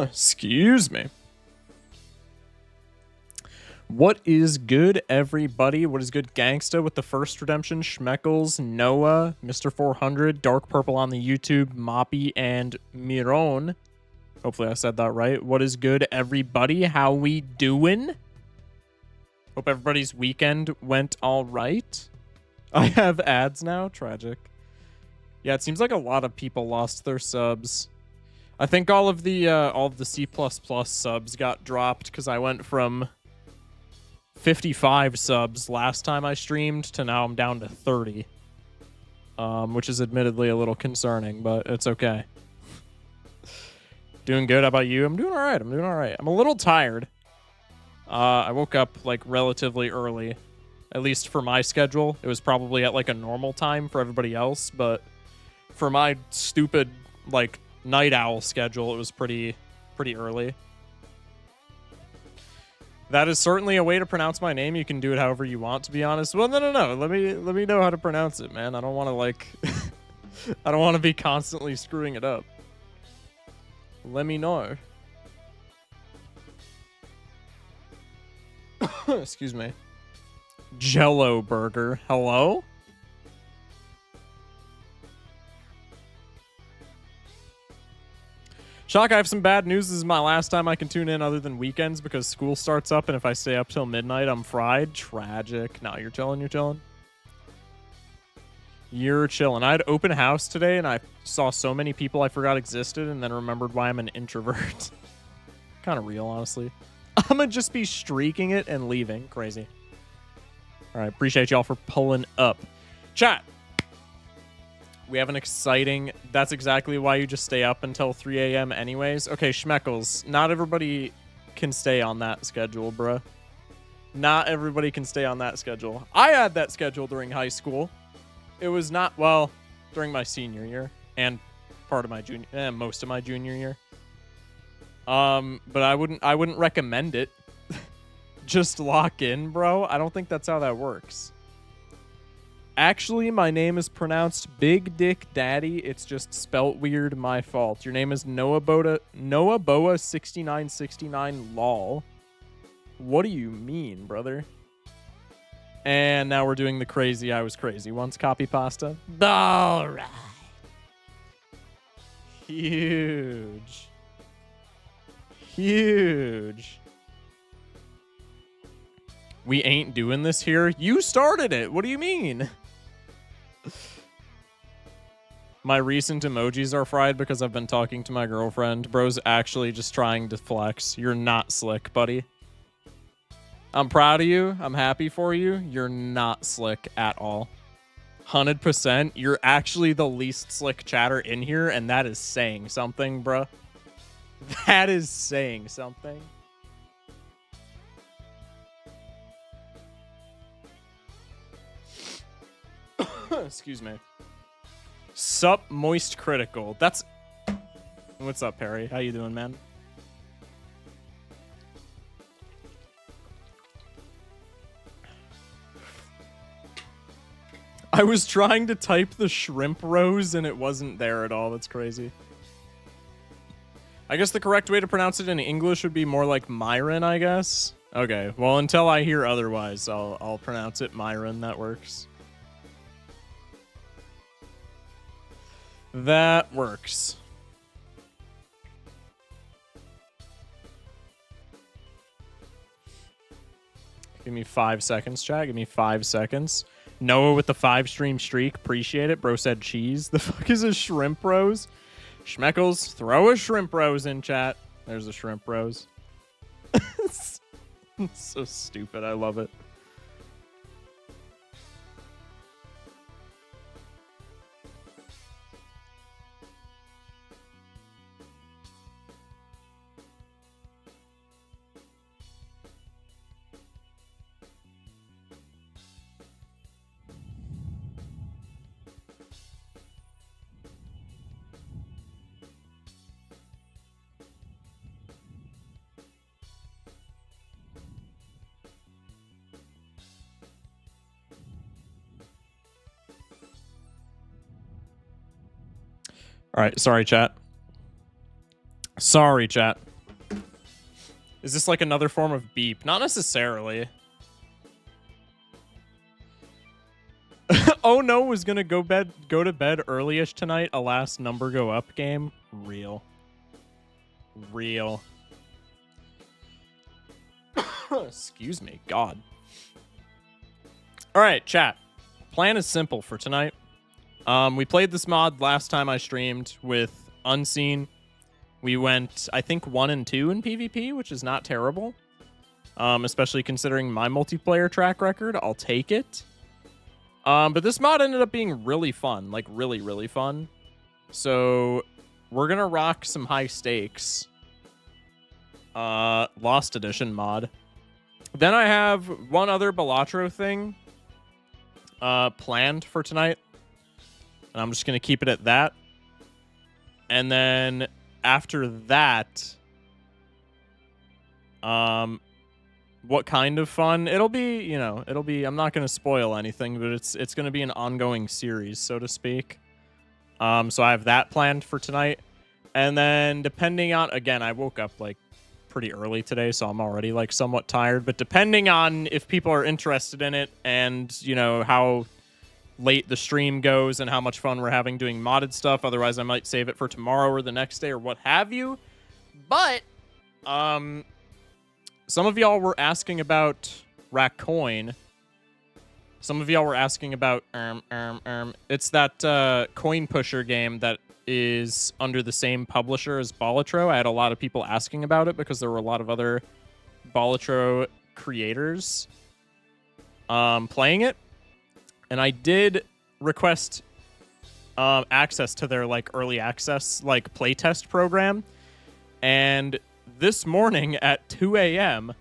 Excuse me. What is good, everybody? What is good, Gangsta, with the first redemption? Schmeckles, Noah, Mr. 400, Dark Purple on the YouTube, Moppy, and Miron. Hopefully I said that right. What is good, everybody? How we doing? Hope everybody's weekend went all right. I have ads now. Tragic. Yeah, it seems like a lot of people lost their subs. I think all of the C++ subs got dropped because I went from 55 subs last time I streamed to now I'm down to 30. Which is admittedly a little concerning, but it's okay. Doing good. How about you? I'm doing all right. I'm a little tired. I woke up like relatively early, at least for my schedule. It was probably at like a normal time for everybody else, but for my stupid like night owl schedule, it was pretty early. That is certainly a way to pronounce my name. You can do it however you want, to be honest. Well, no. Let me know how to pronounce it, man. I don't want to like I don't want to be constantly screwing it up. Let me know. Excuse me. Jello Burger. Hello? Shock, I have some bad news. This is my last time I can tune in other than weekends because school starts up, and if I stay up till midnight, I'm fried. Tragic. No, you're chilling. You're chilling. I had open house today, and I saw so many people I forgot existed, and then remembered why I'm an introvert. Kind of real, honestly. I'm gonna just be streaking it and leaving. Crazy. All right, appreciate y'all for pulling up. Chat. We have an exciting... That's exactly why you just stay up until 3 a.m. anyways. Okay, Schmeckles. Not everybody can stay on that schedule, bruh. Not everybody can stay on that schedule. I had that schedule during high school. It was not... Well, during my senior year. And part of my junior... most of my junior year. But I wouldn't recommend it. Just lock in, bro. I don't think that's how that works. Actually, my name is pronounced Big Dick Daddy. It's just spelt weird. My fault. Your name is Noah Boa 6969 lol. What do you mean, brother? And now we're doing the crazy I was crazy once copy pasta. All right. Huge. We ain't doing this here. You started it. What do you mean? My recent emojis are fried because I've been talking to my girlfriend. Bro's actually just trying to flex. You're not slick, buddy. I'm proud of you. I'm happy for you. You're not slick at all. 100%. You're actually the least slick chatter in here, and that is saying something, bruh. That is saying something. Excuse me. Sup, Moist Critical. That's... What's up, Perry? How you doing, man? I was trying to type the shrimp rose and it wasn't there at all. That's crazy. I guess the correct way to pronounce it in English would be more like Myron, I guess. Okay, well, until I hear otherwise, I'll pronounce it Myron. That works. That works. Give me 5 seconds, chat. Give me 5 seconds. Noah with the 5-stream streak. Appreciate it. Bro said cheese. The fuck is a shrimp rose? Schmeckles, throw a shrimp rose in chat. There's a shrimp rose. It's so stupid. I love it. All right, sorry, chat. Sorry, chat. Is this like another form of beep? Not necessarily. Oh no, was gonna go to bed early-ish tonight. A last number go up game. Real. Excuse me, God. All right, chat. Plan is simple for tonight. We played this mod last time I streamed with Unseen. We went, I think, 1 and 2 in PvP, which is not terrible. Especially considering my multiplayer track record. I'll take it. But this mod ended up being really fun. Like, really, really fun. So, we're gonna rock some high stakes. Lost Edition mod. Then I have one other Balatro thing planned for tonight. And I'm just gonna keep it at that. And then after that, what kind of fun? It'll be, you know, I'm not going to spoil anything, but it's going to be an ongoing series, so to speak. So I have that planned for tonight. And then depending on, again, I woke up like pretty early today, so I'm already like somewhat tired, but depending on if people are interested in it and, you know, how late the stream goes and how much fun we're having doing modded stuff. Otherwise, I might save it for tomorrow or the next day or what have you. But, some of y'all were asking about Rackcoin. Some of y'all were asking about, it's that, coin pusher game that is under the same publisher as Balatro. I had a lot of people asking about it because there were a lot of other Balatro creators, playing it. And I did request access to their like early access like playtest program. And this morning at 2 a.m.,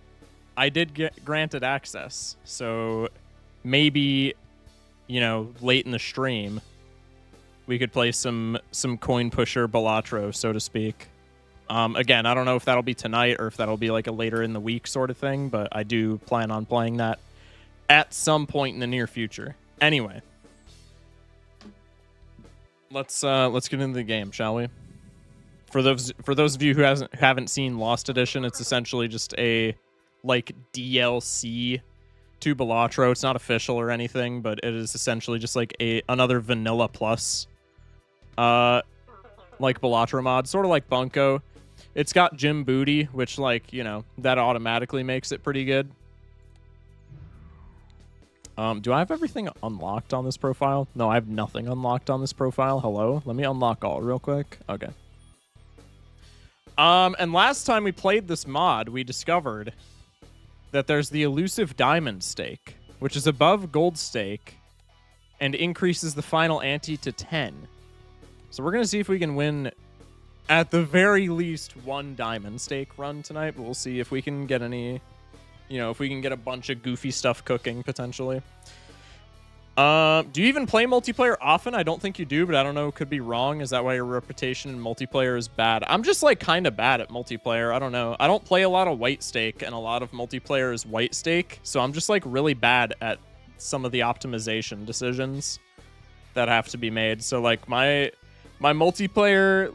I did get granted access. So maybe, you know, late in the stream, we could play some coin pusher Balatro, so to speak. Again, I don't know if that'll be tonight or if that'll be like a later in the week sort of thing, but I do plan on playing that at some point in the near future. Anyway, let's get into the game, shall we? For those of you who haven't seen Lost Edition, it's essentially just a like DLC to Balatro. It's not official or anything, but it is essentially just like another vanilla plus like Balatro mod, sort of like Bunko. It's got Jim Booty, which like, you know, that automatically makes it pretty good. Do I have everything unlocked on this profile? No, I have nothing unlocked on this profile. Hello? Let me unlock all real quick. Okay. And last time we played this mod, we discovered that there's the elusive diamond stake, which is above gold stake and increases the final ante to 10. So we're going to see if we can win at the very least one diamond stake run tonight, but we'll see if we can get any... You know, if we can get a bunch of goofy stuff cooking, potentially. Do you even play multiplayer often? I don't think you do, but I don't know. Could be wrong. Is that why your reputation in multiplayer is bad? I'm just, like, kind of bad at multiplayer. I don't know. I don't play a lot of white stake, and a lot of multiplayer is white stake. So I'm just, like, really bad at some of the optimization decisions that have to be made. So, like, my multiplayer...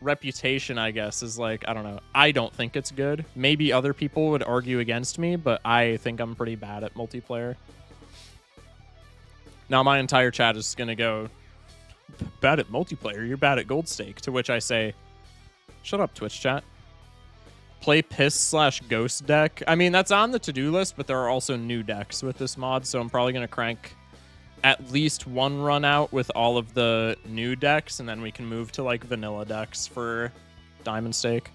reputation, I guess, is like, I don't know. I don't think it's good. Maybe other people would argue against me, but I think I'm pretty bad at multiplayer. Now my entire chat is gonna go, bad at multiplayer, you're bad at gold stake, to which I say, shut up, Twitch chat. Play piss/ghost deck. I mean, that's on the to-do list, but there are also new decks with this mod, so I'm probably gonna crank at least one run out with all of the new decks, and then we can move to like vanilla decks for diamond stake.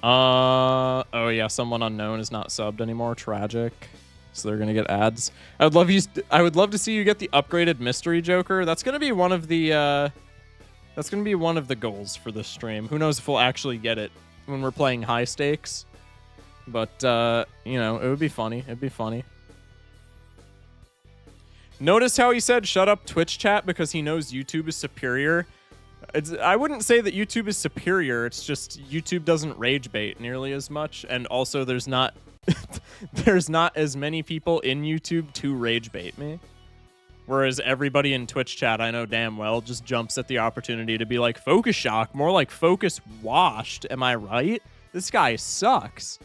Oh yeah, someone unknown is not subbed anymore. Tragic. So they're gonna get ads. I would love to see you get the upgraded mystery Joker. That's gonna be one of the goals for this stream. Who knows if we'll actually get it when we're playing high stakes. But you know, it would be funny. It'd be funny. Notice how he said, shut up, Twitch chat, because he knows YouTube is superior. I wouldn't say that YouTube is superior. It's just YouTube doesn't rage bait nearly as much. And also there's not there's not as many people in YouTube to rage bait me. Whereas everybody in Twitch chat, I know damn well, just jumps at the opportunity to be like, focus shock, more like focus washed. Am I right? This guy sucks.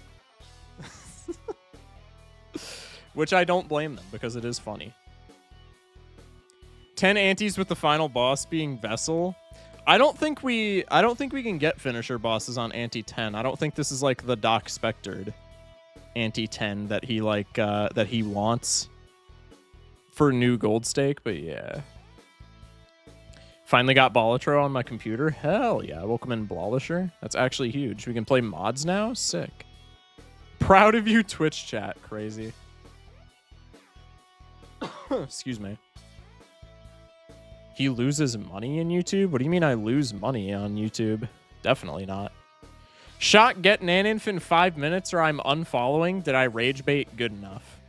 Which I don't blame them, because it is funny. 10 antes with the final boss being Vessel. I don't think we can get finisher bosses on ante 10. I don't think this is like the Doc Spectered ante 10 that he that he wants for new gold stake, but yeah. Finally got Balatro on my computer. Hell yeah. Welcome in, Blallisher. That's actually huge. We can play mods now? Sick. Proud of you, Twitch chat. Crazy. Excuse me. He loses money in YouTube? What do you mean I lose money on YouTube? Definitely not. Shot get Naninf in 5 minutes or I'm unfollowing. Did I rage bait good enough?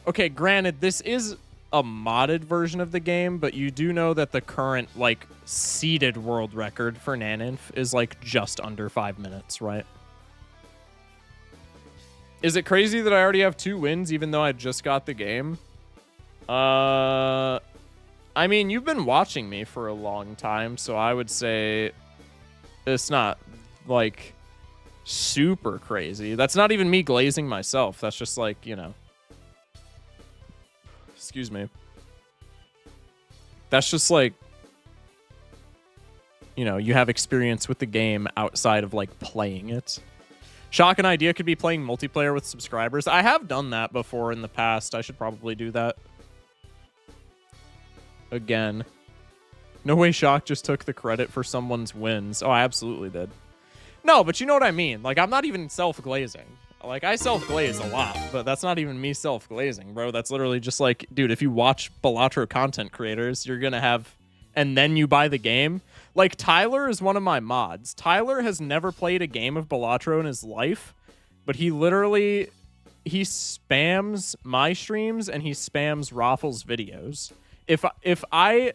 Okay, granted, this is a modded version of the game, but you do know that the current, like, seeded world record for Naninf is, like, just under 5 minutes, right? Is it crazy that I already have 2 wins even though I just got the game? I mean, you've been watching me for a long time, so I would say it's not, like, super crazy. That's not even me glazing myself. That's just, like, you know. Excuse me. That's just, like, you know, you have experience with the game outside of, like, playing it. Shock and idea could be playing multiplayer with subscribers. I have done that before in the past. I should probably do that again. No way Shock just took the credit for someone's wins. Oh, I absolutely did. No, but you know what I mean. Like, I'm not even self-glazing. Like, I self-glaze a lot, but that's not even me self-glazing, bro. That's literally just like, dude, if you watch Balatro content creators, you're gonna have, and then you buy the game. Like, Tyler is one of my mods. Tyler has never played a game of Balatro in his life, but he literally, he spams my streams and he spams Raffles videos. If I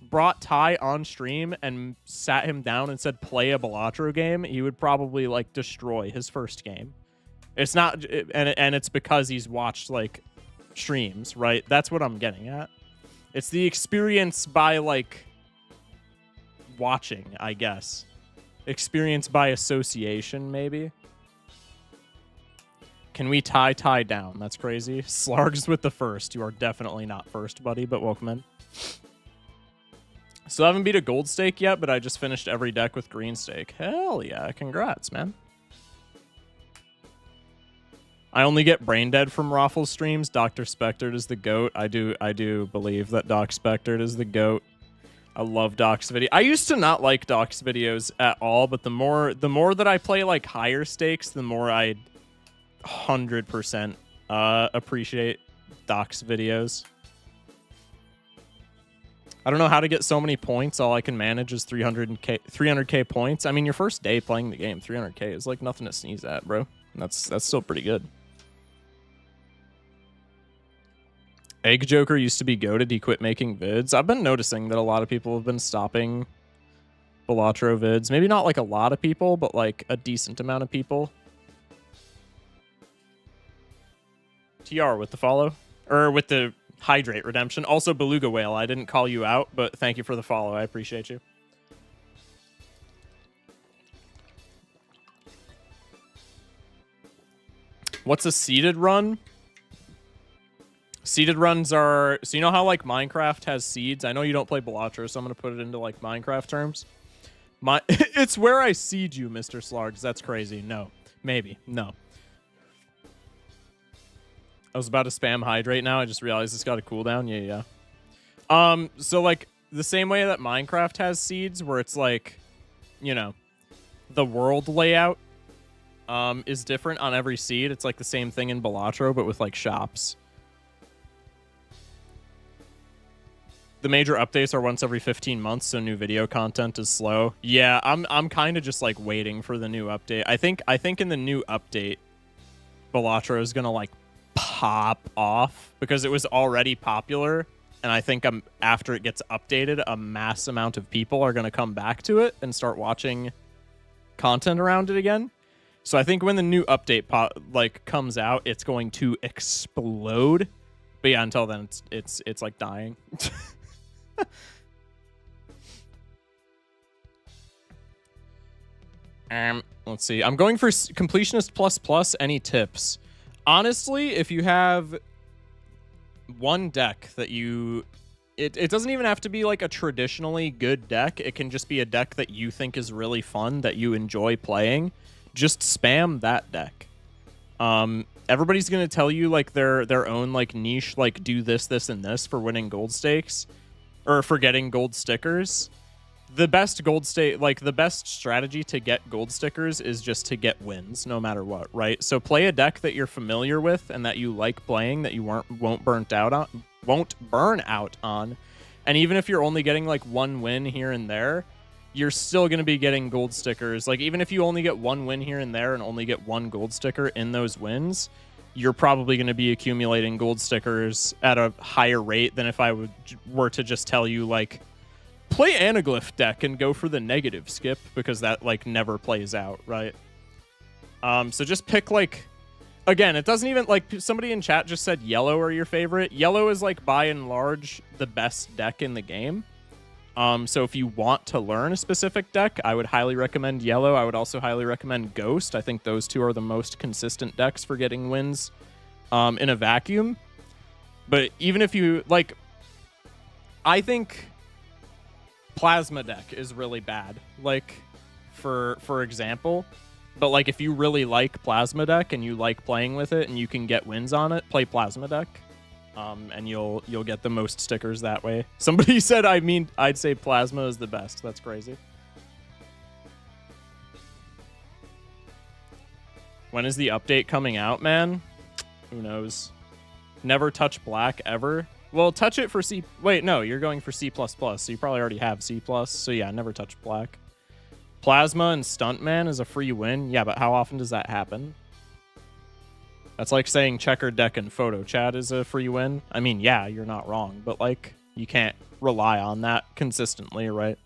brought Ty on stream and sat him down and said play a Balatro game, he would probably like destroy his first game. It's not, and it's because he's watched like streams, right? That's what I'm getting at. It's the experience by like watching, I guess. Experience by association, maybe. Can we tie down? That's crazy. Slargs with the first. You are definitely not first, buddy, but welcome in. Still haven't beat a gold stake yet, but I just finished every deck with green stake. Hell yeah. Congrats, man. I only get brain dead from Raffles streams. Dr. Spectered is the GOAT. I do believe that Doc Spectered is the GOAT. I love Doc's video. I used to not like Doc's videos at all, but the more that I play like higher stakes, the more I 100% appreciate Doc's videos. I don't know how to get so many points. All I can manage is 300k points. I mean, your first day playing the game, 300k is like nothing to sneeze at, bro. That's still pretty good. Egg Joker used to be goated. He quit making vids. I've been noticing that a lot of people have been stopping Balatro vids. Maybe not like a lot of people, but like a decent amount of people. TR with the follow. Or with the hydrate redemption. Also, Beluga Whale. I didn't call you out, but thank you for the follow. I appreciate you. What's a seeded run? Seeded runs are... So you know how, like, Minecraft has seeds? I know you don't play Balatro, so I'm going to put it into, like, Minecraft terms. It's where I seed you, Mr. Slargs. That's crazy. No. Maybe. No. I was about to spam hydrate now. I just realized it's got a cooldown. Yeah. So, like, the same way that Minecraft has seeds, where it's, like, you know, the world layout is different on every seed. It's, like, the same thing in Balatro, but with, like, shops. The major updates are once every 15 months, so new video content is slow. Yeah, I'm kind of just like waiting for the new update. I think in the new update, Balatro is gonna like pop off because it was already popular, and I think after it gets updated, a mass amount of people are gonna come back to it and start watching content around it again. So I think when the new update comes out, it's going to explode. But yeah, until then, it's like dying. Let's see. I'm going for completionist plus. Any tips? Honestly, if you have one deck that you... It doesn't even have to be like a traditionally good deck. It can just be a deck that you think is really fun, that you enjoy playing. Just spam that deck. Everybody's going to tell you like their own like niche, like do this, and this for winning gold stakes or for getting gold stickers. The best the best strategy to get gold stickers is just to get wins no matter what, right? So play a deck that you're familiar with and that you like playing, that you won't burn out on. And even if you're only getting like one win here and there, you're still going to be getting gold stickers. Like even if you only get one win here and there and only get one gold sticker in those wins, you're probably going to be accumulating gold stickers at a higher rate than if I were to just tell you like, play Anaglyph deck and go for the negative skip, because that like never plays out, right? So just pick like, again, it doesn't even like, somebody in chat just said yellow are your favorite. Yellow is like by and large the best deck in the game. So if you want to learn a specific deck, I would highly recommend yellow. I would also highly recommend Ghost. I think those two are the most consistent decks for getting wins in a vacuum. But even if you like, I think Plasma deck is really bad, like for example. But like if you really like Plasma deck and you like playing with it and you can get wins on it, play Plasma deck. And you'll get the most stickers that way. Somebody said, I'd say Plasma is the best. That's crazy. When is the update coming out, man? Who knows? Never touch black ever. Well, touch it for C. Wait, no, you're going for C++, so you probably already have C+. So yeah, never touch black. Plasma and Stuntman is a free win. Yeah, but how often does that happen? That's like saying checkered deck and photo chat is a free win. I mean, yeah, you're not wrong, but like you can't rely on that consistently, right?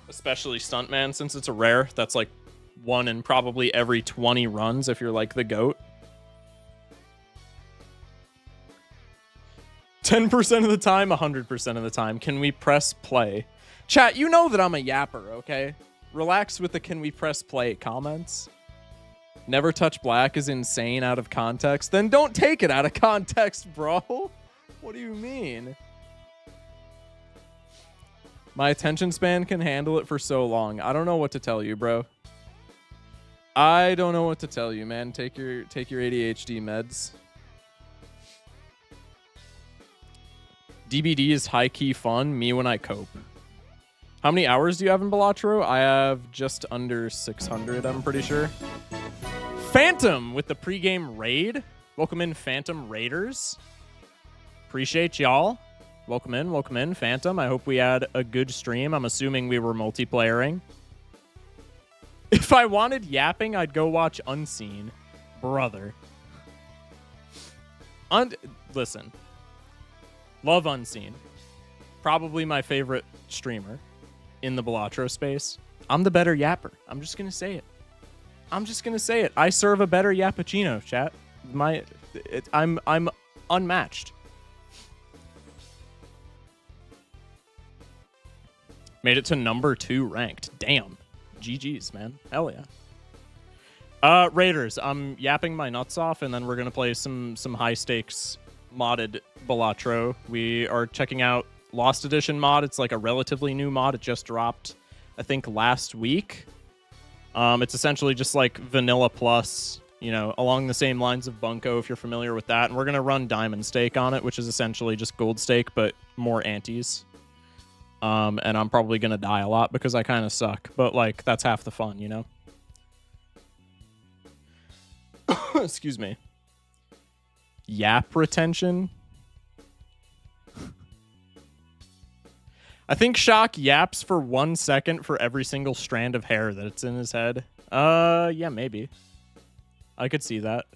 Especially Stuntman, since it's a rare. That's like one in probably every 20 runs if you're like the GOAT. 10% of the time, 100% of the time. Can we press play? Chat, you know that I'm a yapper, okay? Relax with the can we press play comments. Never touch black is insane out of context. Then don't take it out of context, bro. What do you mean? My attention span can handle it for so long. I don't know what to tell you, bro. I don't know what to tell you, man. Take your ADHD meds. DBD is high-key fun. Me when I cope. How many hours do you have in Balatro? I have just under 600, I'm pretty sure. Phantom with the pregame raid. Welcome in, Phantom Raiders. Appreciate y'all. Welcome in, Phantom. I hope we had a good stream. I'm assuming we were multiplayering. If I wanted yapping, I'd go watch Unseen. Brother. Listen. Love Unseen. Probably my favorite streamer in the Balatro space. I'm the better yapper. I'm just going to say it. I serve a better yappuccino, chat. I'm unmatched. Made it to number 2 ranked. Damn. GG's, man. Hell yeah. Raiders, I'm yapping my nuts off, and then we're going to play some high stakes modded Balatro. We are checking out Lost Edition mod. It's like a relatively new mod. It just dropped, I think, last week. It's essentially just like Vanilla Plus, you know, along the same lines of Bunko, if you're familiar with that. And we're going to run Diamond Stake on it, which is essentially just Gold Stake, but more antes. And I'm probably going to die a lot because I kind of suck. But, like, that's half the fun, you know? Excuse me. Yap retention? I think Shock yaps for 1 second for every single strand of hair that's in his head. Yeah, maybe. I could see that.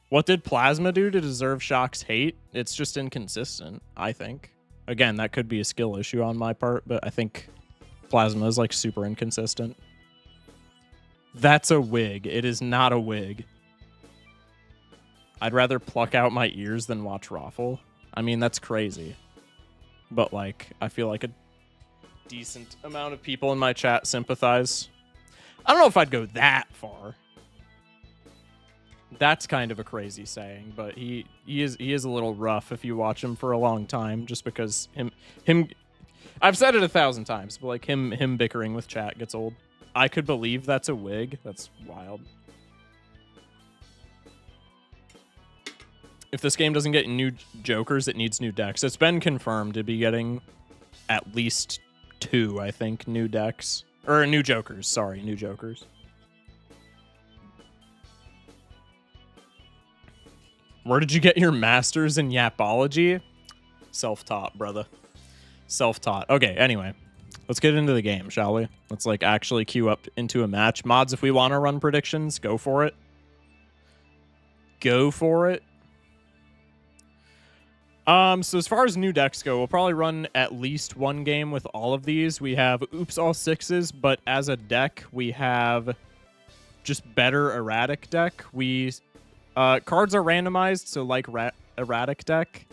What did Plasma do to deserve Shock's hate? It's just inconsistent, I think. Again, that could be a skill issue on my part, but I think Plasma is, like, super inconsistent. That's a wig. It is not a wig. I'd rather pluck out my ears than watch Raffle. I mean, that's crazy. But, like, I feel like a decent amount of people in my chat sympathize. I don't know if I'd go that far. That's kind of a crazy saying, but he is a little rough if you watch him for a long time, just because him I've said it 1,000 times, but like him bickering with chat gets old. I could believe that's a wig. That's wild. If this game doesn't get new jokers, it needs new decks. It's been confirmed to be getting at least 2, I think, new decks. Or new jokers, sorry, new jokers. Where did you get your master's in yapology? Self-taught, brother. Self-taught. Okay, anyway. Let's get into the game, shall we? Let's, like, actually queue up into a match. Mods, if we want to run predictions, go for it. Go for it. So as far as new decks go, we'll probably run at least one game with all of these. We have Oops All Sixes, but as a deck, we have just better erratic deck. Cards are randomized, so like erratic deck.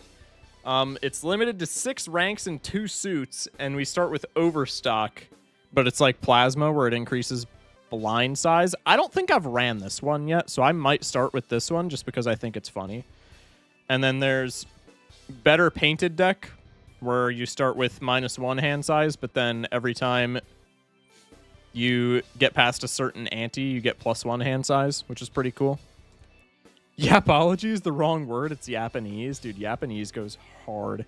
It's limited to 6 ranks and 2 suits, and we start with Overstock, but it's like Plasma, where it increases blind size. I don't think I've ran this one yet, so I might start with this one just because I think it's funny. And then there's Better Painted deck, where you start with -1 hand size, but then every time you get past a certain ante, you get +1 hand size, which is pretty cool. Yapology is the wrong word. It's Japanese. Dude, Japanese goes hard.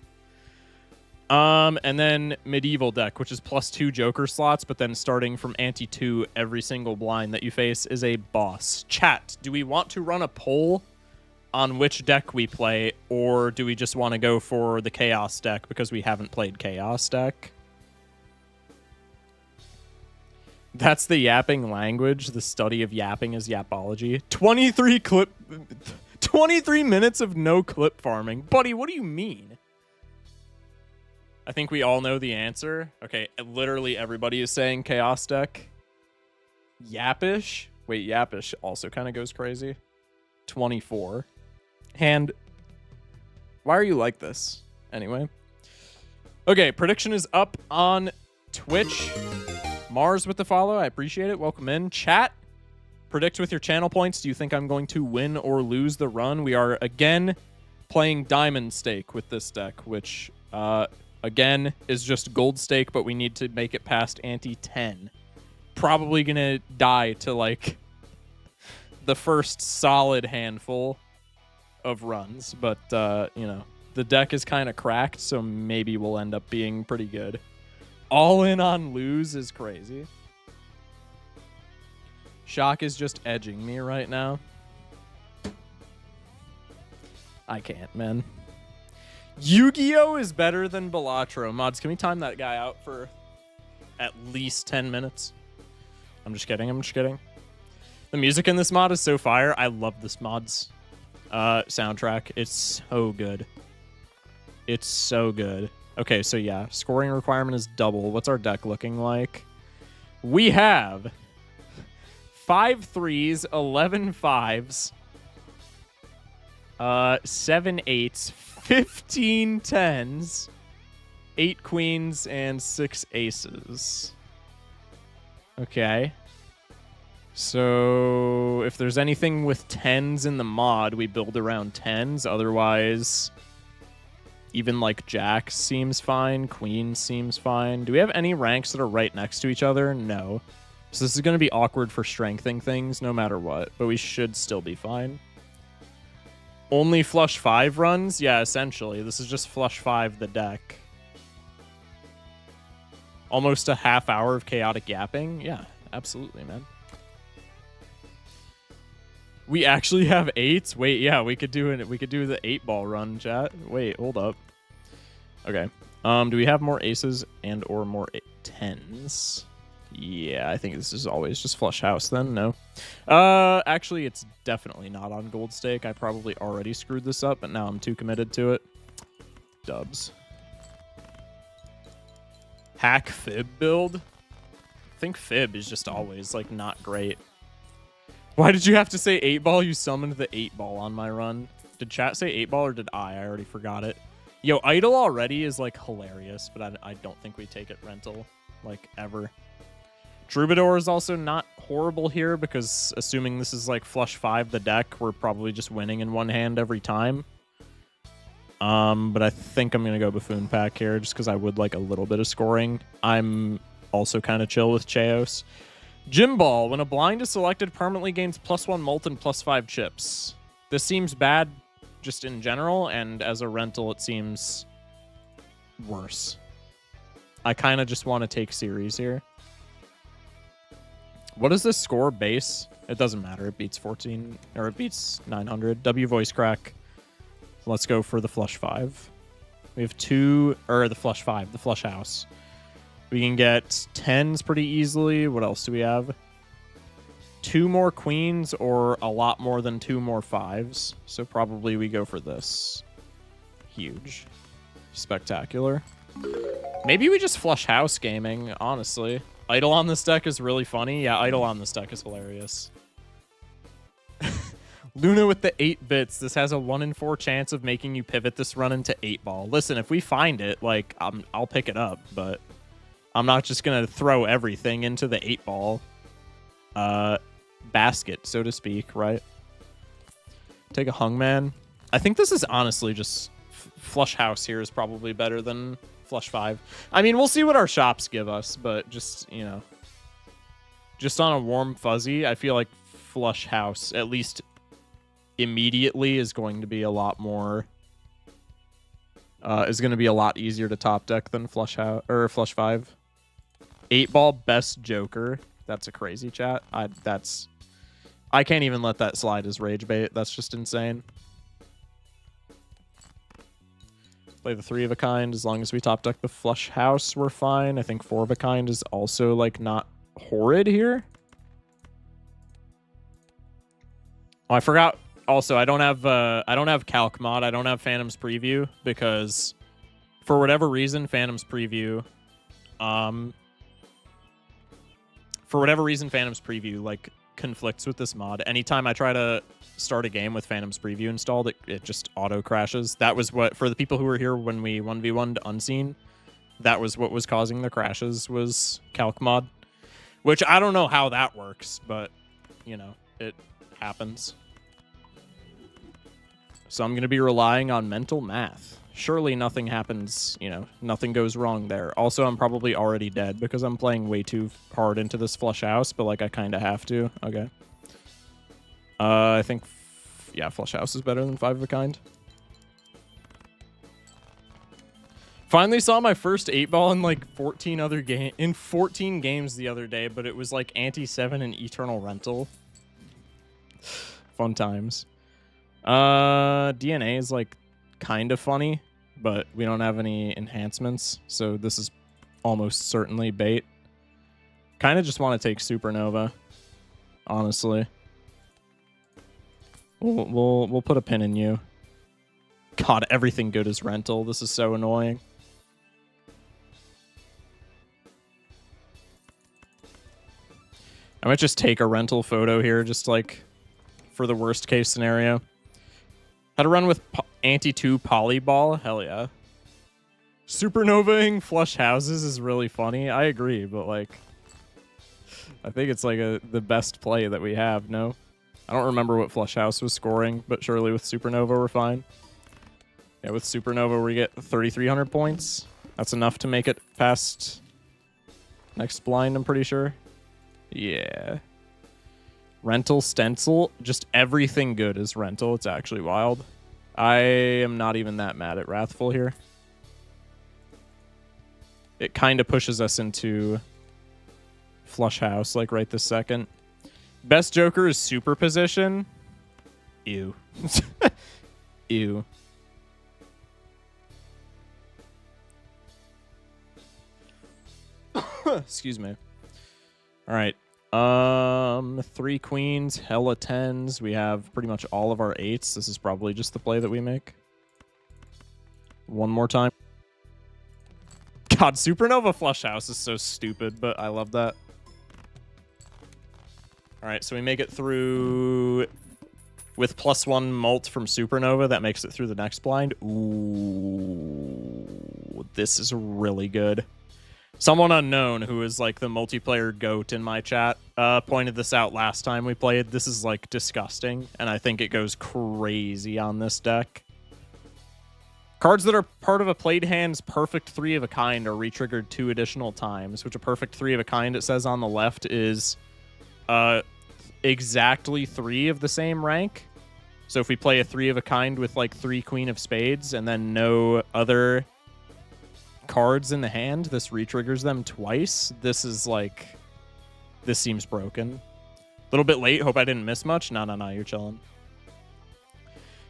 And then Medieval deck, which is +2 Joker slots, but then starting from ante 2, every single blind that you face is a boss. Chat, do we want to run a poll on which deck we play, or do we just want to go for the Chaos deck because we haven't played Chaos deck? That's the yapping language. The study of yapping is yapology. 23 minutes of no clip farming. Buddy, what do you mean? I think we all know the answer. Okay, literally everybody is saying Chaos deck. Yappish? Wait, Yappish also kind of goes crazy. 24. And why are you like this? Anyway. Okay, prediction is up on Twitch. Mars with the follow. I appreciate it. Welcome in. Chat, predict with your channel points. Do you think I'm going to win or lose the run? We are, again, playing Diamond Stake with this deck, which, again, is just Gold Stake, but we need to make it past ante 10. Probably going to die to, like, the first solid handful of runs, but, you know, the deck is kind of cracked, so maybe we'll end up being pretty good. All in on lose is crazy. Shock is just edging me right now. I can't, man. Yu-Gi-Oh! Is better than Balatro. Mods, can we time that guy out for at least 10 minutes? I'm just kidding. I'm just kidding. The music in this mod is so fire. I love this mod's soundtrack. It's so good. It's so good. Okay, so yeah, scoring requirement is double. What's our deck looking like? We have 5 3s, 11 5s, 7 8s, 15 10s, 8 queens, and 6 aces. Okay. So if there's anything with 10s in the mod, we build around 10s. Otherwise, even like Jacks seems fine. Queen seems fine. Do we have any ranks that are right next to each other? No. So this is going to be awkward for strengthening things no matter what, but we should still be fine. Only flush 5 runs? Yeah, essentially. This is just flush 5 the deck. Almost a half hour of chaotic yapping? Yeah, absolutely, man. We actually have 8s? Wait, yeah, we could do the 8-ball run, chat. Wait, hold up. Okay. Do we have more aces and or more 10s? Yeah, I think this is always just flush house then. No. Actually, it's definitely not on Gold Stake. I probably already screwed this up, but now I'm too committed to it. Dubs. Hack Fib build? I think Fib is just always, like, not great. Why did you have to say 8-ball? You summoned the 8-ball on my run. Did chat say 8-ball or did I? I already forgot it. Yo, idle already is, like, hilarious, but I don't think we take it rental, like, ever. Troubadour is also not horrible here because assuming this is like flush 5 the deck, we're probably just winning in one hand every time. But I think I'm going to go Buffoon Pack here just because I would like a little bit of scoring. I'm also kind of chill with Chaos. Gym Ball. When a blind is selected, permanently gains +1 mult and +5 chips. This seems bad just in general, and as a rental, it seems worse. I kind of just want to take series here. What is this score base? It doesn't matter. It beats 14, or it beats 900. W Voice Crack. Let's go for the flush 5. We have 2, or the flush 5, the flush house. We can get 10s pretty easily. What else do we have? 2 more queens or a lot more than 2 more 5s. So probably we go for this. Huge. Spectacular. Maybe we just flush house gaming, honestly. Idle on this deck is really funny. Yeah, Idle on this deck is hilarious. Luna with the 8 bits. This has a 1 in 4 chance of making you pivot this run into 8-ball. Listen, if we find it, like, I'll pick it up, but I'm not just going to throw everything into the 8-ball basket, so to speak, right? Take a Hungman. I think this is honestly just flush house here is probably better than flush 5. I mean, we'll see what our shops give us, but just, you know, just on a warm fuzzy, I feel like flush house, at least immediately, is going to be a lot more, is going to be a lot easier to top deck than flush house or flush 5. 8-ball best Joker. That's a crazy chat. I can't even let that slide as rage bait. That's just insane. Play the 3 of a kind. As long as we top deck the flush house, we're fine. I think 4 of a kind is also like not horrid here. Oh, I forgot. Also, I don't have Calc Mod. I don't have Phantom's Preview because for whatever reason, Phantom's Preview, like conflicts with this mod. Anytime I try to start a game with Phantom's Preview installed, it just auto crashes. That was what, for the people who were here when we 1v1'd Unseen, that was what was causing the crashes, was Calc Mod. Which I don't know how that works, but, you know, it happens. So I'm going to be relying on mental math. Surely nothing happens, you know, nothing goes wrong there. Also, I'm probably already dead because I'm playing way too hard into this flush house, but, like, I kind of have to. Okay. I think, yeah, flush house is better than 5 of a kind. Finally saw my first 8-ball in, like, 14 games the other day, but it was, like, Anti-7 and Eternal Rental. Fun times. DNA is, like, kind of funny, but we don't have any enhancements, so this is almost certainly bait. Kind of just want to take Supernova, honestly. We'll put a pin in you. God, everything good is rental. This is so annoying. I might just take a rental photo here, just like for the worst case scenario. How to run with Anti-2 Polyball? Hell yeah. Supernovaing flush houses is really funny. I agree, but like, I think it's like the best play that we have, no? I don't remember what flush house was scoring, but surely with Supernova we're fine. Yeah, with Supernova we get 3,300 points. That's enough to make it past next blind, I'm pretty sure. Yeah. Rental stencil, just everything good is rental. It's actually wild. I am not even that mad at Wrathful here. It kind of pushes us into flush house, like right this second. Best Joker is Superposition. Ew. Ew. Excuse me. All right. 3 queens, hella 10s. We have pretty much all of our 8s. This is probably just the play that we make. One more time. God, Supernova flush house is so stupid, but I love that. All right, so we make it through with +1 mult from Supernova. That makes it through the next blind. Ooh, this is really good. Someone unknown who is like the multiplayer goat in my chat pointed this out last time we played. This is like disgusting, and I think it goes crazy on this deck. Cards that are part of a played hand's perfect 3 of a kind are retriggered 2 additional times, which a perfect 3 of a kind, it says on the left, is exactly 3 of the same rank. So if we play a 3 of a kind with like 3 Queen of Spades and then no other cards in the hand, this retriggers them twice. This is like, this seems broken. A little bit late. Hope I didn't miss much. No, you're chilling.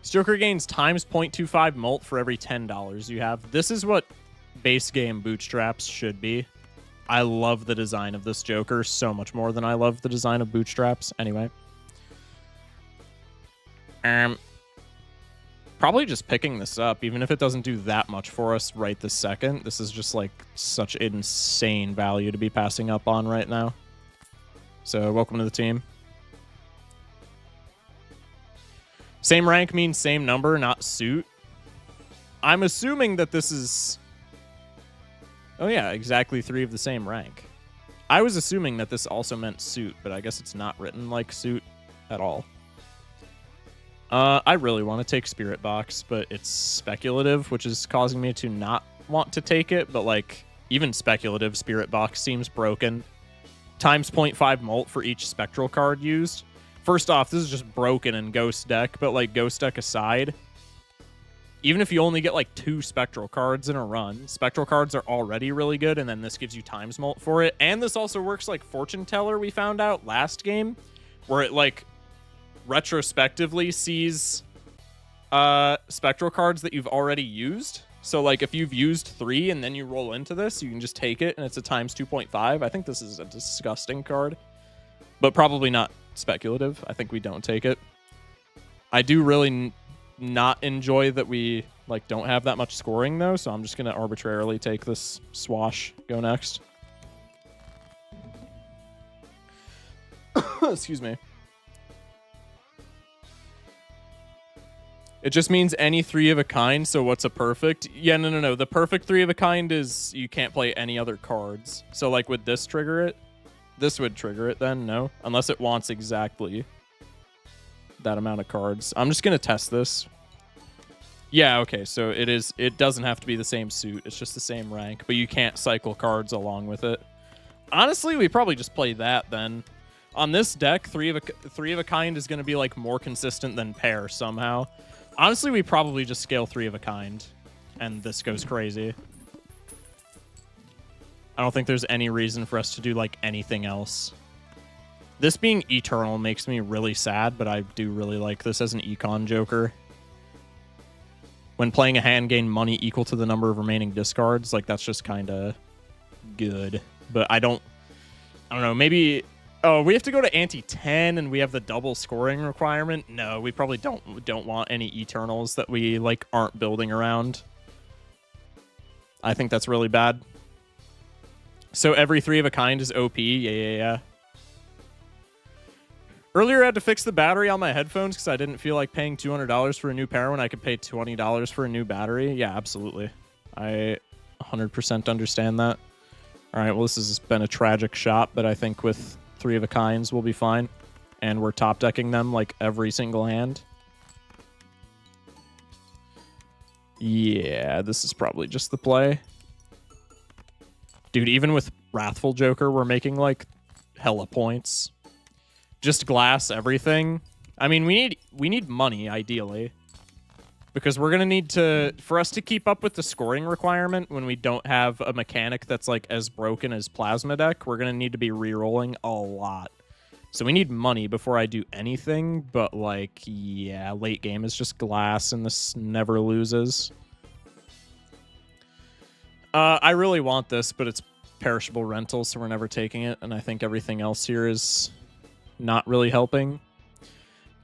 This Joker gains times 0.25 mult for every $10 you have. This is what base game Bootstraps should be. I love the design of this Joker so much more than I love the design of Bootstraps. Anyway. Probably just picking this up, even if it doesn't do that much for us right this second. This is just like such insane value to be passing up on right now. So welcome to the team. Same rank means same number, not suit. I'm assuming that this is... Oh yeah, exactly 3 of the same rank. I was assuming that this also meant suit, but I guess it's not written like suit at all. I really want to take Spirit Box, but it's speculative, which is causing me to not want to take it. But like, even speculative Spirit Box seems broken. Times 0.5 mult for each spectral card used. First off, this is just broken in Ghost deck, but like Ghost deck aside, even if you only get like 2 spectral cards in a run, spectral cards are already really good, and then this gives you times mult for it. And this also works like Fortune Teller, we found out last game, where it like retrospectively sees spectral cards that you've already used. So like if you've used 3 and then you roll into this, you can just take it and it's a times 2.5. I think this is a disgusting card, but probably not speculative. I think we don't take it. I do really not enjoy that we like don't have that much scoring though, so I'm just gonna arbitrarily take this Swash. Go next. Excuse me. It just means any 3 of a kind, so what's a perfect? Yeah, no. The perfect 3 of a kind is you can't play any other cards. So, like, would this trigger it? This would trigger it then, no? Unless it wants exactly that amount of cards. I'm just going to test this. Yeah, okay, so it doesn't have to be the same suit. It's just the same rank, but you can't cycle cards along with it. Honestly, we probably just play that then. On this deck, 3 of a kind is going to be, like, more consistent than pair somehow. Honestly, we probably just scale 3 of a kind, and this goes crazy. I don't think there's any reason for us to do, like, anything else. This being Eternal makes me really sad, but I do really like this as an Econ Joker. When playing a hand, gain money equal to the number of remaining discards, like, that's just kind of good. But I don't know, maybe... Oh, we have to go to ante-10 and we have the double scoring requirement? No, we probably don't want any Eternals that we like aren't building around. I think that's really bad. So every 3 of a kind is OP? Yeah. Earlier I had to fix the battery on my headphones because I didn't feel like paying $200 for a new pair when I could pay $20 for a new battery. Yeah, absolutely. I 100% understand that. All right, well, this has been a tragic shot, but I think with 3 of a kinds will be fine, and we're top decking them like every single hand. Yeah, this is probably just the play. Dude, even with Wrathful Joker, we're making like hella points. Just glass everything. I mean, we need money ideally, because we're gonna need to, for us to keep up with the scoring requirement when we don't have a mechanic that's like as broken as Plasma Deck, we're gonna need to be re-rolling a lot. So we need money before I do anything, but like, yeah, late game is just glass and this never loses. I really want this, but it's perishable rental, so we're never taking it, and I think everything else here is not really helping.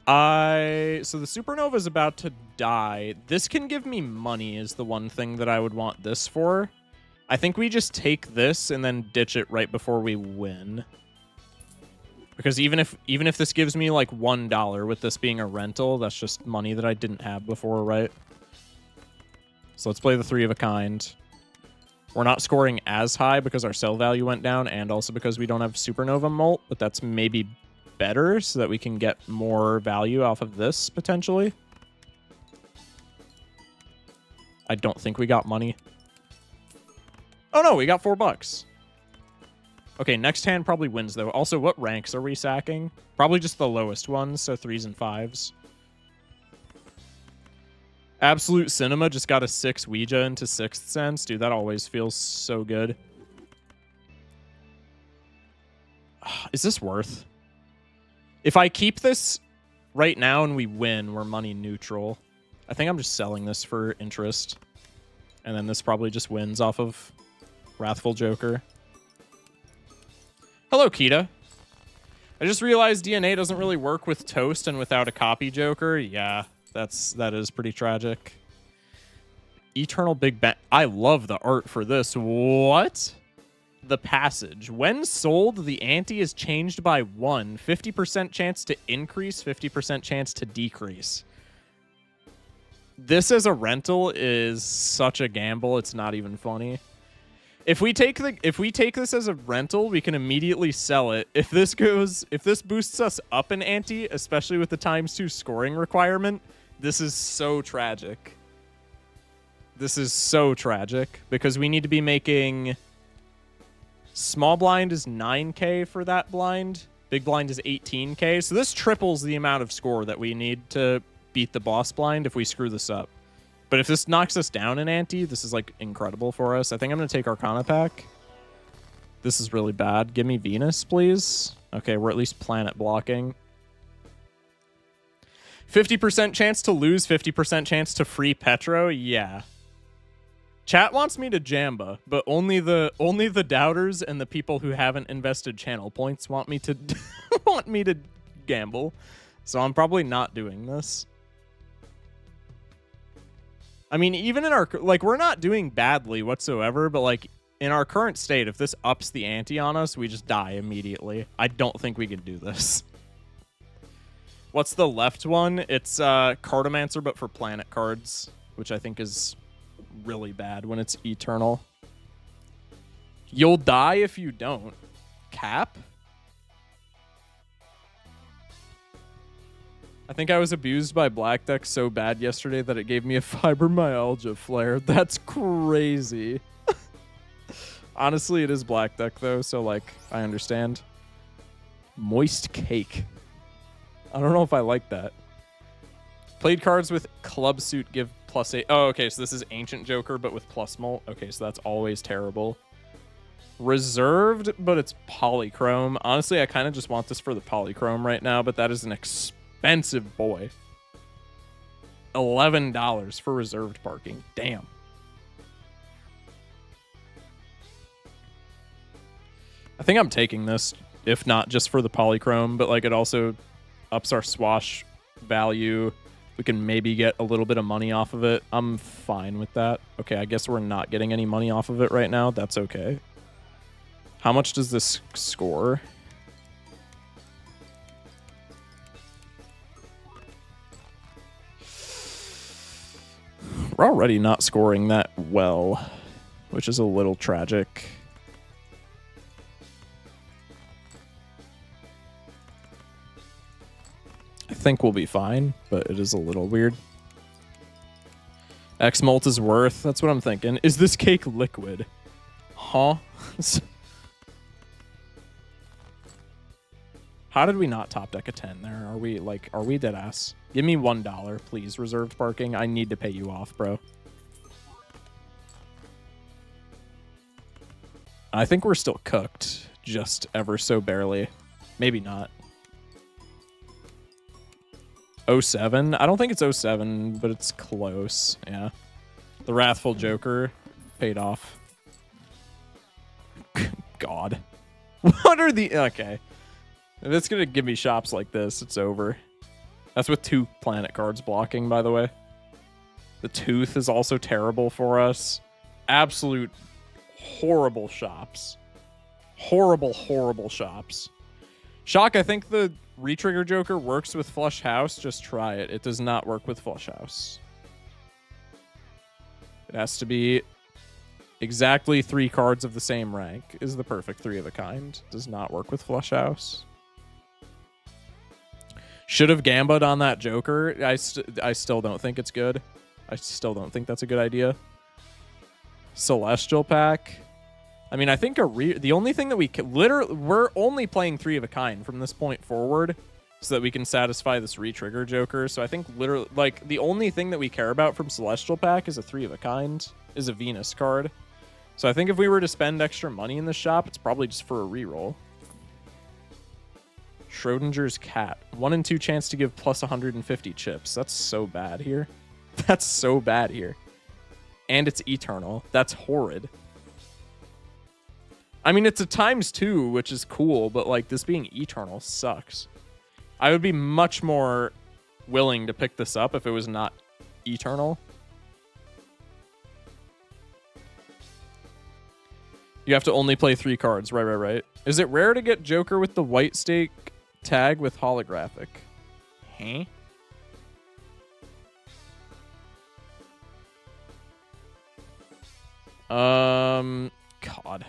So the Supernova is about to die. This can give me money is the one thing that I would want this for. I think we just take this and then ditch it right before we win. Because even if this gives me like $1 with this being a rental, that's just money that I didn't have before, right? So let's play the 3 of a kind. We're not scoring as high because our sell value went down and also because we don't have Supernova Molt, but that's maybe better so that we can get more value off of this, potentially. I don't think we got money. Oh, no, we got $4. Okay, next hand probably wins, though. Also, what ranks are we sacking? Probably just the lowest ones, so 3s and 5s. Absolute Cinema just got a 6 Ouija into 6th Sense. Dude, that always feels so good. Is this worth? If I keep this right now and we win, we're money neutral. I think I'm just selling this for interest. And then this probably just wins off of Wrathful Joker. Hello, Kita. I just realized DNA doesn't really work with Toast and without a copy Joker. Yeah. That is pretty tragic. Eternal Big Bang. I love the art for this. What? The Passage. When sold, the ante is changed by 1. 50% chance to increase, 50% chance to decrease. This as a rental is such a gamble. It's not even funny. If we take this as a rental, we can immediately sell it. If this boosts us up an ante, especially with the ×2 scoring requirement, this is so tragic. This is so tragic because we need to be making small blind is 9K for that blind. Big blind is 18K. So this triples the amount of score that we need to beat the boss blind if we screw this up. But if this knocks us down an ante, this is like incredible for us. I think I'm going to take Arcana Pack. This is really bad. Give me Venus, please. Okay, we're at least planet blocking. 50% chance to lose, 50% chance to free Petro. Yeah. Chat wants me to Jamba, but only the doubters and the people who haven't invested channel points want me to want me to gamble. So I'm probably not doing this. I mean, even in our we're not doing badly whatsoever, but like in our current state, if this ups the ante on us, we just die immediately. I don't think we can do this. What's the left one? It's Cartomancer, but for planet cards, which I think is really bad when it's eternal. You'll die if you don't. Cap? I think I was abused by Black Deck so bad yesterday that it gave me a fibromyalgia flare. That's crazy. Honestly, it is Black Deck, though, so, like, I understand. Moist Cake. I don't know if I like that. Played cards with Club Suit give +8. Oh, okay, so this is Ancient Joker, but with plus Molt. Okay, so that's always terrible. Reserved, but it's Polychrome. Honestly, I kind of just want this for the Polychrome right now, but that is an expensive boy. $11 for reserved parking. Damn. I think I'm taking this, if not just for the Polychrome, but like it also ups our swash value. We can maybe get a little bit of money off of it. I'm fine with that. Okay, I guess we're not getting any money off of it right now. That's okay. How much does this score? We're already not scoring that well, which is a little tragic. I think we'll be fine, but it is a little weird. X-Molt is worth. That's what I'm thinking. Is this cake liquid? Huh? How did we not top deck a 10 there? Are we dead ass? Give me $1, please, reserved parking. I need to pay you off, bro. I think we're still cooked, just ever so barely. Maybe not. 07? I don't think it's 07, but it's close. Yeah. The Wrathful Joker paid off. God. What are the... Okay. If it's going to give me shops like this, it's over. That's with 2 planet cards blocking, by the way. The Tooth is also terrible for us. Absolute horrible shops. Horrible, horrible shops. Shock, I think the Retrigger Joker works with Flush House. Just try it. It does not work with Flush House. It has to be Exactly 3 cards of the same rank is the perfect 3 of a kind. Does not work with flush house. Should have gambled on that Joker. I still don't think it's good. I still don't think that's a good idea. Celestial pack. I mean, I think the only thing that we can we're only playing 3 of a kind from this point forward so that we can satisfy this re-trigger Joker. So I think literally, like, the only thing that we care about from Celestial pack is a 3 of a kind, is a Venus card. So I think if we were to spend extra money in the shop, it's probably just for a reroll. Schrodinger's cat. 1 in 2 chance to give plus 150 chips. That's so bad here. That's so bad here. And it's eternal. That's horrid. I mean, it's a ×2, which is cool, but like this being eternal sucks. I would be much more willing to pick this up if it was not eternal. You have to only play 3 cards. Right. Is it rare to get Joker with the white stake tag with holographic? Huh? God.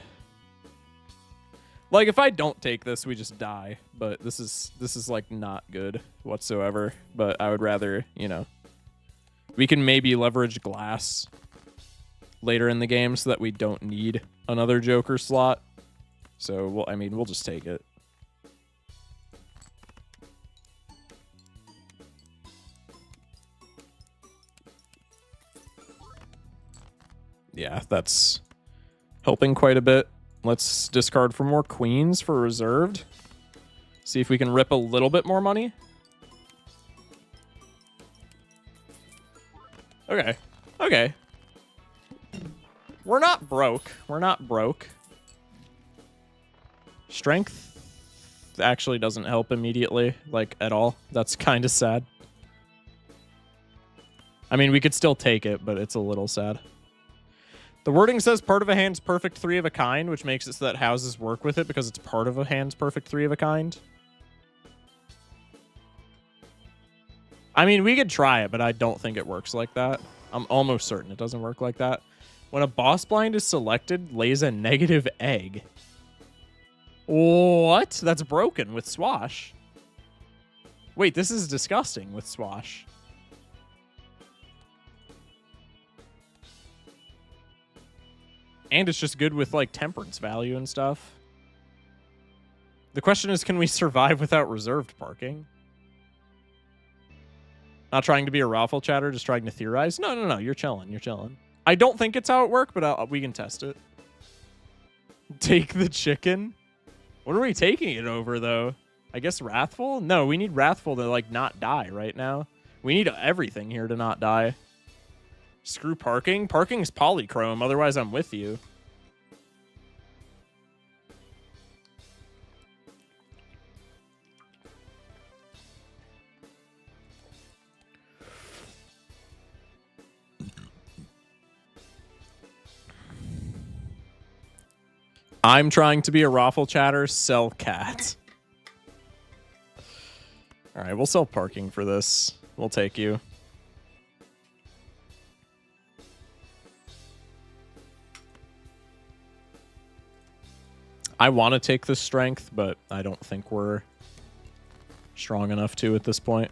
Like, if I don't take this, we just die. But this is like not good whatsoever. But I would rather, you know, we can maybe leverage glass later in the game so that we don't need another Joker slot. So, well, I mean, we'll just take it. Yeah, that's helping quite a bit. Let's discard for more queens for reserved. See if we can rip a little bit more money. Okay. Okay. We're not broke. We're not broke. Strength actually doesn't help immediately, like, at all. That's kind of sad. I mean, we could still take it, but it's a little sad. The wording says part of a hand's perfect 3 of a kind, which makes it so that houses work with it because it's part of a hand's perfect 3 of a kind. I mean, we could try it, but I don't think it works like that. I'm almost certain it doesn't work like that. When a boss blind is selected, lays a negative egg. What? That's broken with Swash. Wait, this is disgusting with Swash. And it's just good with, like, temperance value and stuff. The question is, can we survive without reserved parking? Not trying to be a raffle chatter, just trying to theorize? No. You're chilling. You're chilling. I don't think it's how it works, but we can test it. Take the chicken? What are we taking it over, though? I guess Wrathful? No, we need Wrathful to, like, not die right now. We need everything here to not die. Screw parking. Parking's polychrome, otherwise I'm with you. I'm trying to be a raffle chatter. Sell cat. All right, we'll sell parking for this. We'll take you. I want to take this strength, but I don't think we're strong enough to at this point.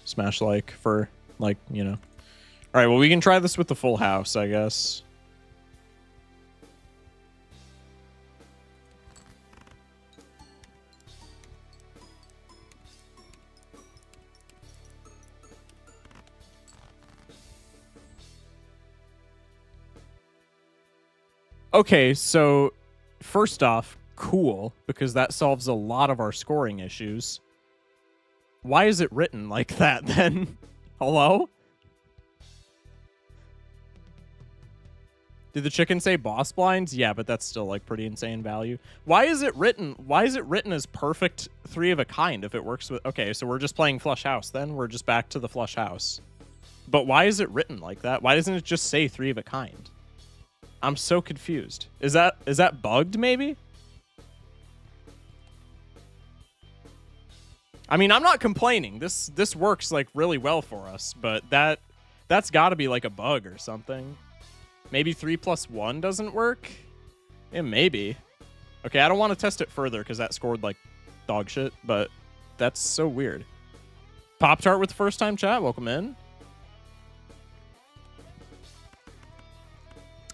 Smash like for, like, you know. All right, well, we can try this with the full house, I guess. Okay, so first off, cool, because that solves a lot of our scoring issues. Why is it written like that, then? Hello? Did the chicken say boss blinds? Yeah, but that's still, like, pretty insane value. Why is it written as perfect 3 of a kind if it works with... Okay, so we're just playing flush house, then? We're just back to the flush house. But why is it written like that? Why doesn't it just say 3 of a kind? I'm so confused. Is that bugged, maybe? I mean, I'm not complaining. This works, like, really well for us, but that's got to be like a bug or something. Maybe 3+1 doesn't work? It may be. Okay, I don't want to test it further because that scored like dog shit, but that's so weird. Pop-Tart with the first time chat, welcome in.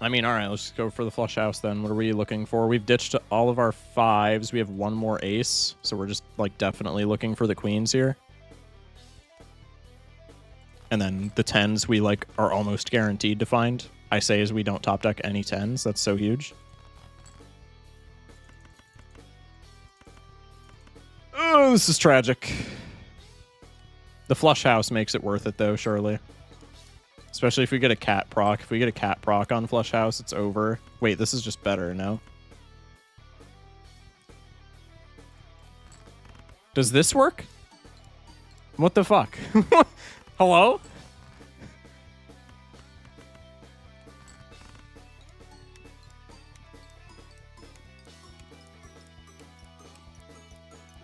I mean, all right, let's just go for the flush house then. What are we looking for? We've ditched all of our 5s. We have 1 more ace, so we're just like definitely looking for the queens here. And then the 10s we like are almost guaranteed to find. I say as we don't top deck any 10s. That's so huge. Oh, this is tragic. The flush house makes it worth it though, surely. Especially if we get a cat proc. If we get a cat proc on flush house, it's over. Wait, this is just better, no? Does this work? What the fuck? Hello?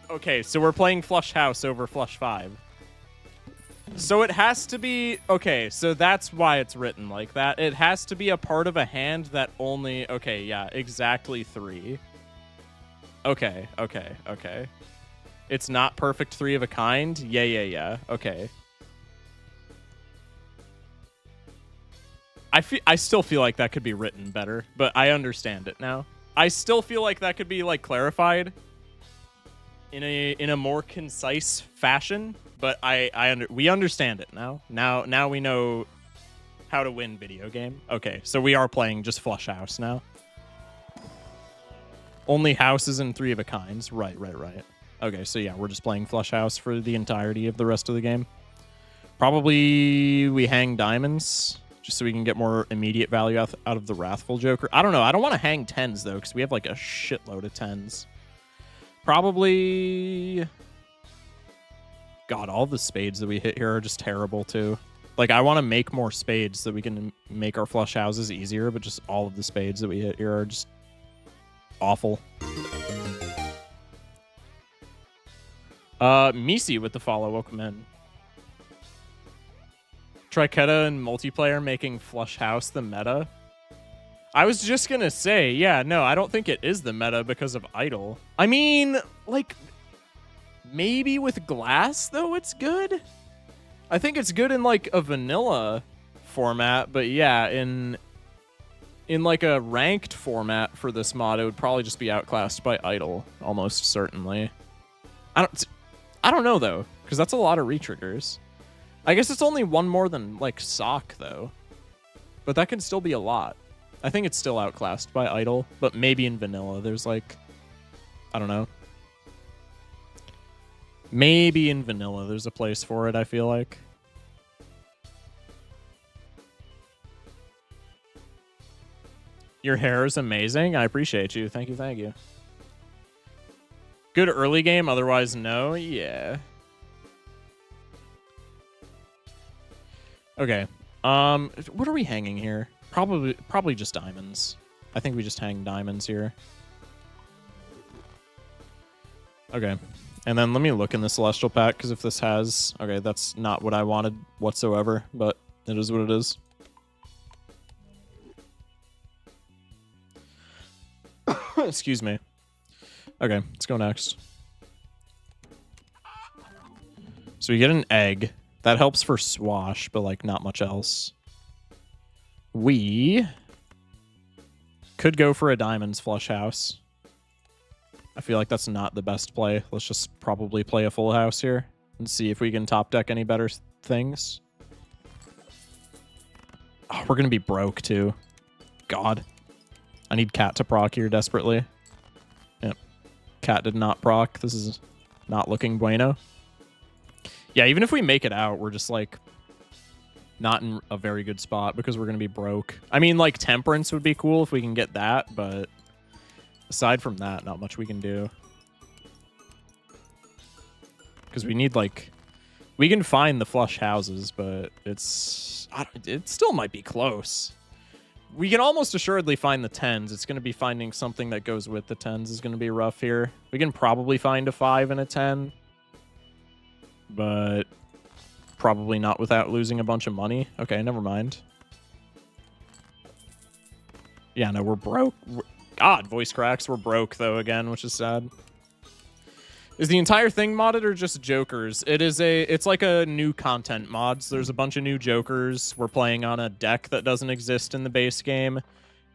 Okay, so we're playing flush house over flush 5. So it has to be... Okay, so that's why it's written like that. It has to be a part of a hand that only... Okay, yeah, exactly 3. Okay. It's not perfect 3 of a kind? Yeah. Okay. I still feel like that could be written better, but I understand it now. I still feel like that could be, like, clarified in a more concise fashion. But we understand it now. Now we know how to win video game. Okay, so we are playing just flush house now. Only houses and 3 of a kinds. Right. Okay, so yeah, we're just playing flush house for the entirety of the rest of the game. Probably we hang diamonds just so we can get more immediate value out of the Wrathful Joker. I don't know. I don't want to hang 10s though because we have like a shitload of 10s. Probably... God, all the spades that we hit here are just terrible, too. Like, I want to make more spades so we can make our flush houses easier, but just all of the spades that we hit here are just awful. Misi with the follow. Welcome in. Triketa and multiplayer making flush house the meta. I was just going to say, yeah, no, I don't think it is the meta because of Idle. I mean, like... Maybe with glass, though, it's good. I think it's good in, like, a vanilla format, but yeah, in like, a ranked format for this mod, it would probably just be outclassed by Idle, almost certainly. I don't know, though, because that's a lot of retriggers. I guess it's only 1 more than, like, Sock, though. But that can still be a lot. I think it's still outclassed by Idle, but maybe in vanilla there's, like, I don't know. Maybe in vanilla there's a place for it, I feel like. Your hair is amazing. I appreciate you. Thank you. Good early game, otherwise no. Yeah. Okay. What are we hanging here? Probably just diamonds. I think we just hang diamonds here. Okay. And then let me look in the Celestial Pack, because if this has... Okay, that's not what I wanted whatsoever, but it is what it is. Excuse me. Okay, let's go next. So we get an egg. That helps for Swash, but, like, not much else. We could go for a Diamonds Flush House. I feel like that's not the best play. Let's just probably play a full house here and see if we can top deck any better things. Oh, we're going to be broke, too. God. I need Cat to proc here desperately. Yep. Cat did not proc. This is not looking bueno. Yeah, even if we make it out, we're just, like, not in a very good spot because we're going to be broke. I mean, like, Temperance would be cool if we can get that, but... Aside from that, not much we can do. Because we need, like... We can find the flush houses, but it's... it still might be close. We can almost assuredly find the 10s. It's going to be finding something that goes with the 10s is going to be rough here. We can probably find a 5 and a 10. But... Probably not without losing a bunch of money. Okay, never mind. Yeah, no, we're broke. God, voice cracks. We're broke, though, again, which is sad. Is the entire thing modded or just jokers? It's like a new content mod. So there's a bunch of new jokers. We're playing on a deck that doesn't exist in the base game.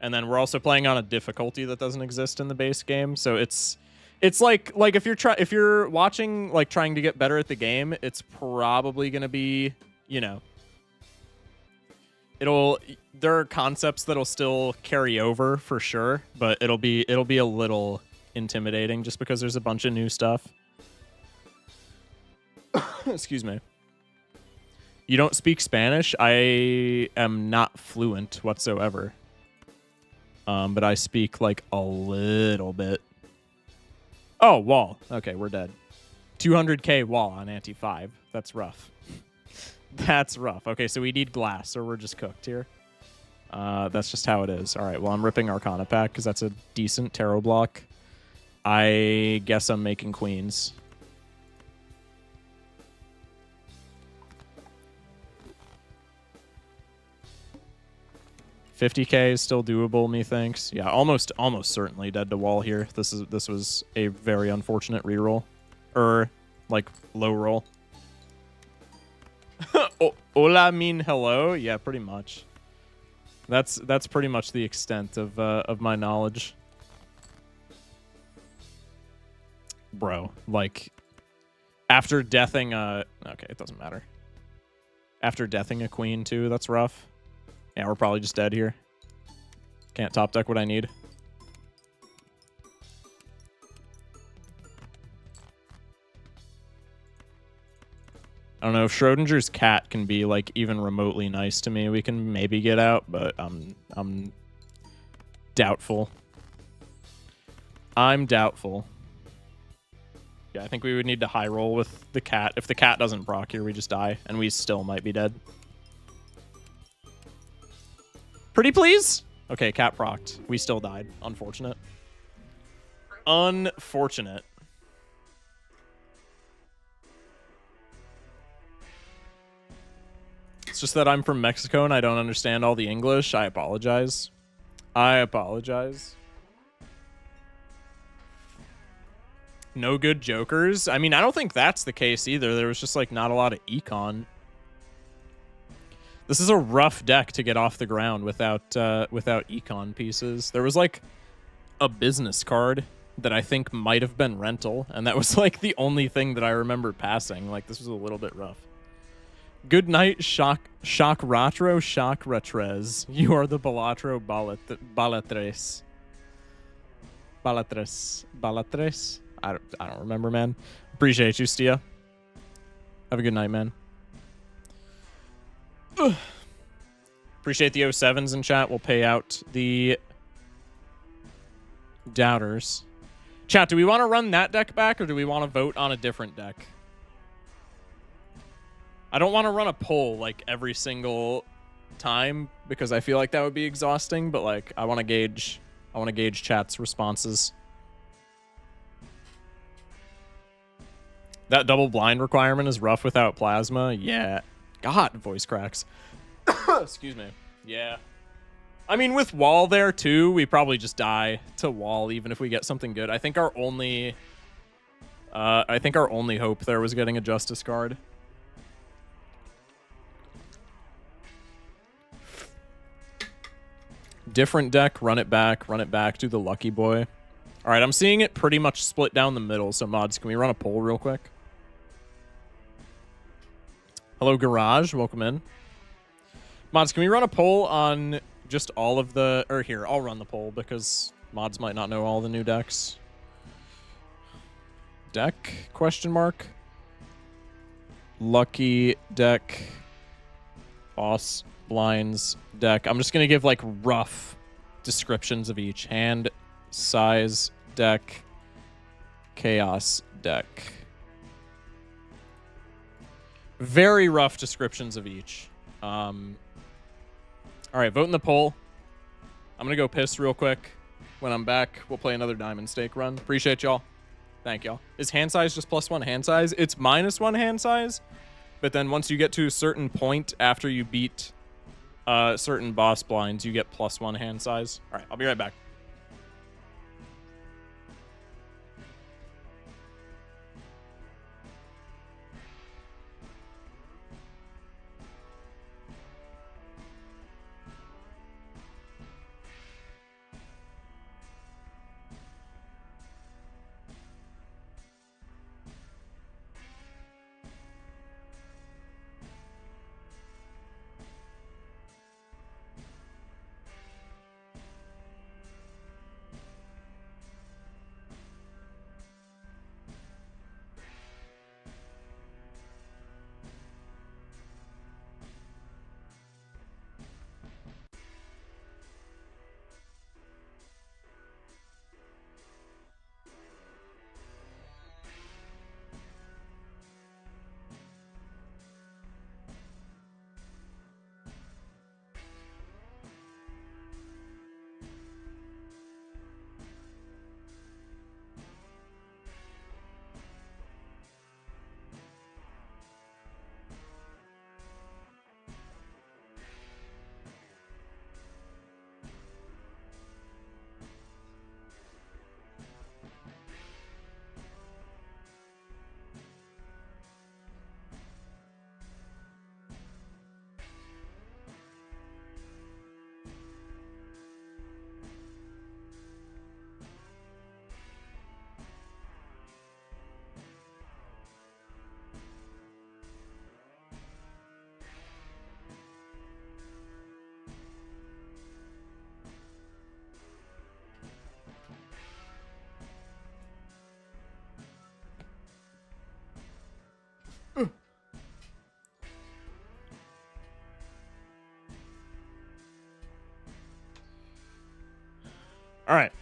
And then we're also playing on a difficulty that doesn't exist in the base game. So it's like if you're watching, like, trying to get better at the game, it's probably going to be, you know, there are concepts that'll still carry over for sure, but it'll be a little intimidating just because there's a bunch of new stuff. Excuse me. You don't speak Spanish? I am not fluent whatsoever. But I speak like a little bit. Oh, wall. Okay, we're dead. 200k wall on anti 5. That's rough. That's rough. Okay, so we need glass, or we're just cooked here. That's just how it is. All right, well, I'm ripping Arcana pack because that's a decent tarot block. I guess I'm making queens. $50k is still doable, methinks. Yeah, almost certainly dead to wall here. This was a very unfortunate reroll, like low roll. Hola mean hello. Yeah, pretty much. That's pretty much the extent of my knowledge. Bro, like, after deathing okay, it doesn't matter. After deathing a queen too, that's rough. Yeah, we're probably just dead here. Can't top deck what I need. I don't know if Schrodinger's cat can be, like, even remotely nice to me. We can maybe get out, but I'm doubtful. I'm doubtful. Yeah, I think we would need to high roll with the cat. If the cat doesn't proc here, we just die, and we still might be dead. Pretty please? Okay, cat procced. We still died. Unfortunate. Unfortunate. It's just that I'm from Mexico and I don't understand all the English. I apologize. I apologize. No good jokers? I mean, I don't think that's the case either. There was just, like, not a lot of econ. This is a rough deck to get off the ground without econ pieces. There was, like, a business card that I think might have been rental, and that was, like, the only thing that I remember passing. Like, this was a little bit rough. Good night, Shock Ratro, Shock Retrez. You are the Balatro Balatres. Balatres? I don't remember, man. Appreciate you, Stia. Have a good night, man. Ugh. Appreciate the 07s in chat. We'll pay out the doubters. Chat, do we want to run that deck back, or do we want to vote on a different deck? I don't want to run a poll, like, every single time, because I feel like that would be exhausting, but, like, I want to gauge chat's responses. That double blind requirement is rough without plasma. Yeah. God, voice cracks. Excuse me. Yeah. I mean, with wall there, too, we probably just die to wall, even if we get something good. I think our only hope there was getting a Justice card. Different deck, run it back, do the lucky boy. All right, I'm seeing it pretty much split down the middle, so mods, can we run a poll real quick? Hello, Garage, welcome in. Mods, can we run a poll on just all of the... Or here, I'll run the poll, because mods might not know all the new decks. Deck, question mark. Lucky deck. Boss blinds deck. I'm just going to give, like, rough descriptions of each. Hand, size, deck, chaos deck. Very rough descriptions of each. All right, vote in the poll. I'm going to go piss real quick. When I'm back, we'll play another Diamond Stake run. Appreciate y'all. Thank y'all. Is hand size just +1 hand size? It's -1 hand size, but then once you get to a certain point after you beat certain boss blinds, you get +1 hand size. All right, I'll be right back. All right.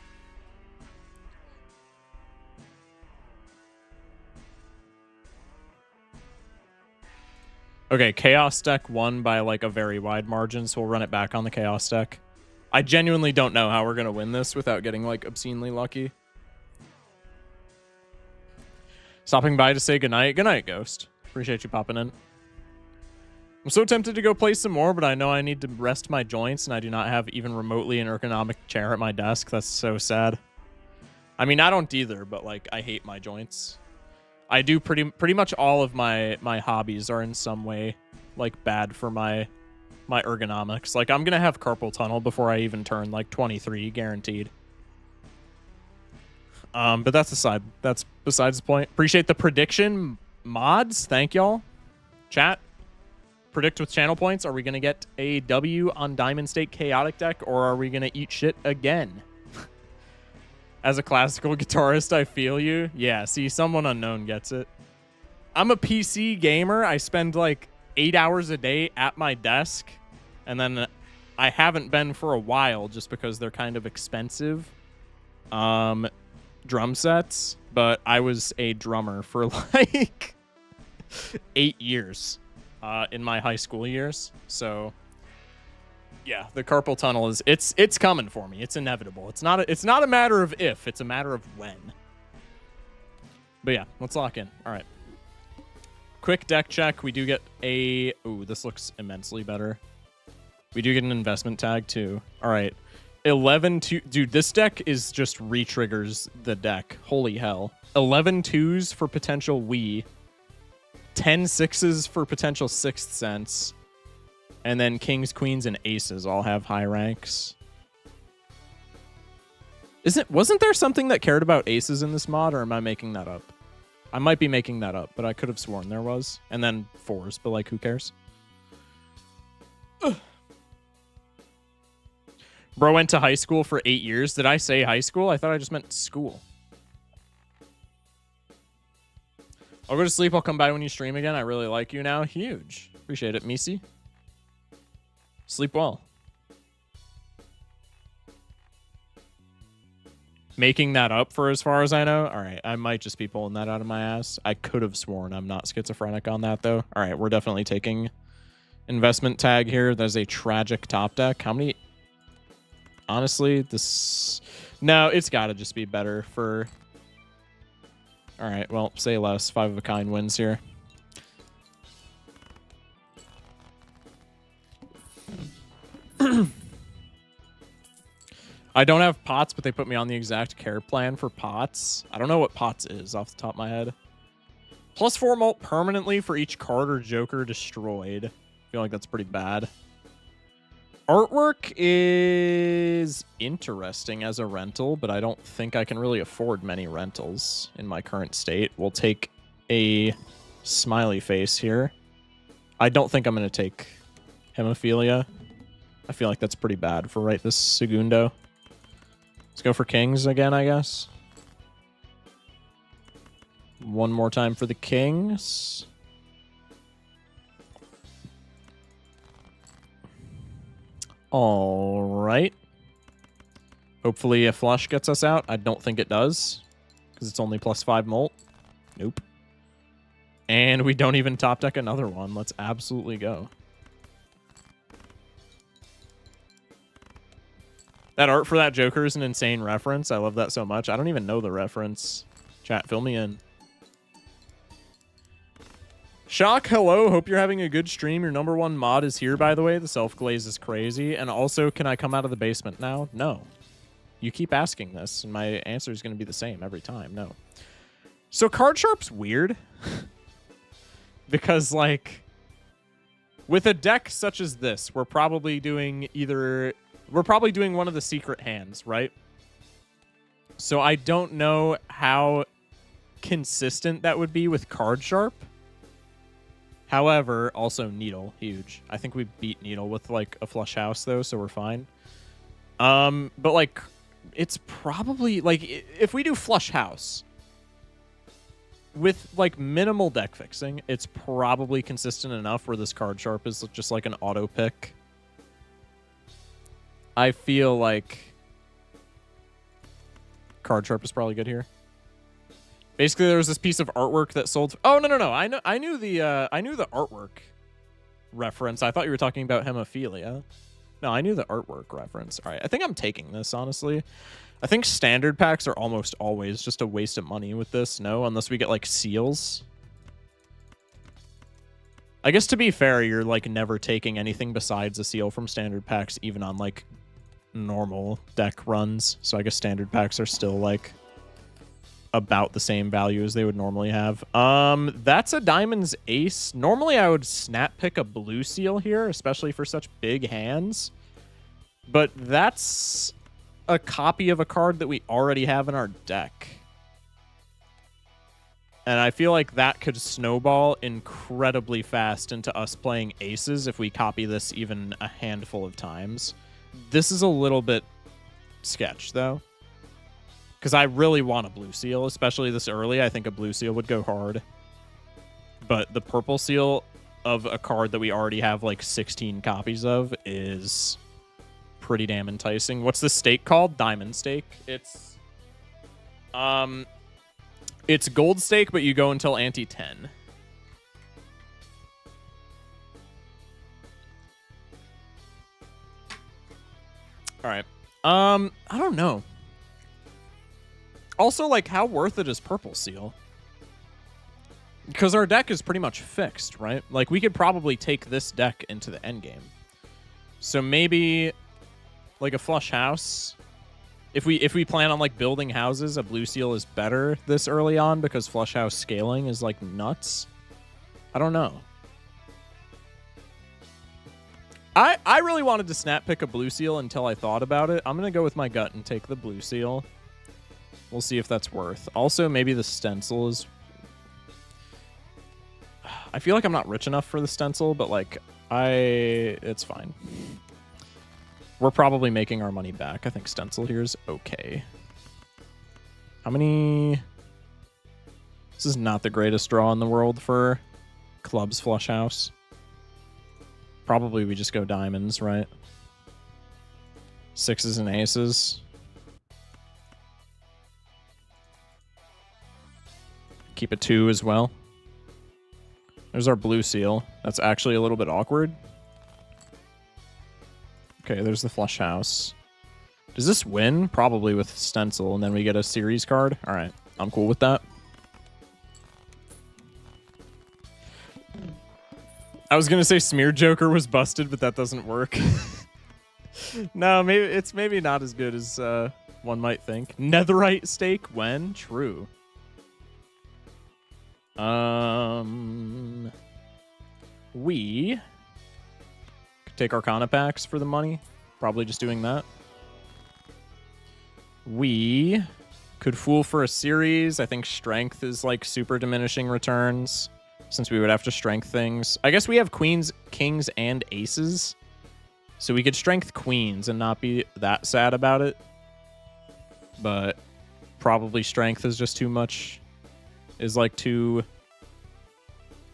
Okay, Chaos deck won by like a very wide margin, so we'll run it back on the Chaos deck. I genuinely don't know how we're going to win this without getting like obscenely lucky. Stopping by to say goodnight. Good night, Ghost. Appreciate you popping in. I'm so tempted to go play some more, but I know I need to rest my joints, and I do not have even remotely an ergonomic chair at my desk. That's so sad. I mean, I don't either, but like, I hate my joints. I do pretty much all of my hobbies are in some way like bad for my ergonomics. Like, I'm gonna have carpal tunnel before I even turn like 23, guaranteed. But that's aside. That's besides the point. Appreciate the prediction mods. Thank y'all. Chat. Predict with channel points. Are we going to get a W on Diamond State Chaotic deck, or are we going to eat shit again? As a classical guitarist, I feel you. Yeah, see, someone unknown gets it. I'm a PC gamer. I spend like 8 hours a day at my desk, and then I haven't been for a while just because they're kind of expensive drum sets, but I was a drummer for like 8 years. In my high school years, so yeah, the carpal tunnel is it's coming for me. It's inevitable. It's not a matter of if, it's a matter of when. But yeah, let's lock in. All right, quick deck check. We do get a this looks immensely better. We do get an investment tag too. All right, 11-2. Dude, this deck is just re-triggers the deck. Holy hell. 11 2s for potential Wii. 10 6s for potential Sixth Sense, and then Kings, Queens, and Aces all have high ranks. Wasn't there something that cared about Aces in this mod, or am I making that up? I might be making that up, but I could have sworn there was. And then 4s, but like, who cares? Ugh. Bro went to high school for 8 years. Did I say high school? I thought I just meant school. I'll go to sleep. I'll come by when you stream again. I really like you now. Huge. Appreciate it, Misi. Sleep well. Making that up for as far as I know. All right. I might just be pulling that out of my ass. I could have sworn I'm not schizophrenic on that, though. All right. We're definitely taking investment tag here. There's a tragic top deck. How many? Honestly, this... No, it's got to just be better for... All right, well, say less. 5 of a kind wins here. I don't have pots, but they put me on the exact care plan for pots. I don't know what pots is off the top of my head. +4 mult permanently for each card or joker destroyed. I feel like that's pretty bad. Artwork is interesting as a rental, but I don't think I can really afford many rentals in my current state. We'll take a smiley face here. I don't think I'm going to take hemophilia. I feel like that's pretty bad for right this segundo. Let's go for kings again, I guess. One more time for the kings. All right. Hopefully a flush gets us out. I don't think it does, because it's only +5 mult. Nope. And we don't even top deck another one. Let's absolutely go. That art for that Joker is an insane reference. I love that so much. I don't even know the reference. Chat, fill me in. Shock, hello. Hope you're having a good stream. Your #1 mod is here, by the way. The self-glaze is crazy. And also, can I come out of the basement now? No. You keep asking this, and my answer is going to be the same every time. No. So card sharp's weird. Because, like, with a deck such as this, we're probably doing one of the secret hands, right? So I don't know how consistent that would be with card sharp. However, also Needle, huge. I think we beat Needle with, like, a flush house, though, so we're fine. But, like, it's probably, like, if we do flush house with, like, minimal deck fixing, it's probably consistent enough where this card sharp is just, like, an auto pick. I feel like card sharp is probably good here. Basically, there was this piece of artwork that sold. Oh no! I knew the artwork reference. I thought you were talking about hemophilia. No, I knew the artwork reference. All right, I think I'm taking this honestly. I think standard packs are almost always just a waste of money with this. No, unless we get like seals. I guess to be fair, you're like never taking anything besides a seal from standard packs, even on like normal deck runs. So I guess standard packs are still like about the same value as they would normally have. That's a diamond's ace. Normally I would snap pick a blue seal here, especially for such big hands. But that's a copy of a card that we already have in our deck. And I feel like that could snowball incredibly fast into us playing aces if we copy this even a handful of times. This is a little bit sketch, though. Because I really want a blue seal, especially this early. I think a blue seal would go hard. But the purple seal of a card that we already have like 16 copies of is pretty damn enticing. What's this stake called? Diamond stake. It's gold stake, but you go until ante 10. All right. I don't know. Also, like, how worth it is purple seal? Because our deck is pretty much fixed, right? Like, we could probably take this deck into the endgame. So maybe, like, a flush house. If we plan on, like, building houses, a blue seal is better this early on because flush house scaling is, like, nuts. I don't know. I really wanted to snap pick a blue seal until I thought about it. I'm going to go with my gut and take the blue seal. We'll see if that's worth. Also, maybe the stencil is... I feel like I'm not rich enough for the stencil, but, like, it's fine. We're probably making our money back. I think stencil here is okay. How many... This is not the greatest draw in the world for clubs flush house. Probably we just go diamonds, right? Sixes and aces. Keep a 2 as well. There's our blue seal. That's actually a little bit awkward. Okay, there's the flush house. Does this win? Probably with stencil, and then we get a series card. All right, I'm cool with that. I was going to say Smear Joker was busted, but that doesn't work. No, maybe it's not as good as one might think. Netherite stake when? True. We could take Arcana packs for the money. Probably just doing that. We could fool for a series. I think strength is like super diminishing returns, since we would have to strength things. I guess we have queens, kings, and aces. So we could strength queens and not be that sad about it. But probably strength is just too much. Is like too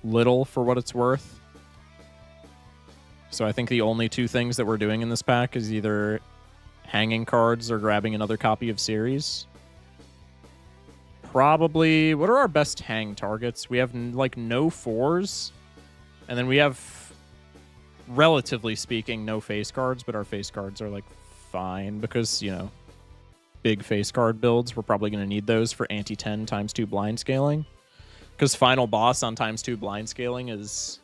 little for what it's worth. So I think the only two things that we're doing in this pack is either hanging cards or grabbing another copy of series. Probably, what are our best hang targets? We have like no fours. And then we have, relatively speaking, no face cards, but our face cards are like fine because, you know, big face card builds. We're probably going to need those for anti-10 ×2 blind scaling. Because final boss on ×2 blind scaling is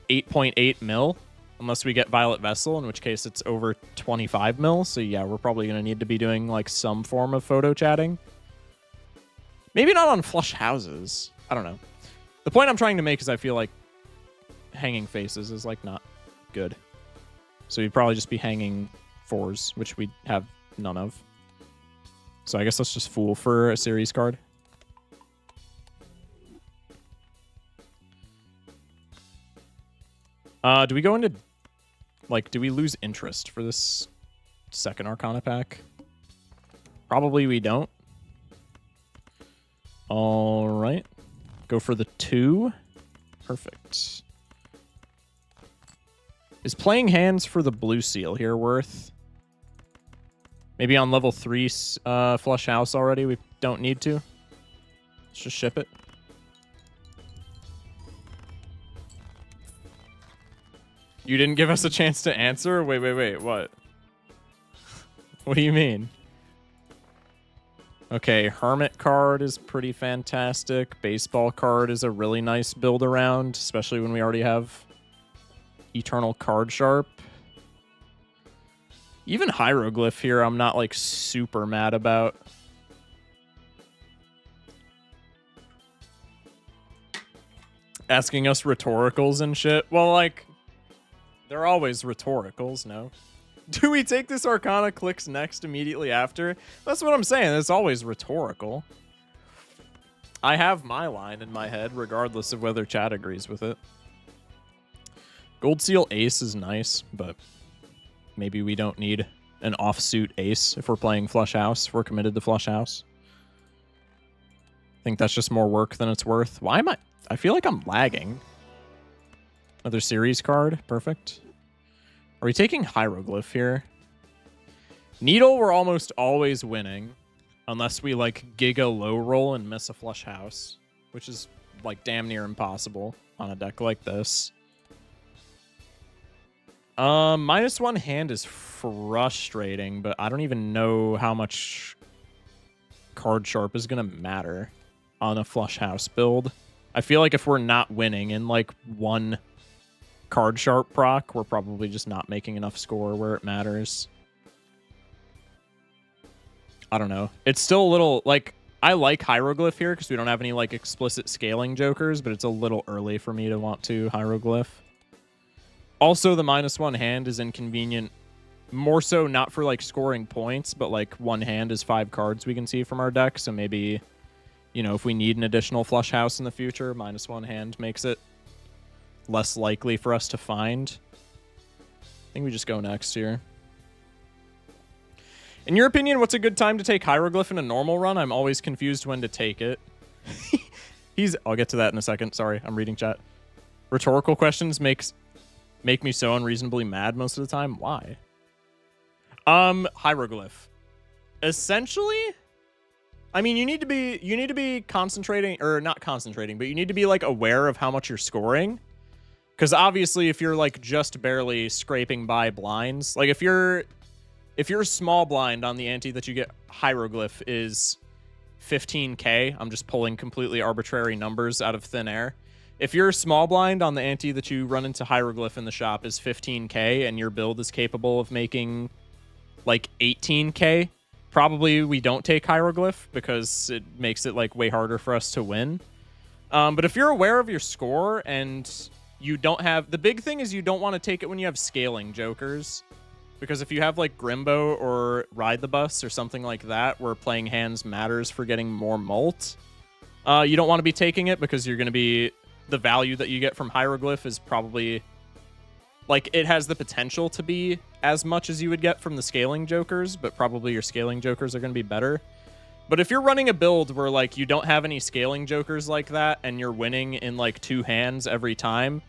8.8 mil, unless we get Violet Vessel, in which case it's over 25 mil. So yeah, we're probably going to need to be doing like some form of photo chatting. Maybe not on flush houses. I don't know. The point I'm trying to make is I feel like hanging faces is like not good. So we'd probably just be hanging fours, which we have none of. So I guess let's just fool for a series card. Do we go into, like, do we lose interest for this second Arcana pack? Probably we don't. All right. Go for the 2. Perfect. Is playing hands for the blue seal here worth? Maybe on level 3 flush house already? We don't need to. Let's just ship it. You didn't give us a chance to answer? Wait, what? What do you mean? Okay, Hermit card is pretty fantastic. Baseball card is a really nice build around, especially when we already have Eternal Card Sharp. Even Hieroglyph here, I'm not like super mad about. Asking us rhetoricals and shit. Well, like, they're always rhetoricals, no? Do we take this Arcana clicks next immediately after? That's what I'm saying. It's always rhetorical. I have my line in my head, regardless of whether chat agrees with it. Gold Seal Ace is nice, but maybe we don't need an offsuit ace if we're playing Flush House, if we're committed to Flush House. I think that's just more work than it's worth. Why am I feel like I'm lagging. Another series card. Perfect. Are we taking Hieroglyph here? Needle, we're almost always winning. Unless we, like, giga low roll and miss a flush house. Which is, like, damn near impossible on a deck like this. -1 hand is frustrating, but I don't even know how much card sharp is going to matter on a flush house build. I feel like if we're not winning in, like, one card sharp proc, we're probably just not making enough score where it matters. I don't know. It's still a little, like, I like Hieroglyph here because we don't have any, like, explicit scaling jokers, but it's a little early for me to want to Hieroglyph. Also, the -1 hand is inconvenient. More so not for, like, scoring points, but, like, one hand is 5 cards we can see from our deck, so maybe, you know, if we need an additional flush house in the future, -1 hand makes it less likely for us to find. I think we just go next here. In your opinion, what's a good time to take Hieroglyph in a normal run? I'm always confused when to take it. I'll get to that in a second. Sorry, I'm reading chat. Rhetorical questions make me so unreasonably mad most of the time. Why? Hieroglyph. Essentially, I mean, you need to be concentrating, or not concentrating, but you need to be, like, aware of how much you're scoring. Because obviously, if you're, like, just barely scraping by blinds, like, if you're small blind on the ante that you get Hieroglyph is 15k, I'm just pulling completely arbitrary numbers out of thin air. If your small blind on the ante that you run into hieroglyph in the shop is 15k and your build is capable of making like 18k, probably we don't take hieroglyph because it makes it like way harder for us to win. But if you're aware of your score and you don't have, the big thing is you don't want to take it when you have scaling jokers, because if you have like Grimbo or Ride the Bus or something like that where playing hands matters for getting more mult, you don't want to be taking it because you're going to be, the value that you get from hieroglyph is probably like, it has the potential to be as much as you would get from the scaling jokers, but probably your scaling jokers are going to be better. But if you're running a build where like you don't have any scaling jokers like that and you're winning in like 2 hands every time,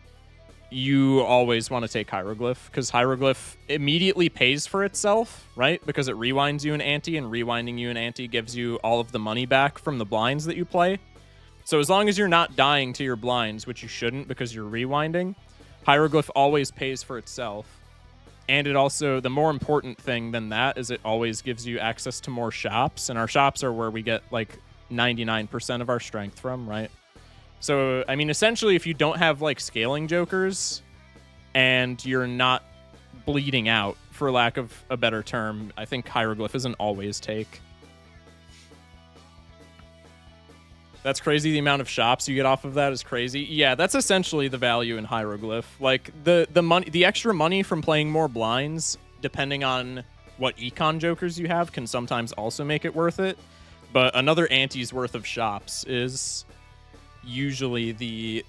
you always want to take hieroglyph, because hieroglyph immediately pays for itself, right? Because it rewinds you an ante, and rewinding you an ante gives you all of the money back from the blinds that you play. So as long as you're not dying to your blinds, which you shouldn't because you're rewinding, hieroglyph always pays for itself. And it also, the more important thing than that is it always gives you access to more shops, and our shops are where we get like 99% of our strength from, right? So, I mean, essentially, if you don't have like scaling jokers and you're not bleeding out, for lack of a better term, I think hieroglyph is an always take. That's crazy. The amount of shops you get off of that is crazy. Yeah, that's essentially the value in hieroglyph. Like the money, the extra money from playing more blinds, depending on what econ jokers you have, can sometimes also make it worth it. But another ante's worth of shops is usually the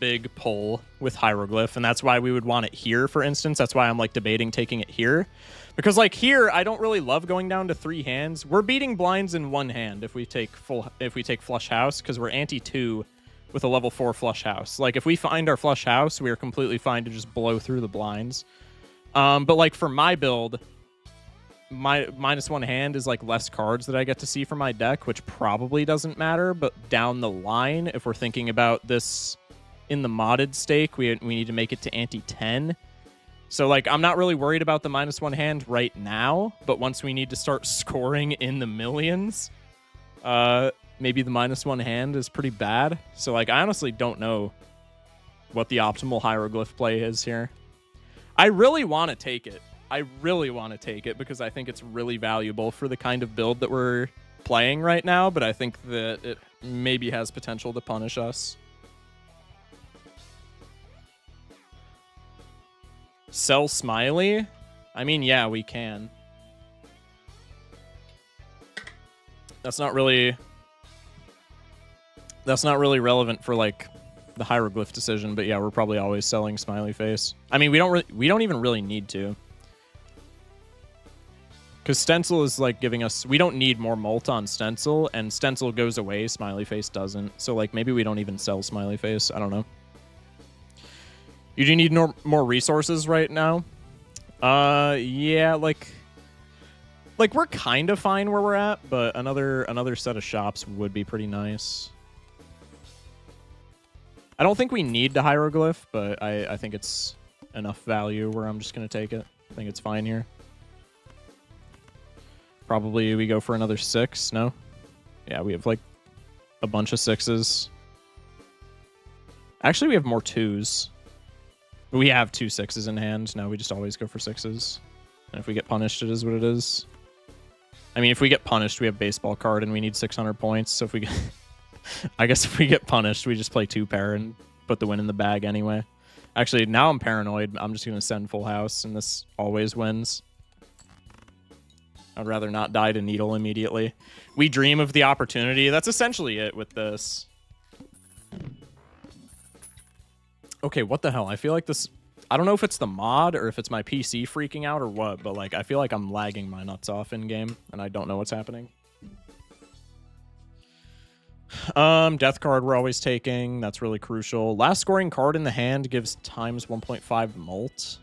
big pull with hieroglyph, and that's why we would want it here, for instance. That's why I'm like debating taking it here, because like here I don't really love going down to 3 hands. We're beating blinds in 1 hand if we take flush house, because we're ante 2 with a level 4 flush house. Like if we find our flush house, we are completely fine to just blow through the blinds. But like for my build, my -1 hand is like less cards that I get to see from my deck, which probably doesn't matter. But down the line, if we're thinking about this in the modded stake, we need to make it to ante 10. So like I'm not really worried about the -1 hand right now, but once we need to start scoring in the millions, maybe the -1 hand is pretty bad. So like I honestly don't know what the optimal hieroglyph play is here. I really want to take it. I really want to take it because I think it's really valuable for the kind of build that we're playing right now, but I think that it maybe has potential to punish us. Sell Smiley? I mean, yeah, we can. That's not really relevant for like the hieroglyph decision, but yeah, we're probably always selling Smiley Face. I mean, we don't even really need to. Because Stencil is like giving us, we don't need more mult on Stencil, and Stencil goes away, Smiley Face doesn't. So like maybe we don't even sell Smiley Face. I don't know. You do need more resources right now? Yeah, like we're kind of fine where we're at, but another set of shops would be pretty nice. I don't think we need the hieroglyph, but I think it's enough value where I'm just going to take it. I think it's fine here. Probably we go for another 6, no? Yeah, we have like a bunch of 6s. Actually, we have more 2s. We have 2 6s in hand. No, we just always go for 6s. And if we get punished, it is what it is. I mean, if we get punished, we have baseball card and we need 600 points. So if we get... I guess if we get punished, we just play 2-pair and put the win in the bag anyway. Actually, now I'm paranoid. I'm just going to send full house, and this always wins. I'd rather not die to Needle immediately. We dream of the opportunity. That's essentially it with this. Okay, what the hell? I feel like this... I don't know if it's the mod or if it's my PC freaking out or what, but like I feel like I'm lagging my nuts off in-game, and I don't know what's happening. Death card we're always taking. That's really crucial. Last scoring card in the hand gives times 1.5 mult.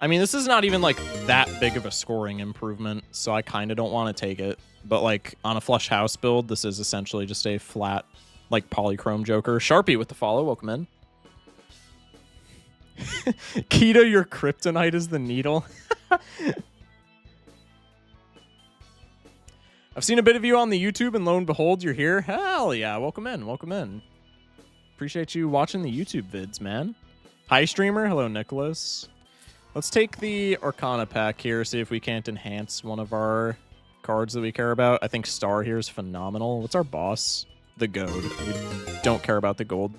I mean, this is not even like that big of a scoring improvement, so I kind of don't want to take it. But like on a flush house build, this is essentially just a flat like polychrome joker. Sharpie with the follow. Welcome in. Keto, your kryptonite is the needle. I've seen a bit of you on the YouTube, and lo and behold, you're here. Hell yeah, welcome in, welcome in. Appreciate you watching the YouTube vids, man. Hi, streamer. Hello, Nicholas. Let's take the Arcana pack here, see if we can't enhance one of our cards that we care about. I think Star here is phenomenal. What's our boss? The Goad. We don't care about the gold.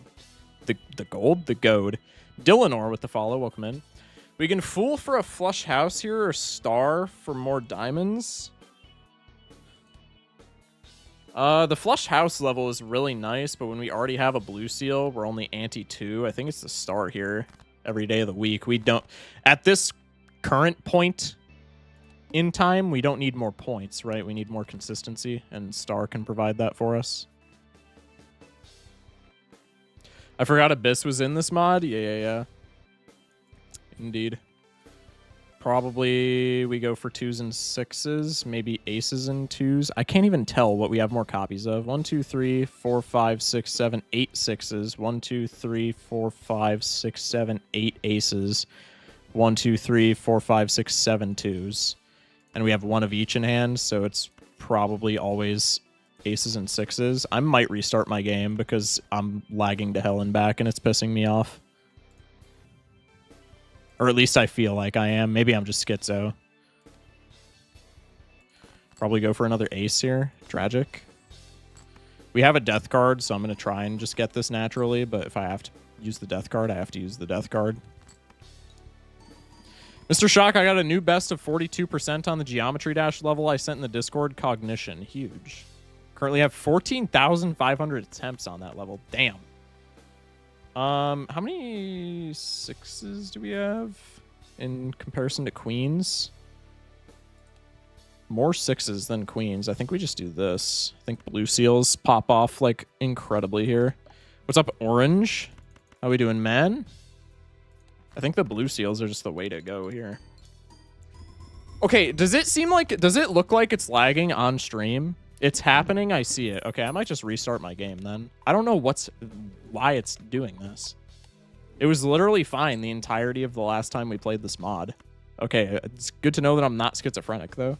The gold? The Goad. Dillinor with the follow. Welcome in. We can Fool for a flush house here or Star for more diamonds. The flush house level is really nice, but when we already have a blue seal, we're only ante-2. I think it's the Star here every day of the week. We don't... At this current point in time, we don't need more points, right? We need more consistency, and Star can provide that for us. I forgot Abyss was in this mod. Yeah. Indeed. Probably we go for 2s and 6s, maybe aces and 2s. I can't even tell what we have more copies of. 1, 2, 3, 4, 5, 6, 7, 8 6s. 1, 2, 3, 4, 5, 6, 7, 8 aces. 1, 2, 3, 4, 5, 6, 7 2s. And we have one of each in hand, so it's probably always aces and 6s. I might restart my game because I'm lagging to hell and back and it's pissing me off. Or at least I feel like I am. Maybe I'm just schizo. Probably go for another ace here. Tragic. We have a death card, so I'm going to try and just get this naturally. But if I have to use the death card, I have to use the death card. Mr. Shock, I got a new best of 42% on the Geometry Dash level I sent in the Discord. Cognition. Huge. Currently have 14,500 attempts on that level. Damn. How many 6s do we have in comparison to queens? More 6s than queens. I think we just do this. I think blue seals pop off like incredibly here. What's up, orange? How we doing, man? I think the blue seals are just the way to go here. Okay, does it look like it's lagging on stream? It's happening. I see it. Okay, I might just restart my game then. I don't know why it's doing this. It was literally fine the entirety of the last time we played this mod. Okay, it's good to know that I'm not schizophrenic, though.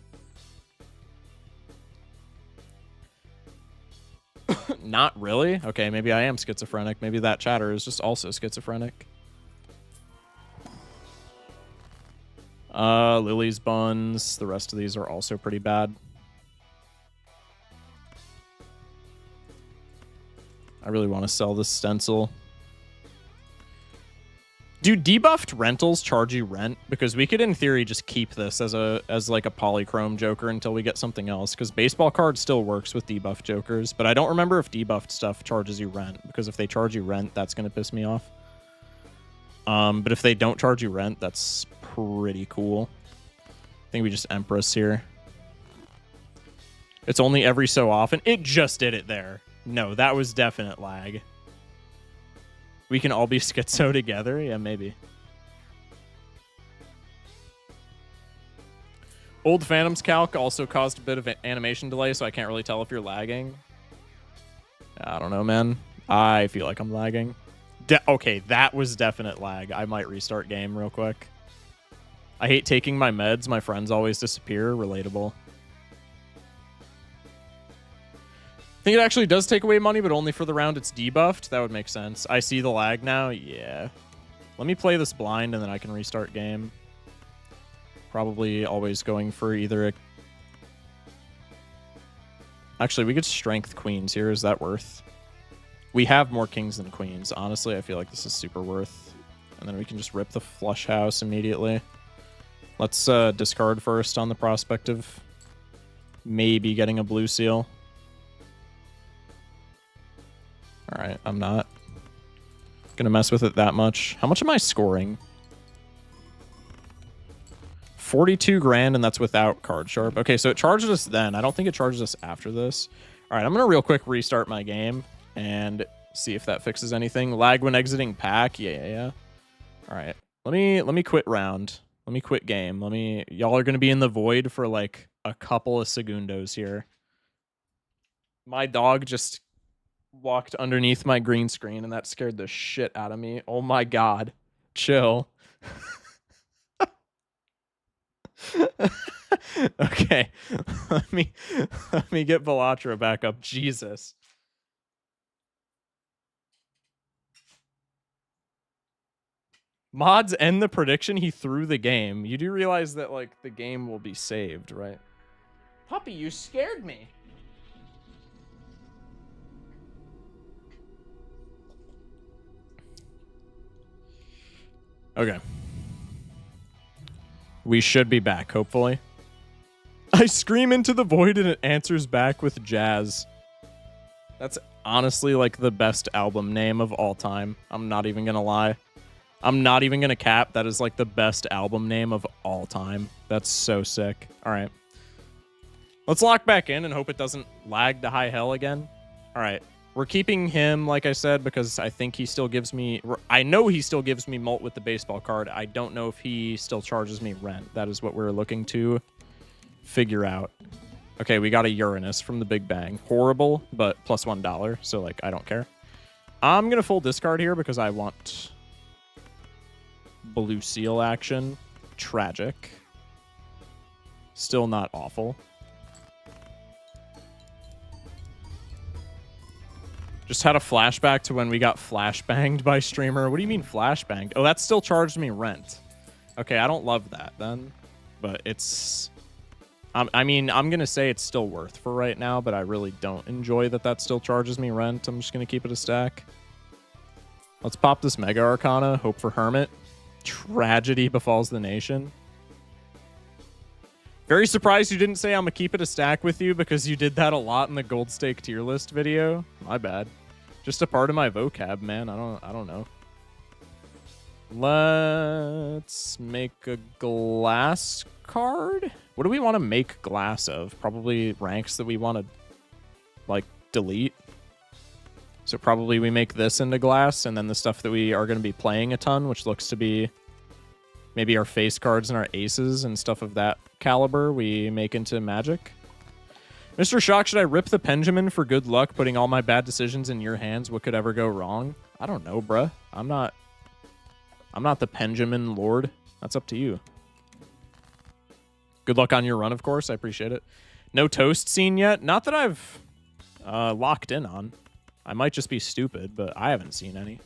Not really? Okay, maybe I am schizophrenic. Maybe that chatter is just also schizophrenic. Lily's buns. The rest of these are also pretty bad. I really want to sell this stencil. Do debuffed rentals charge you rent? Because we could, in theory, just keep this as like a polychrome joker until we get something else. Because baseball card still works with debuffed jokers, but I don't remember if debuffed stuff charges you rent. Because if they charge you rent, that's going to piss me off. But if they don't charge you rent, that's pretty cool. I think we just Empress here. It's only every so often. It just did it there. No, that was definite lag. We can all be schizo together? Yeah, maybe. Old Phantoms calc also caused a bit of an animation delay, so I can't really tell if you're lagging. I don't know, man. I feel like I'm lagging. Okay, that was definite lag. I might restart game real quick. I hate taking my meds. My friends always disappear. Relatable. I think it actually does take away money, but only for the round it's debuffed. That would make sense. I see the lag now. Yeah. Let me play this blind, and then I can restart game. Probably always going for either a... Actually, we could strength queens here. Is that worth? We have more kings than queens. Honestly, I feel like this is super worth. And then we can just rip the flush house immediately. Let's discard first on the prospect of maybe getting a blue seal. All right, I'm not gonna mess with it that much. How much am I scoring? 42 grand, and that's without card sharp. Okay, so it charges us then. I don't think it charges us after this. All right, I'm gonna real quick restart my game and see if that fixes anything. Lag when exiting pack. Yeah. All right, let me quit round. Let me quit game. Y'all are gonna be in the void for like a couple of segundos here. My dog just walked underneath my green screen, and that scared the shit out of me. Oh my god. Chill. Okay. Let me get Balatro back up. Jesus. Mods end the prediction. He threw the game. You do realize that, like, the game will be saved, right? Puppy, you scared me. Okay. We should be back, hopefully. I scream into the void and it answers back with jazz. That's honestly, like, the best album name of all time. I'm not even gonna lie. I'm not even gonna cap. That is, like, the best album name of all time. That's so sick. All right. Let's lock back in and hope it doesn't lag to high hell again. All right. We're keeping him, like I said, because I think he still gives me... I know he still gives me mult with the baseball card. I don't know if he still charges me rent. That is what we're looking to figure out. Okay, we got a Uranus from the Big Bang. Horrible, but plus $1, so, like, I don't care. I'm going to full discard here because I want Blue Seal action. Tragic. Still not awful. Just had a flashback to when we got flashbanged by streamer. What do you mean flashbanged? Oh, that still charged me rent. Okay, I don't love that then. But it's... I mean, I'm going to say it's still worth for right now, but I really don't enjoy that that still charges me rent. I'm just going to keep it a stack. Let's pop this Mega Arcana. Hope for Hermit. Tragedy befalls the nation. Very surprised you didn't say I'm going to keep it a stack with you because you did that a lot in the Gold Stake tier list video. My bad. Just a part of my vocab, man. I don't know. Let's make a glass card. What do we want to make glass of? Probably ranks that we want to, like, delete. So probably we make this into glass, and then the stuff that we are going to be playing a ton, which looks to be maybe our face cards and our aces and stuff of that caliber, we make into magic. Mr. Shock, should I rip the Pendulum for good luck, putting all my bad decisions in your hands? What could ever go wrong? I don't know, bruh. I'm not the Pendulum Lord. That's up to you. Good luck on your run, of course. I appreciate it. No toast scene yet? Not that I've locked in on. I might just be stupid, but I haven't seen any.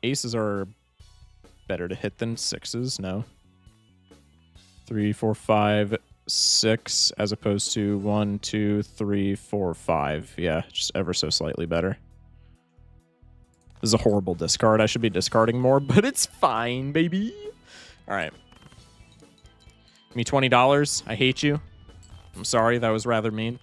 Aces are better to hit than sixes. No. 3, 4, 5, 6, as opposed to 1, 2, 3, 4, 5. Yeah, just ever so slightly better. This is a horrible discard. I should be discarding more, but it's fine, baby. All right. Give me $20. I hate you. I'm sorry. That was rather mean.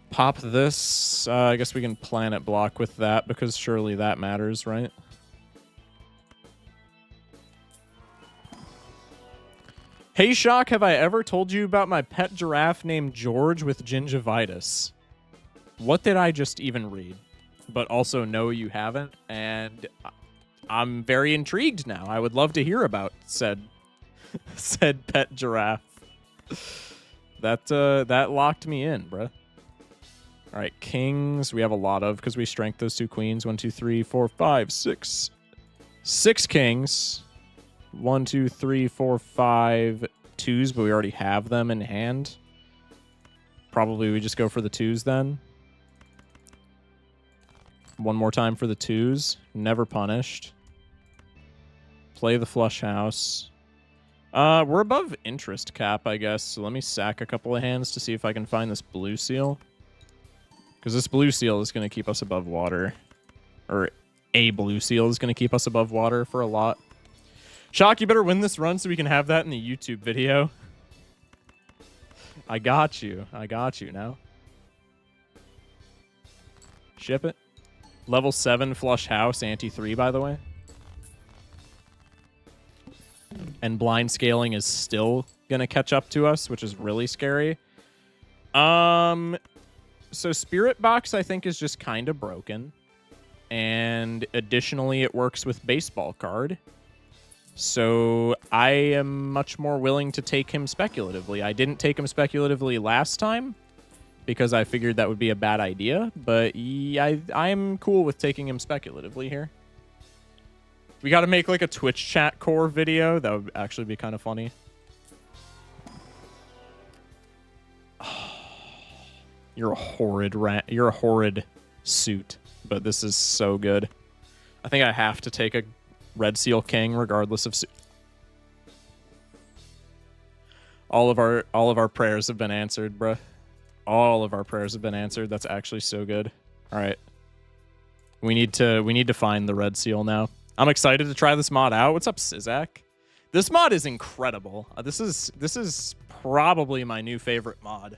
Pop this. I guess we can planet block with that because surely that matters, right? Hey, Shock, have I ever told you about my pet giraffe named George with gingivitis? What did I just even read? But also, no, you haven't. And I'm very intrigued now. I would love to hear about said pet giraffe. That locked me in, bruh. All right, kings. We have a lot of because we strength those two queens. 1, 2, 3, 4, 5, 6. 6 kings. 1, 2, 3, 4, 5 twos, but we already have them in hand. Probably we just go for the twos then. One more time for the twos. Never punished. Play the flush house. We're above interest cap, I guess. So let me sack a couple of hands to see if I can find this blue seal. Because this blue seal is going to keep us above water. Or a blue seal is going to keep us above water for a lot. Shock, you better win this run so we can have that in the YouTube video. I got you. I got you now. Ship it. Level 7 flush house, ante 3, by the way. And blind scaling is still going to catch up to us, which is really scary. So Spirit Box, I think, is just kind of broken. And additionally, it works with baseball card. So I am much more willing to take him speculatively. I didn't take him speculatively last time because I figured that would be a bad idea. But yeah, I'm cool with taking him speculatively here. We got to make like a Twitch chat core video. That would actually be kind of funny. You're a horrid you're a horrid suit, but this is so good. I think I have to take a Red Seal King regardless of suit. All of our prayers have been answered, bruh. All of our prayers have been answered. That's actually so good. All right. We need to find the Red Seal now. I'm excited to try this mod out. What's up, Sizak? This mod is incredible. This is probably my new favorite mod.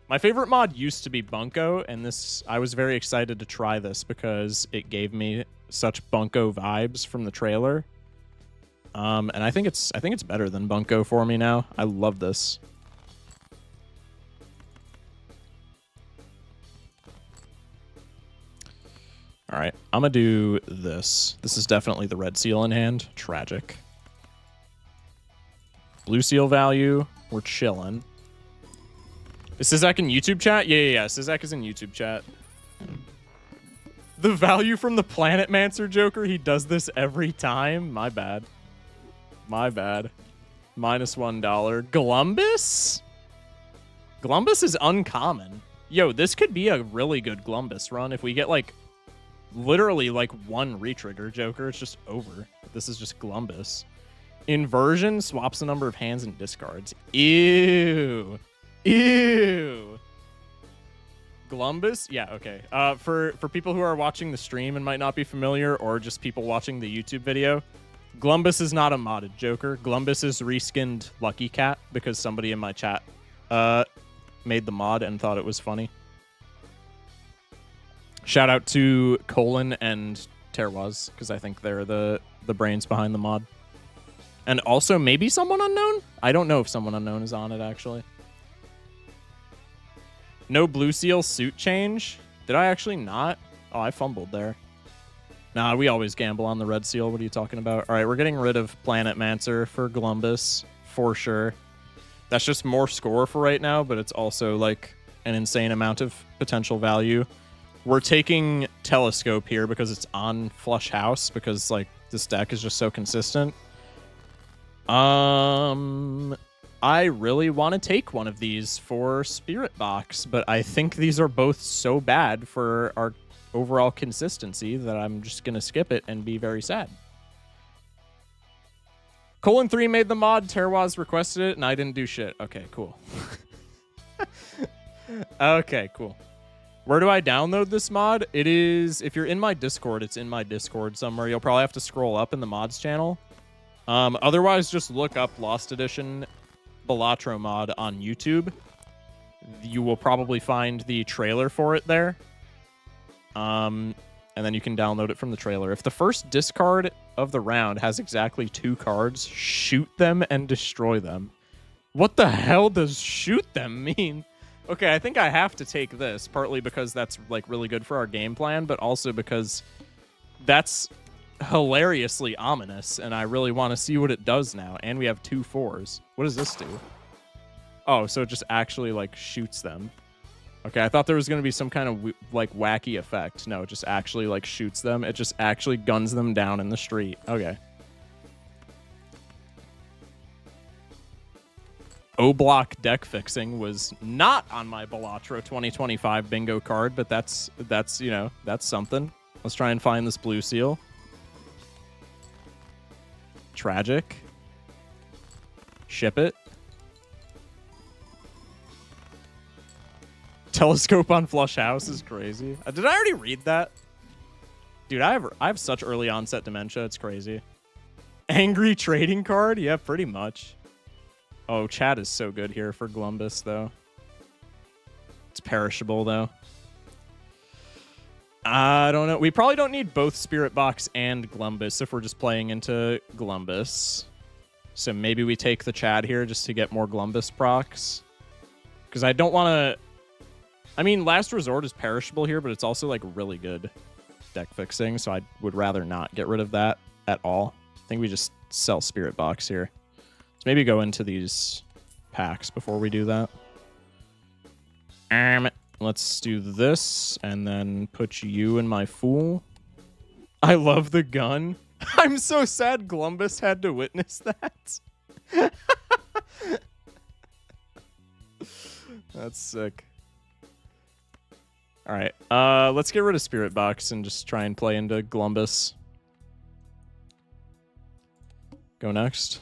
My favorite mod used to be Bunko, and I was very excited to try this because it gave me such Bunko vibes from the trailer. And I think it's better than Bunko for me now. I love this. All right, I'm gonna do this. This is definitely the Red Seal in hand. Tragic. Blue Seal value. We're chilling. Is Sizak in YouTube chat? Yeah. Sizak is in YouTube chat. The value from the Planet Mancer Joker. He does this every time. My bad. -$1. Glumbus? Glumbus is uncommon. Yo, this could be a really good Glumbus run if we get like literally like one retrigger Joker. It's just over. This is just Glumbus. Inversion swaps the number of hands and discards. Ew. Glumbus? Yeah, okay. For people who are watching the stream and might not be familiar, or just people watching the YouTube video, Glumbus is not a modded Joker. Glumbus is reskinned Lucky Cat because somebody in my chat made the mod and thought it was funny. Shout out to Colin and Terwaz, because I think they're the brains behind the mod. And also maybe Someone Unknown? I don't know if Someone Unknown is on it, actually. No Blue Seal suit change? Did I actually not? Oh, I fumbled there. Nah, we always gamble on the Red Seal. What are you talking about? All right, we're getting rid of Planet Mancer for Glumbus, for sure. That's just more score for right now, but it's also like an insane amount of potential value. We're taking Telescope here because it's on Flush House, because like this deck is just so consistent. I really want to take one of these for Spirit Box, but I think these are both so bad for our overall consistency that I'm just going to skip it and be very sad. Colon 3 made the mod, Terwaz requested it, and I didn't do shit. Okay, cool. Okay, cool. Where do I download this mod? It is, if you're in my Discord, it's in my Discord somewhere. You'll probably have to scroll up in the mods channel. Otherwise, just look up Lost Edition Balatro mod on YouTube. You will probably find the trailer for it there. And then you can download it from the trailer. If the first discard of the round has exactly 2 cards, shoot them and destroy them. What the hell does shoot them mean? Okay, I think I have to take this, partly because that's like really good for our game plan, but also because that's hilariously ominous, and I really want to see what it does now. And we have 2 4s. What does this do? Oh, so it just actually like shoots them. Okay, I thought there was going to be some kind of like wacky effect. No, it just actually like shoots them. It just actually guns them down in the street. Okay. O-block deck fixing was not on my Balatro 2025 bingo card, but that's you know, that's something. Let's try and find this Blue Seal. Tragic. Ship it. Telescope on Flush House is crazy. Did I already read that? Dude, I have such early onset dementia. It's crazy. Angry trading card? Yeah, pretty much. Oh, chat is so good here for Glumbus, though. It's perishable, though. I don't know. We probably don't need both Spirit Box and Glumbus if we're just playing into Glumbus. So maybe we take the Chad here just to get more Glumbus procs. Because I don't want to... I mean, Last Resort is perishable here, but it's also like really good deck fixing, so I would rather not get rid of that at all. I think we just sell Spirit Box here. Let's maybe go into these packs before we do that. Let's do this, and then put you in my Fool. I love the gun. I'm so sad Glumbus had to witness that. That's sick. All right. Let's get rid of Spirit Box and just try and play into Glumbus. Go next.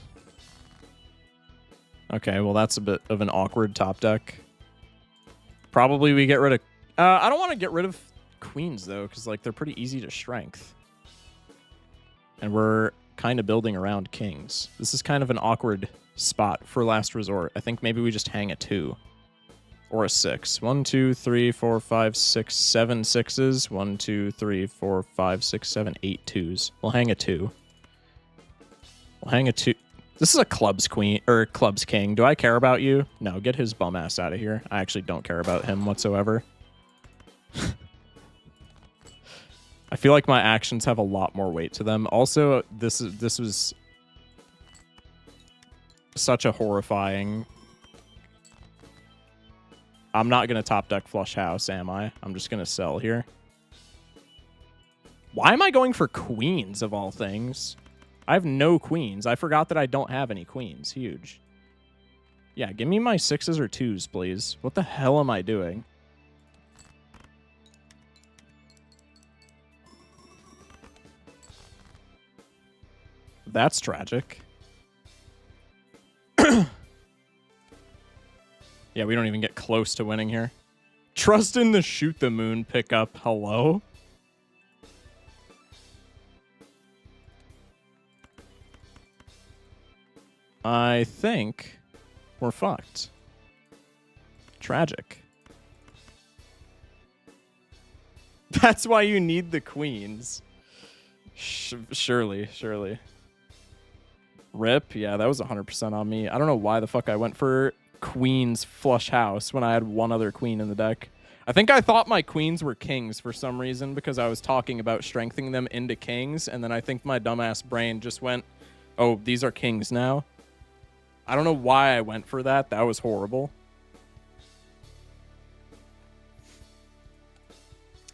Okay, well, that's a bit of an awkward top deck. Probably we get rid of... I don't want to get rid of queens, though, because, like, they're pretty easy to strength. And we're kind of building around kings. This is kind of an awkward spot for last resort. I think maybe we just hang a 2. Or a 6. 1, 2, 3, 4, 5, 6, 7 6s. 1, 2, 3, 4, 5, 6, 7, 8 2s. We'll hang a 2. We'll hang a 2. This is a clubs queen or clubs king. Do I care about you? No, get his bum ass out of here. I actually don't care about him whatsoever. I feel like my actions have a lot more weight to them. Also, this was such a horrifying... I'm not going to top deck flush house, am I? I'm just going to sell here. Why am I going for queens, of all things? I have no queens. I forgot that I don't have any queens. Huge. Yeah, give me my 6s or 2s, please. What the hell am I doing? That's tragic. Yeah, we don't even get close to winning here. Trust in the shoot the moon pickup. Hello? I think we're fucked. Tragic. That's why you need the queens. Surely. Rip. Yeah, that was 100% on me. I don't know why the fuck I went for queens flush house when I had one other queen in the deck. I think I thought my queens were kings for some reason because I was talking about strengthening them into kings, and then I think my dumbass brain just went, oh, these are kings now. I don't know why I went for that. That was horrible.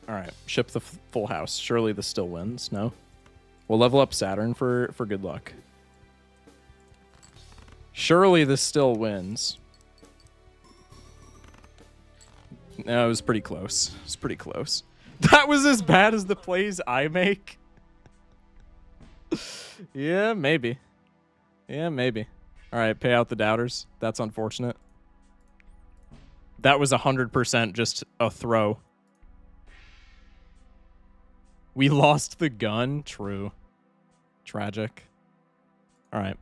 All right, ship the full house. Surely this still wins. No? We'll level up Saturn for good luck. Surely this still wins. No, it was pretty close. It was pretty close. That was as bad as the plays I make. Yeah, maybe. Yeah, maybe. All right, pay out the doubters. That's unfortunate. That was 100% just a throw. We lost the gun. True. Tragic. All right.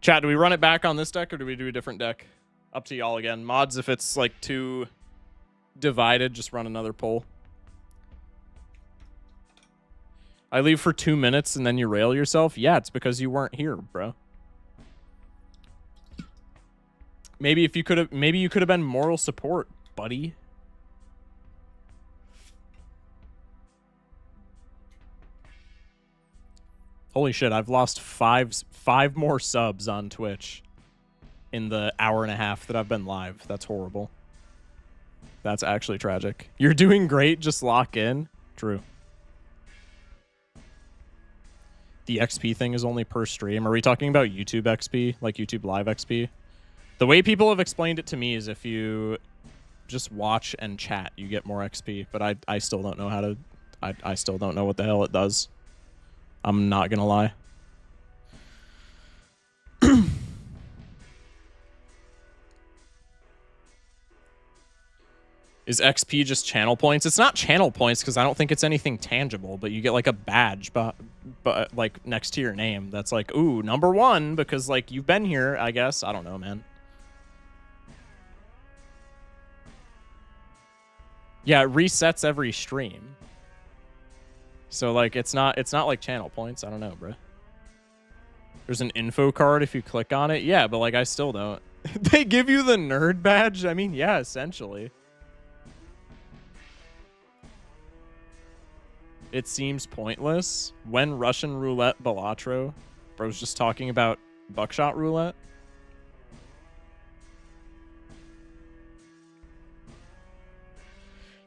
Chat, do we run it back on this deck or do we do a different deck? Up to y'all again. Mods, if it's like too divided, just run another poll. I leave for 2 minutes and then you rail yourself? Yeah, it's because you weren't here, bro. Maybe if you could have, maybe you could have been moral support, buddy. Holy shit, I've lost five more subs on Twitch in the hour and a half that I've been live. That's horrible. That's actually tragic. You're doing great, just lock in. True. The XP thing is only per stream. Are we talking about YouTube XP? Like YouTube Live XP? The way people have explained it to me is if you just watch and chat, you get more XP. But I still don't know how to... I still don't know what the hell it does. I'm not gonna lie. Is XP just channel points? It's not channel points because I don't think it's anything tangible, but you get like a badge but like next to your name that's like, ooh, #1 because like you've been here, I guess. I don't know, man. Yeah, it resets every stream. So like it's not like channel points. I don't know, bro. There's an info card if you click on it. Yeah, but like I still don't. They give you the nerd badge? I mean, yeah, essentially. It seems pointless. When Russian roulette Balatro? Bro's just talking about buckshot roulette.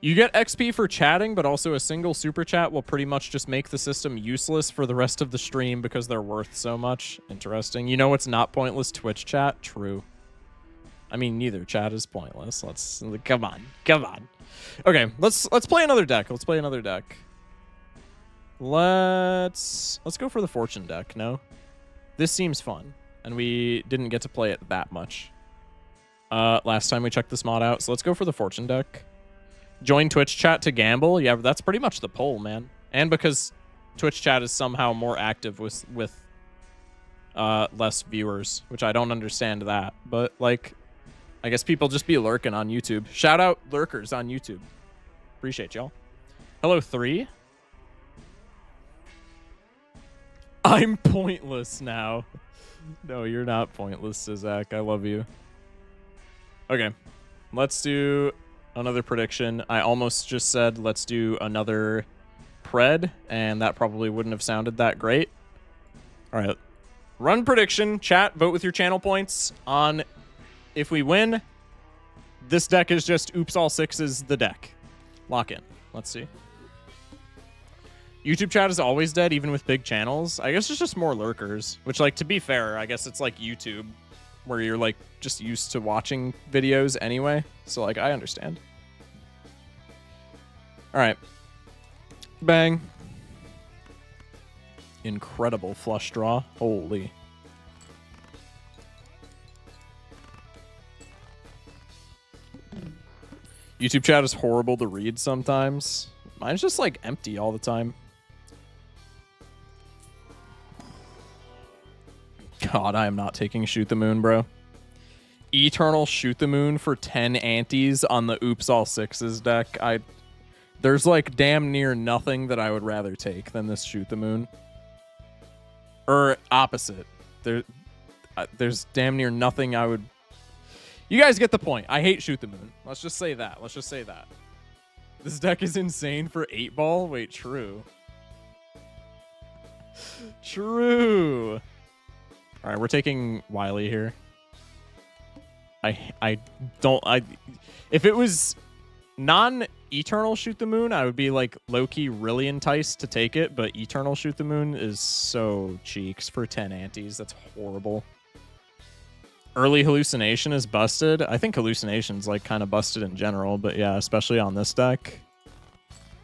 You get XP for chatting, but also a single super chat will pretty much just make the system useless for the rest of the stream because they're worth so much. Interesting. You know what's not pointless? Twitch chat? True. I mean, neither chat is pointless. Let's come on. Okay, let's play another deck. Let's go for the fortune deck. No, this seems fun, and we didn't get to play it that much last time we checked this mod out. So let's go for the fortune deck. Join Twitch chat to gamble. Yeah, that's pretty much the poll, man. And because Twitch chat is somehow more active with less viewers, which I don't understand that, but like, I guess people just be lurking on YouTube. Shout out lurkers on YouTube. Appreciate y'all. Hello, 3. I'm pointless now. No, you're not pointless, Zach. I love you. Okay, let's do another prediction. I almost just said let's do another pred, and that probably wouldn't have sounded that great. All right. Run prediction. Chat, vote with your channel points on if we win. This deck is just oops all sixes the deck. Lock in. Let's see. YouTube chat is always dead, even with big channels. I guess it's just more lurkers, which, like, to be fair, I guess it's like YouTube, where you're, like, just used to watching videos anyway. So, like, I understand. All right. Bang. Incredible flush draw. Holy. YouTube chat is horrible to read sometimes. Mine's just, like, empty all the time. God, I am not taking Shoot the Moon, bro. Eternal Shoot the Moon for 10 antes on the Oops All Sixes deck. There's like damn near nothing that I would rather take than this Shoot the Moon. Or opposite. There's damn near nothing I would... You guys get the point. I hate Shoot the Moon. Let's just say that. This deck is insane for 8-ball? Wait, true. True. All right, we're taking Wily here. If it was non-Eternal Shoot the Moon, I would be like low-key really enticed to take it, but Eternal Shoot the Moon is so cheeks for 10 antes. That's horrible. Early Hallucination is busted. I think Hallucination's like kind of busted in general, but yeah, especially on this deck.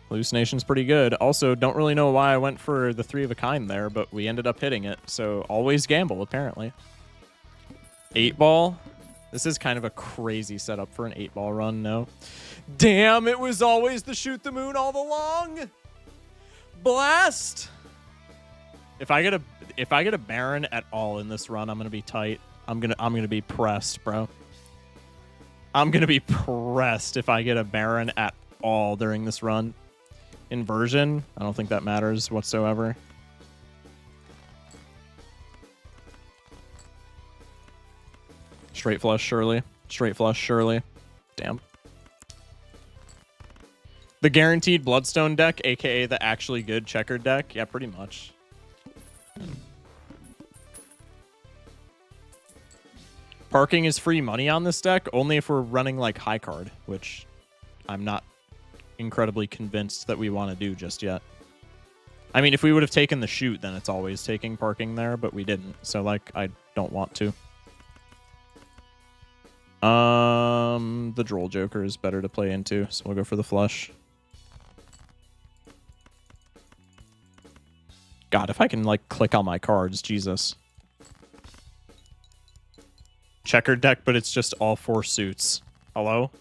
Hallucination's pretty good. Also, don't really know why I went for the 3 of a kind there, but we ended up hitting it. So always gamble, apparently. 8-ball. This is kind of a crazy setup for an 8-ball run, no? Damn, it was always the Shoot the Moon all along. Blast. If I get a Baron at all in this run, I'm gonna be tight. I'm gonna be pressed, bro. I'm gonna be pressed if I get a Baron at all during this run. Inversion, I don't think that matters whatsoever. Straight flush, surely. Damn. The guaranteed Bloodstone deck, aka the actually good checkered deck. Yeah, pretty much. Parking is free money on this deck, only if we're running like high card, which I'm not incredibly convinced that we want to do just yet. I mean, if we would have taken the shoot, then it's always taking parking there, but we didn't. So, like, I don't want to. The Droll Joker is better to play into, so we'll go for the flush. God, if I can, like, click on my cards, Jesus. Checkered deck, but it's just all 4 suits. Hello?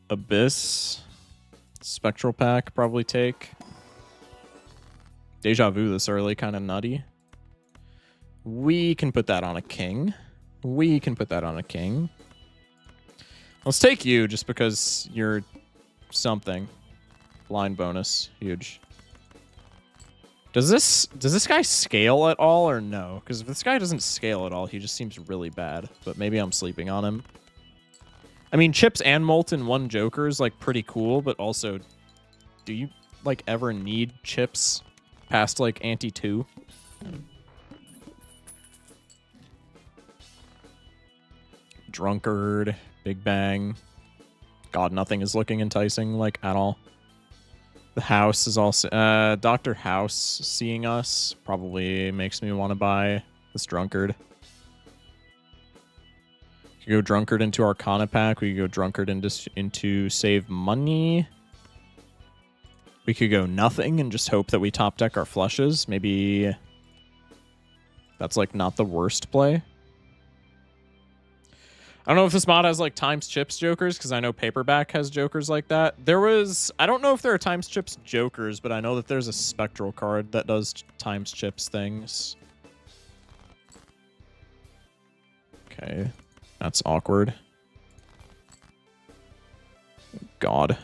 Abyss. Spectral Pack, probably take. Deja Vu this early, kind of nutty. We can put that on a king. Let's take you just because you're something. Blind bonus, huge. Does this guy scale at all or no? Because if this guy doesn't scale at all, he just seems really bad. But maybe I'm sleeping on him. I mean, Chips and Molten 1 Joker is like pretty cool, but also, do you like ever need Chips past like ante 2? Drunkard, Big Bang. God, nothing is looking enticing like at all. The House is also Dr. House seeing us probably makes me want to buy this drunkard. We could go drunkard into Arcana pack. We could go drunkard into save money. We could go nothing and just hope that we top deck our flushes. Maybe that's like not the worst play. I don't know if this mod has like times chips jokers, because I know paperback has jokers like that. I don't know if there are times chips jokers, but I know that there's a spectral card that does times chips things. Okay, that's awkward. God.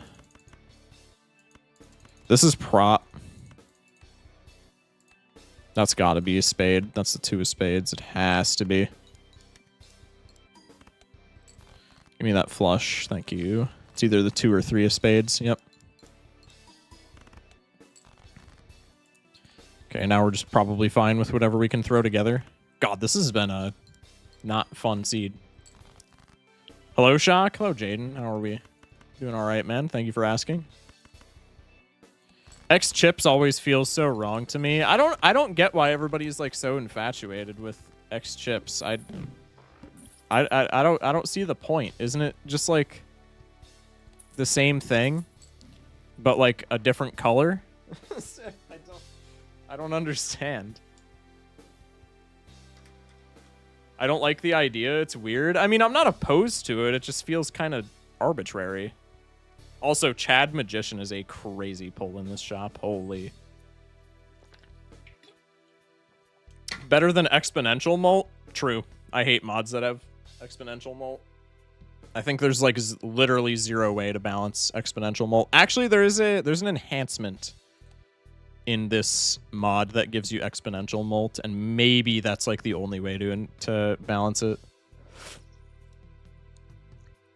This is prop. That's gotta be a spade. That's the 2 of spades. It has to be. Give me that flush. Thank you. It's either the 2 or 3 of spades. Yep. Okay, now we're just probably fine with whatever we can throw together. God, this has been a not fun seed. Hello, Shock. Hello, Jaden. How are we? Doing all right, man. Thank you for asking. X chips always feels so wrong to me. I don't get why everybody's like so infatuated with X chips. I don't see the point. Isn't it just like the same thing, but like a different color? I don't understand. I don't like the idea. It's weird. I mean, I'm not opposed to it. It just feels kind of arbitrary. Also, Chad Magician is a crazy pull in this shop. Holy. Better than Exponential Molt? True. I hate mods that have Exponential Molt. I think there's like literally 0 way to balance Exponential Molt. Actually, there's an enhancement in this mod that gives you Exponential Molt, and maybe that's like the only way to balance it.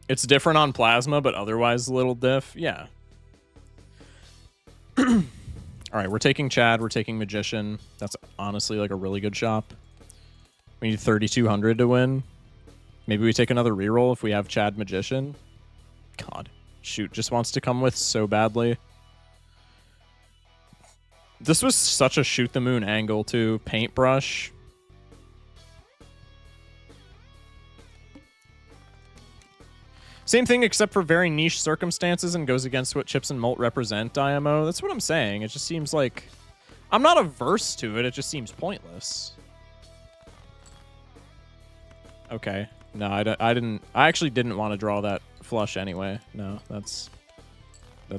It's different on Plasma, but otherwise a little diff. Yeah. All right, we're taking Chad. We're taking Magician. That's honestly like a really good shop. We need 3,200 to win. Maybe we take another reroll if we have Chad Magician. God, shoot, just wants to come with so badly. This was such a shoot the moon angle too. Paintbrush. Same thing except for very niche circumstances and goes against what chips and molt represent, IMO. That's what I'm saying. It just seems like... I'm not averse to it. It just seems pointless. Okay. No, I didn't... I actually didn't want to draw that flush anyway. No, that's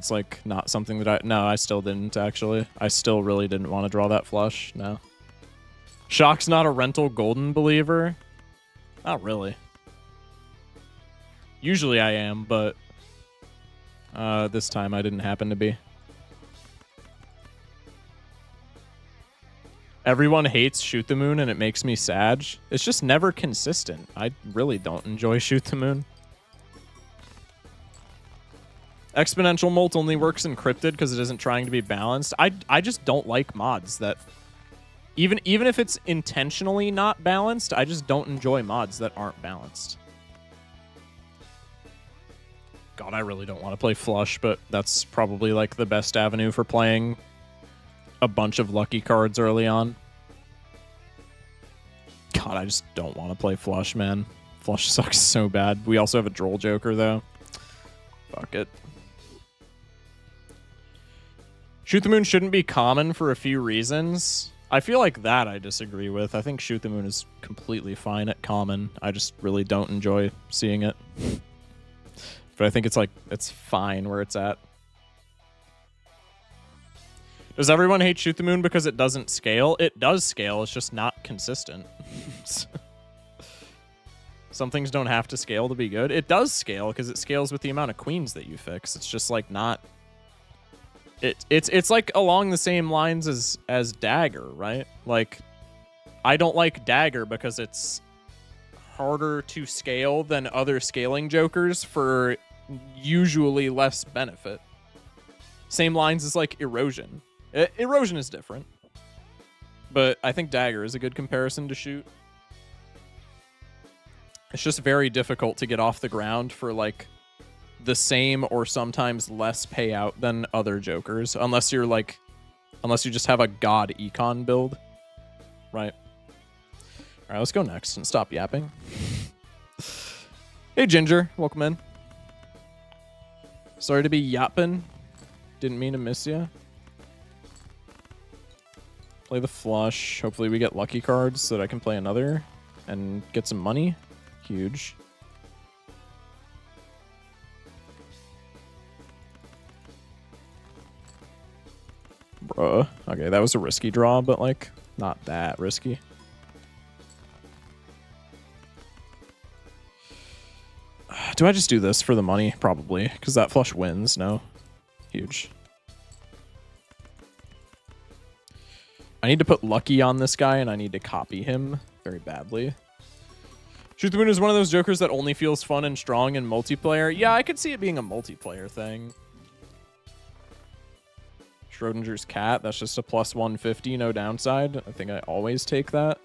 like not something that I... No, I still didn't, actually. I still really didn't want to draw that flush. No. Shock's not a rental golden believer? Not really. Usually I am, but this time I didn't happen to be. Everyone hates Shoot the Moon and it makes me sad. It's just never consistent. I really don't enjoy Shoot the Moon. Exponential Molt only works encrypted because it isn't trying to be balanced. I just don't like mods that... Even if it's intentionally not balanced, I just don't enjoy mods that aren't balanced. God, I really don't want to play flush, but that's probably like the best avenue for playing a bunch of lucky cards early on. God, I just don't want to play flush, man. Flush sucks so bad. We also have a Droll Joker, though. Fuck it. Shoot the Moon shouldn't be common for a few reasons. I feel like that I disagree with. I think Shoot the Moon is completely fine at common. I just really don't enjoy seeing it. But I think it's like, it's fine where it's at. Does everyone hate Shoot the Moon because it doesn't scale? It does scale, it's just not consistent. Some things don't have to scale to be good. It does scale because it scales with the amount of queens that you fix. It's just like not... It's like along the same lines as Dagger, right? Like, I don't like Dagger because it's harder to scale than other scaling jokers for usually less benefit. Same lines as like Erosion. Erosion is different, but I think Dagger is a good comparison to Shoot. It's just very difficult to get off the ground for like the same or sometimes less payout than other jokers, unless you just have a god econ build, right? All right, let's go next and stop yapping. Hey, Ginger. Welcome in. Sorry to be yapping. Didn't mean to miss you. Play the flush. Hopefully we get lucky cards so that I can play another and get some money. Huge. Bruh. Okay, that was a risky draw, but like not that risky. Do I just do this for the money? Probably, because that flush wins. No. Huge. I need to put lucky on this guy, and I need to copy him very badly. Shoot the Moon is one of those jokers that only feels fun and strong in multiplayer. Yeah, I could see it being a multiplayer thing. Schrodinger's cat. That's just a plus 150, no downside. I think I always take that.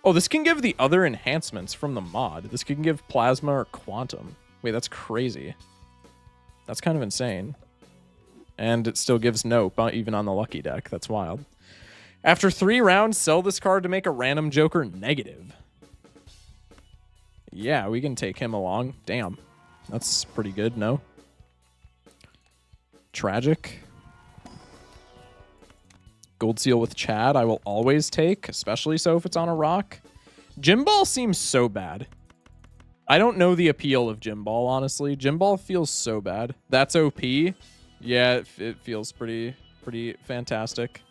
Oh, this can give the other enhancements from the mod. This can give Plasma or Quantum. Wait, that's crazy. That's kind of insane. And it still gives Nope, even on the lucky deck. That's wild. After 3 rounds, sell this card to make a random Joker negative. Yeah, we can take him along. Damn. That's pretty good, no? Tragic. Gold Seal with Chad, I will always take, especially so if it's on a rock. Gym Ball seems so bad. I don't know the appeal of Gym Ball, honestly. Gym Ball feels so bad. That's OP. Yeah, it feels pretty fantastic.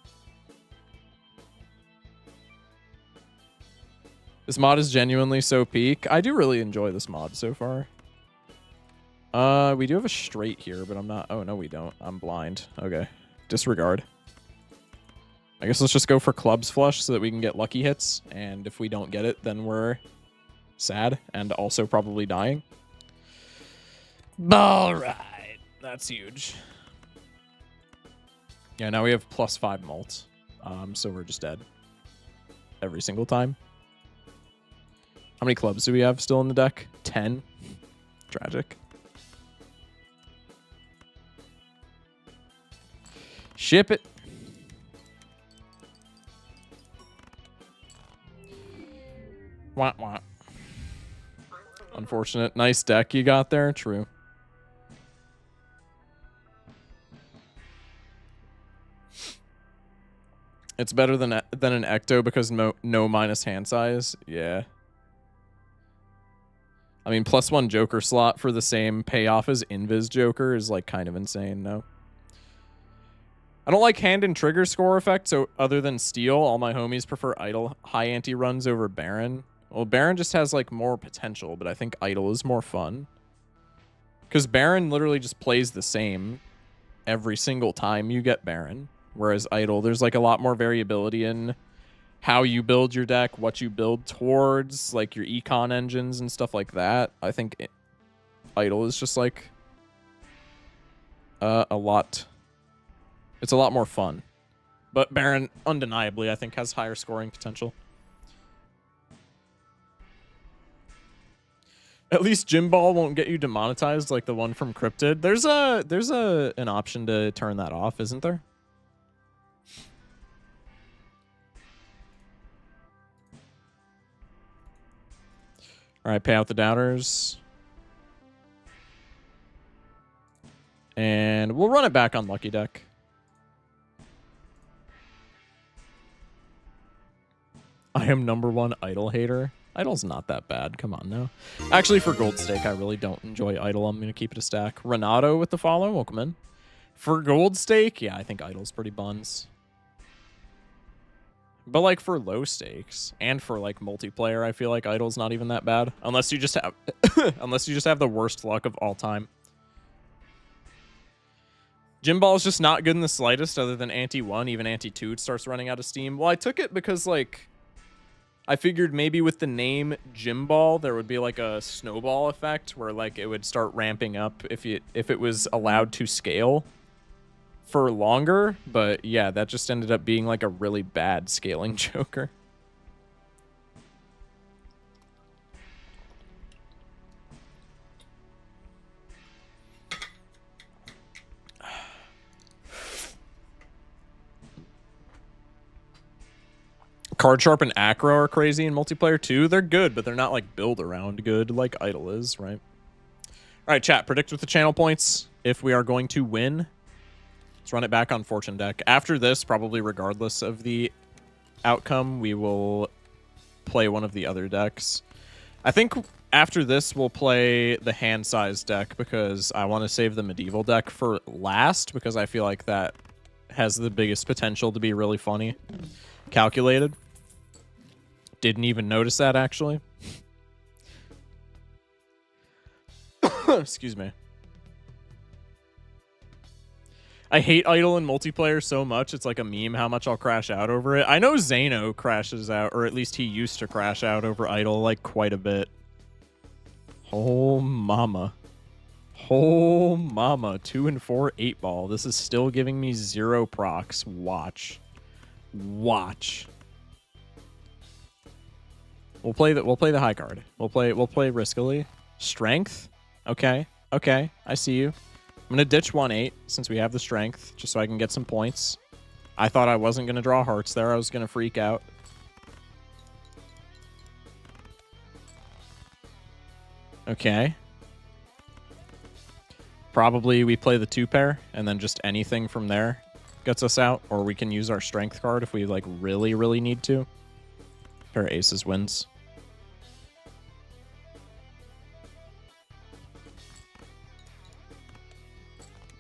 This mod is genuinely so peak. I do really enjoy this mod so far. We do have a straight here, but I'm not... Oh, no, we don't. I'm blind. Okay. Disregard. I guess let's just go for clubs flush so that we can get lucky hits. And if we don't get it, then we're sad and also probably dying. All right. That's huge. Yeah, now we have +5 mult. So we're just dead every single time. How many clubs do we have still in the deck? 10. Tragic. Ship it. Wah, wah. Unfortunate. Nice deck you got there. True. It's better than an Ecto because no minus hand size. Yeah. I mean, +1 Joker slot for the same payoff as Invis Joker is like kind of insane, no? I don't like hand and trigger score effect, so other than Steel, all my homies prefer Idle high ante runs over Baron. Well, Baron just has like more potential, but I think Idle is more fun. Because Baron literally just plays the same every single time you get Baron. Whereas Idle, there's like a lot more variability in how you build your deck, what you build towards, like your econ engines and stuff like that. I think Idle is just like a lot. It's a lot more fun. But Baron, undeniably, I think has higher scoring potential. At least Gym Ball won't get you demonetized like the one from Cryptid. There's an option to turn that off, isn't there? All right, pay out the doubters. And we'll run it back on Lucky Deck. I am #1 Idle hater. Idle's not that bad. Come on now. Actually, for Gold Stake, I really don't enjoy Idle. I'm going to keep it a stack. Renato with the follow. Welcome in. For Gold Stake, yeah, I think Idle's pretty buns. But like for low stakes and for like multiplayer, I feel like Idle's not even that bad. Unless you just have unless you just have the worst luck of all time. Gym Ball is just not good in the slightest other than Ante-1. Even Ante-2 it starts running out of steam. Well, I took it because like I figured maybe with the name Gym Ball, there would be like a snowball effect where like it would start ramping up if it was allowed to scale for longer. But yeah, that just ended up being like a really bad scaling Joker. Card Sharp and Acro are crazy in multiplayer too. They're good, but they're not like build around good like Idle is, right? All right, chat, predict with the channel points if we are going to win. Let's run it back on Fortune deck. After this, probably regardless of the outcome, we will play one of the other decks. I think after this, we'll play the hand size deck because I want to save the medieval deck for last because I feel like that has the biggest potential to be really funny. Calculated. Didn't even notice that, actually. Excuse me. I hate Idle in multiplayer so much, it's like a meme how much I'll crash out over it. I know Zano crashes out, or at least he used to crash out over Idle, like, quite a bit. Oh, mama. Oh, mama. 2 and 4, 8-ball. This is still giving me 0 procs. Watch. Watch. We'll play the high card. We'll play riskily. Strength. Okay. Okay. I see you. I'm gonna ditch 1-8 since we have the strength, just so I can get some points. I thought I wasn't gonna draw hearts there. I was gonna freak out. Okay. Probably we play the 2-pair, and then just anything from there gets us out, or we can use our strength card if we like really, really need to. Pair of aces wins.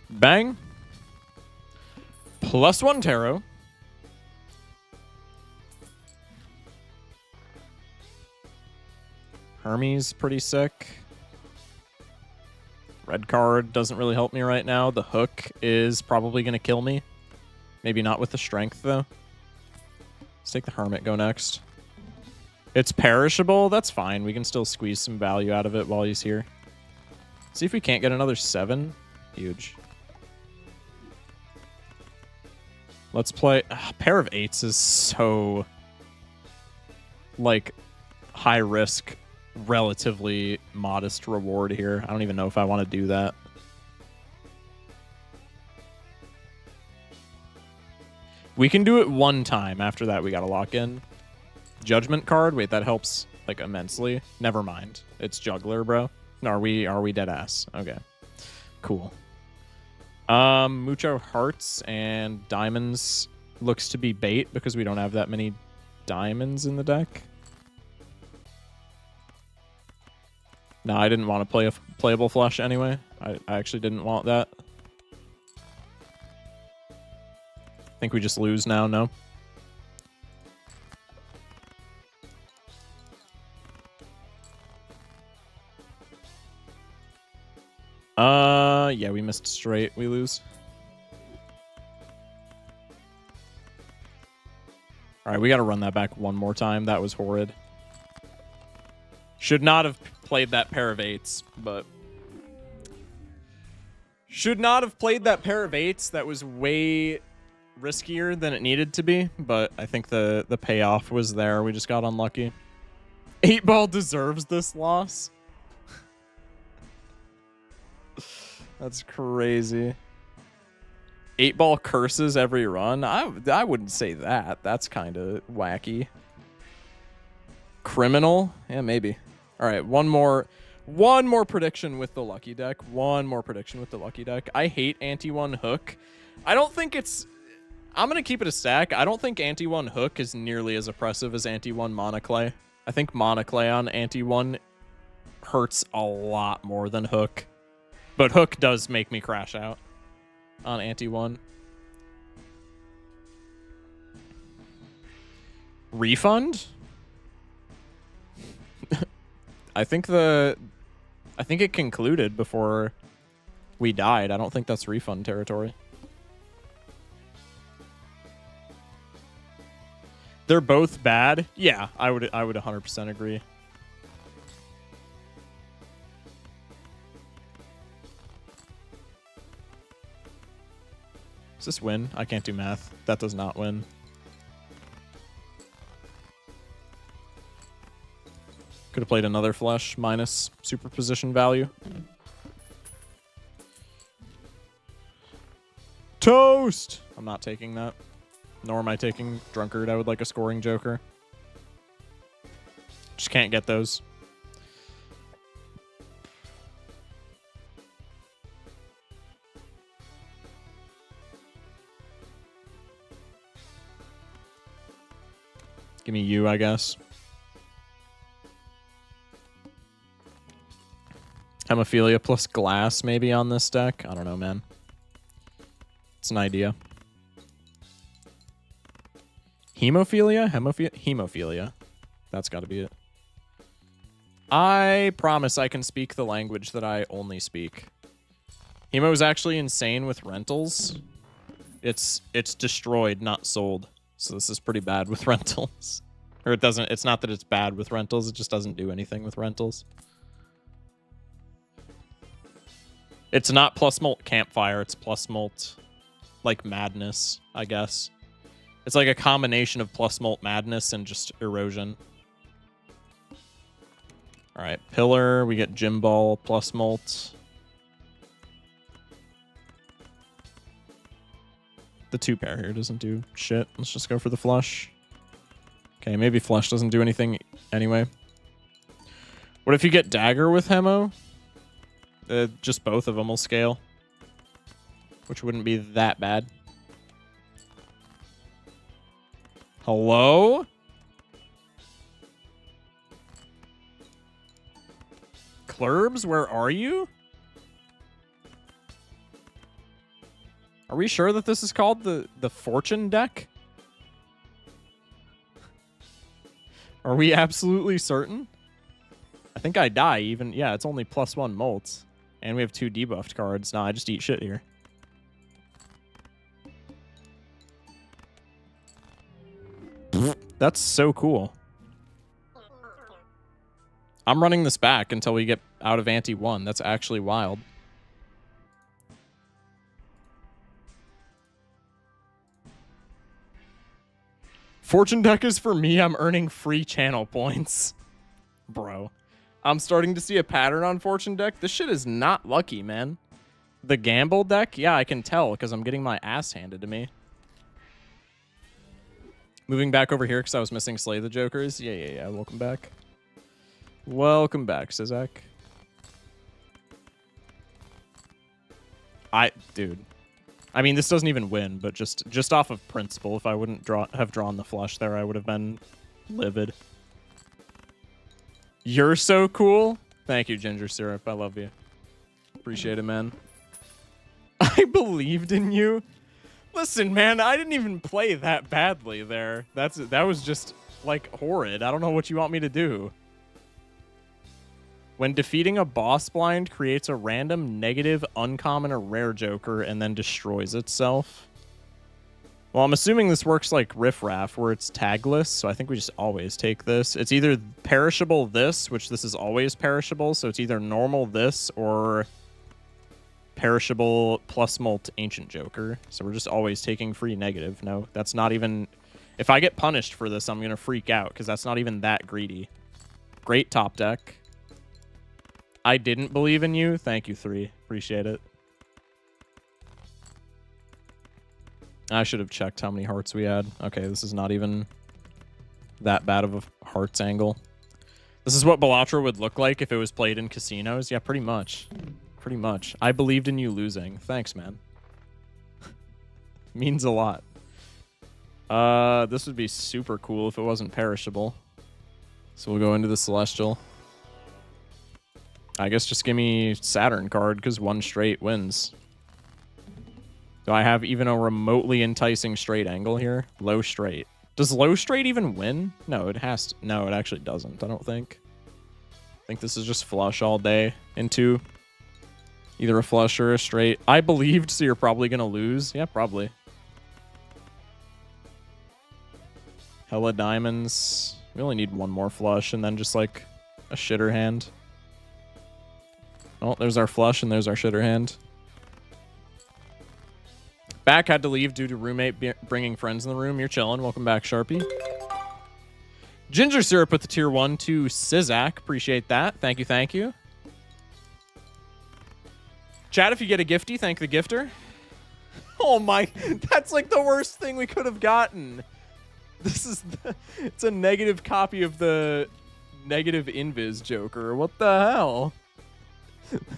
Bang. +1 tarot. Hermes pretty sick. Red card doesn't really help me right now. The hook is probably going to kill me. Maybe not with the strength, though. Let's take the Hermit, go next. It's perishable. That's fine. We can still squeeze some value out of it while he's here. See if we can't get another 7. Huge. Let's play... pair of 8s is so... like, high risk, relatively modest reward here. I don't even know if I want to do that. We can do it one time. After that, we got to lock in. Judgment card? Wait, that helps, like, immensely. Never mind. It's Juggler, bro. Are we dead ass? Okay. Cool. Mucho hearts and diamonds looks to be bait because we don't have that many diamonds in the deck. No, I didn't want to play a playable flush anyway. I actually didn't want that. I think we just lose now, no? Yeah, we missed straight. We lose. All right, we got to run that back one more time. That was horrid. Should not have played that pair of 8s, but... Should not have played that pair of 8s. That was way riskier than it needed to be, but I think the payoff was there. We just got unlucky. 8-ball deserves this loss. That's crazy. 8-ball curses every run. I wouldn't say that. That's kind of wacky. Criminal? Yeah, maybe. All right, one more prediction with the lucky deck. One more prediction with the lucky deck. I hate anti-1 hook. I don't think it's... I'm going to keep it a stack. I don't think anti-1 hook is nearly as oppressive as anti-1 monoclay. I think monoclay on anti-1 hurts a lot more than hook. But hook does make me crash out on anti-1. Refund? I think it concluded before we died. I don't think that's refund territory. They're both bad. Yeah, I would 100% agree. Does this win? I can't do math. That does not win. Could have played another flush minus superposition value. Toast! I'm not taking that. Nor am I taking Drunkard. I would like a scoring joker. Just can't get those. Give me you, I guess. Hemophilia plus glass maybe on this deck. I don't know, man. It's an idea. Hemophilia? Hemophilia. That's got to be it. I promise I can speak the language that I only speak. Hemo is actually insane with rentals. It's destroyed, not sold. So this is pretty bad with rentals. Or it doesn't, it's not that it's bad with rentals, it just doesn't do anything with rentals. It's not plus molt campfire, it's plus molt like madness, I guess. It's like a combination of plus molt madness and just erosion. Alright, pillar, we get gym ball plus molt. The 2-pair here doesn't do shit. Let's just go for the flush. Okay, maybe flush doesn't do anything anyway. What if you get dagger with Hemo? Just both of them will scale. Which wouldn't be that bad. Hello? Clurbs, where are you? Are we sure that this is called the Fortune deck? Are we absolutely certain? I think I die even. Yeah, it's only +1 molts. And we have 2 debuffed cards. Nah, I just eat shit here. That's so cool. I'm running this back until we get out of ante 1. That's actually wild. Fortune deck is for me. I'm earning free channel points. Bro. I'm starting to see a pattern on Fortune deck. This shit is not lucky, man. The gamble deck? Yeah, I can tell because I'm getting my ass handed to me. Moving back over here because I was missing Slay the Jokers. Yeah. Welcome back. Welcome back, Sizak. Dude. I mean, this doesn't even win, but just off of principle, if I wouldn't have drawn the flush there, I would have been livid. You're so cool. Thank you, Ginger Syrup. I love you. Appreciate it, man. I believed in you. Listen, man, I didn't even play that badly there. That was just, like, horrid. I don't know what you want me to do. When defeating a boss blind, creates a random negative, uncommon, or rare joker and then destroys itself. Well, I'm assuming this works like Riff Raff, where it's tagless, so I think we just always take this. It's either perishable this, which this is always perishable, so it's either normal this or perishable plus molt Ancient Joker. So we're just always taking free negative. No, that's not even... If I get punished for this, I'm going to freak out, because that's not even that greedy. Great top deck. I didn't believe in you. Thank you, 3. Appreciate it. I should have checked how many hearts we had. Okay, this is not even that bad of a hearts angle. This is what Balatro would look like if it was played in casinos. Yeah, pretty much. Pretty much. I believed in you losing. Thanks, man. Means a lot. This would be super cool if it wasn't perishable. So we'll go into the Celestial. I guess just give me Saturn card, because 1 straight wins. Do I have even a remotely enticing straight angle here? Low straight. Does low straight even win? No, it has to. No, it actually doesn't, I don't think. I think this is just flush all day into either a flush or a straight. I believed, so you're probably going to lose. Yeah, probably. Hella diamonds. We only need 1 more flush and then just like a shitter hand. Oh, there's our flush and there's our shitter hand. Back had to leave due to roommate bringing friends in the room. You're chilling. Welcome back, Sharpie. Ginger Syrup with the tier 1 to Sizak. Appreciate that. Thank you, thank you. Chat, if you get a gifty, thank the gifter. Oh my, that's like the worst thing we could have gotten. This is it's a negative copy of the negative invis joker. What the hell?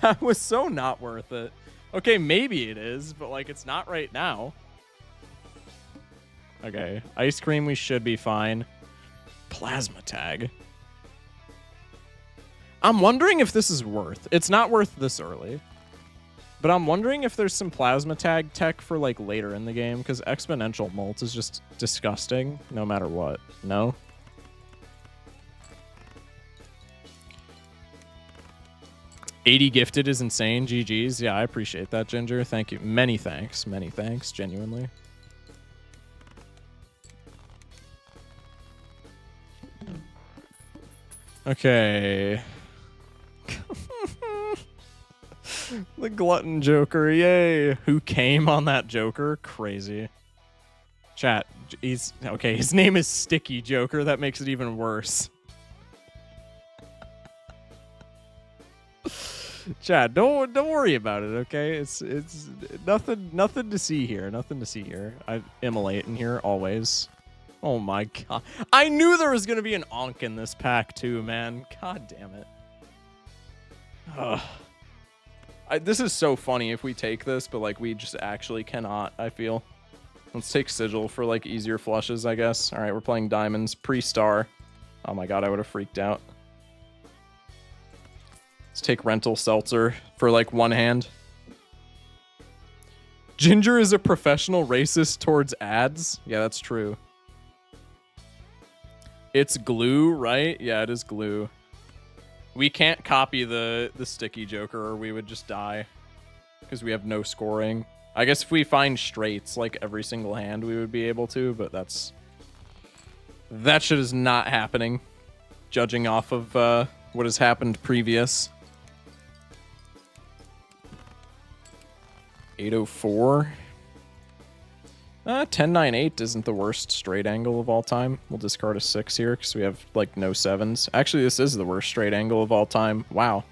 That was so not worth it. Okay, maybe it is, but like it's not right now. Okay, ice cream, we should be fine. Plasma tag. I'm wondering if this is worth. It's not worth this early. But I'm wondering if there's some plasma tag tech for like later in the game, because exponential molt is just disgusting no matter what. No? $80 gifted is insane. GG's. Yeah, I appreciate that, Ginger. Thank you. Many thanks. Many thanks, genuinely. Okay. The glutton joker, yay. Who came on that joker? Crazy. Chat, he's okay, his name is Sticky Joker. That makes it even worse. Chat, don't worry about it, okay? It's nothing to see here. Nothing to see here. I immolate in here always. Oh my god. I knew there was gonna be an Onk in this pack too, man. God damn it. Ugh. This is so funny if we take this, but like we just actually cannot, I feel. Let's take Sigil for like easier flushes, I guess. All right, we're playing diamonds, pre-star. Oh my god, I would have freaked out. Let's take Rental Seltzer for like one hand. Ginger is a professional racist towards ads. Yeah, that's true. It's glue, right? Yeah, it is glue. We can't copy the Sticky Joker or we would just die because we have no scoring. I guess if we find straights like every single hand, we would be able to, but that shit is not happening, judging off of what has happened previous. 804. 1098 isn't the worst straight angle of all time. We'll discard a 6 here because we have like no 7s. Actually, this is the worst straight angle of all time. Wow.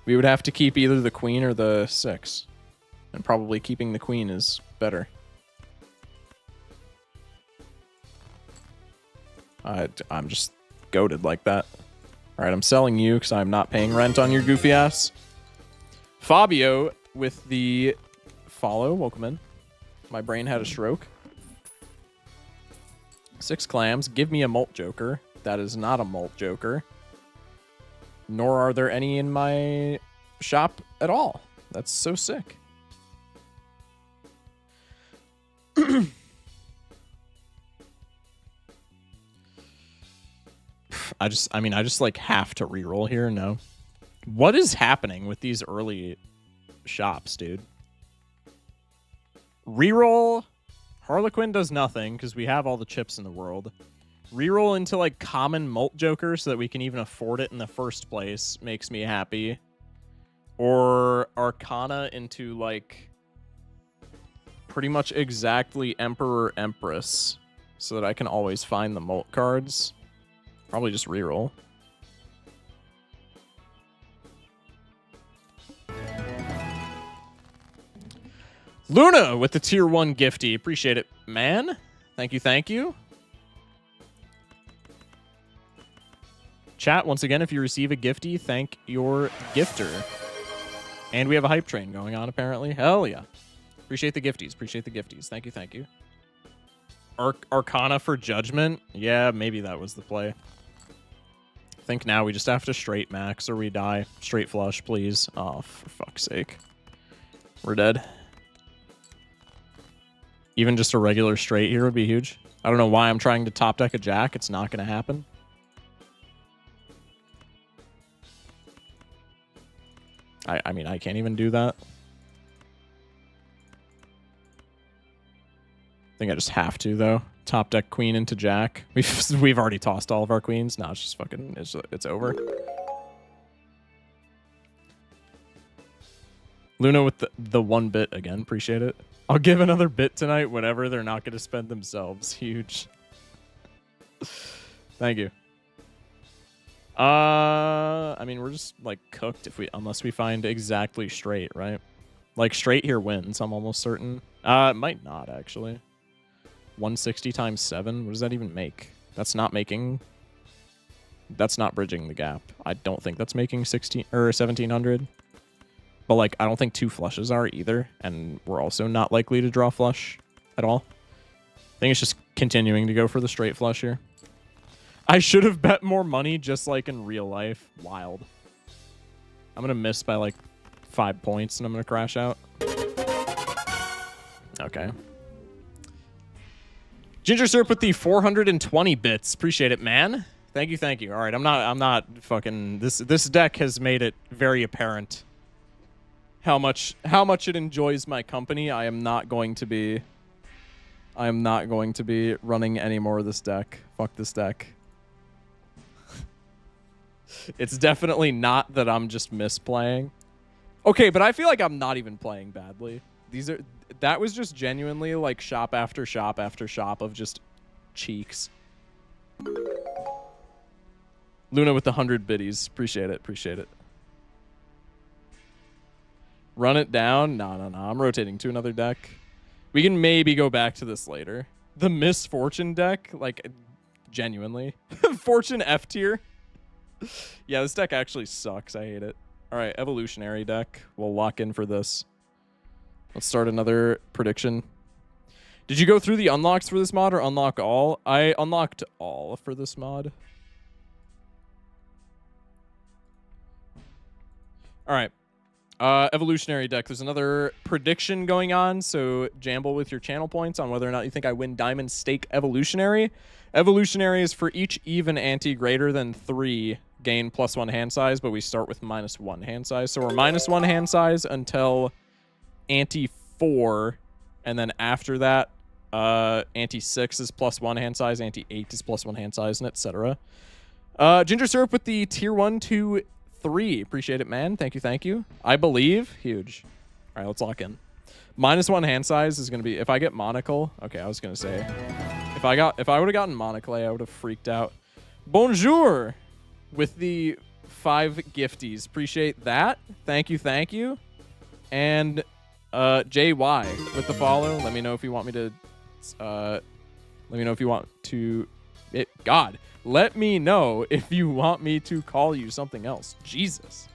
We would have to keep either the queen or the 6. And probably keeping the queen is better. I'm just goated like that. Alright, I'm selling you because I'm not paying rent on your goofy ass. Fabio with the follow. Welcome in. My brain had a stroke. 6 clams. Give me a molt joker. That is not a molt joker. Nor are there any in my shop at all. That's so sick. I just like have to reroll here. No. What is happening with these early shops, dude? Reroll. Harlequin does nothing because we have all the chips in the world. Reroll into like common molt joker so that we can even afford it in the first place makes me happy. Or Arcana into like pretty much exactly Emperor Empress so that I can always find the molt cards. Probably just reroll. Luna with the tier 1 gifty. Appreciate it, man. Thank you, thank you. Chat, once again, if you receive a gifty, thank your gifter. And we have a hype train going on, apparently. Hell yeah. Appreciate the gifties. Appreciate the gifties. Thank you, thank you. Arcana for Judgment? Yeah, maybe that was the play. I think now we just have to straight max or we die. Straight flush, please. Oh, for fuck's sake. We're dead. Even just a regular straight here would be huge. I don't know why I'm trying to top deck a jack. It's not going to happen. I mean, I can't even do that. I think I just have to, though. Top deck queen into jack. We've already tossed all of our queens. No, it's just fucking... It's over. Luna with the 1 bit again. Appreciate it. I'll give another bit tonight whenever they're not going to spend themselves. Huge. Thank you. I mean, we're just like cooked unless we find exactly straight, right? Like straight here wins, I'm almost certain. It might not actually. 160 times 7. What does that even make? That's not making... That's not bridging the gap. I don't think that's making 16 or 1700. But like, I don't think 2 flushes are either, and we're also not likely to draw flush at all. I think it's just continuing to go for the straight flush here. I should have bet more money just like in real life. Wild. I'm gonna miss by like 5 points and I'm gonna crash out. Okay. Ginger Syrup with the 420 bits. Appreciate it, man. Thank you, thank you. All right, I'm not fucking... This deck has made it very apparent how much it enjoys my company. I am not going to be running any more of this deck. Fuck this deck. It's definitely not that I'm just misplaying. Okay, but I feel like I'm not even playing badly. That was just genuinely like shop after shop after shop of just cheeks. Luna with the 100 biddies. Appreciate it. Appreciate it. Run it down? No. I'm rotating to another deck. We can maybe go back to this later. The Misfortune deck, like, genuinely. Fortune F tier. Yeah, this deck actually sucks. I hate it. All right, Evolutionary deck. We'll lock in for this. Let's start another prediction. Did you go through the unlocks for this mod or unlock all? I unlocked all for this mod. All right. Evolutionary deck. There's another prediction going on, so jamble with your channel points on whether or not you think I win Diamond Stake Evolutionary. Evolutionary is for each even ante greater than 3 gain +1 hand size, but we start with -1 hand size. So we're -1 hand size until ante 4, and then after that, ante 6 is +1 hand size, ante 8 is +1 hand size, and etc. Ginger Syrup with the tier 1 to 3. Appreciate it, man. Thank you, thank you. I believe. Huge. All right, let's lock in. -1 hand size is going to be... If I get Monocle... Okay, I was going to say... If I would have gotten Monocle, I would have freaked out. Bonjour! With the 5 gifties. Appreciate that. Thank you, thank you. And JY with the follow. Let me know if you want me to... let me know if you want to... God. Let me know if you want me to call you something else. Jesus.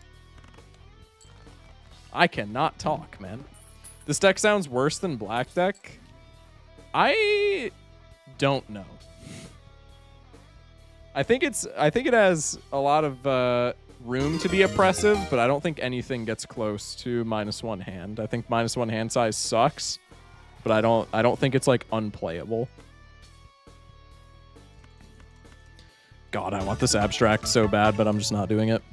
I cannot talk, man. This deck sounds worse than black deck. I don't know. I think it has a lot of room to be oppressive, but I don't think anything gets close to -1 hand. I think -1 hand size sucks, but I don't think it's like unplayable. God, I want this abstract so bad, but I'm just not doing it.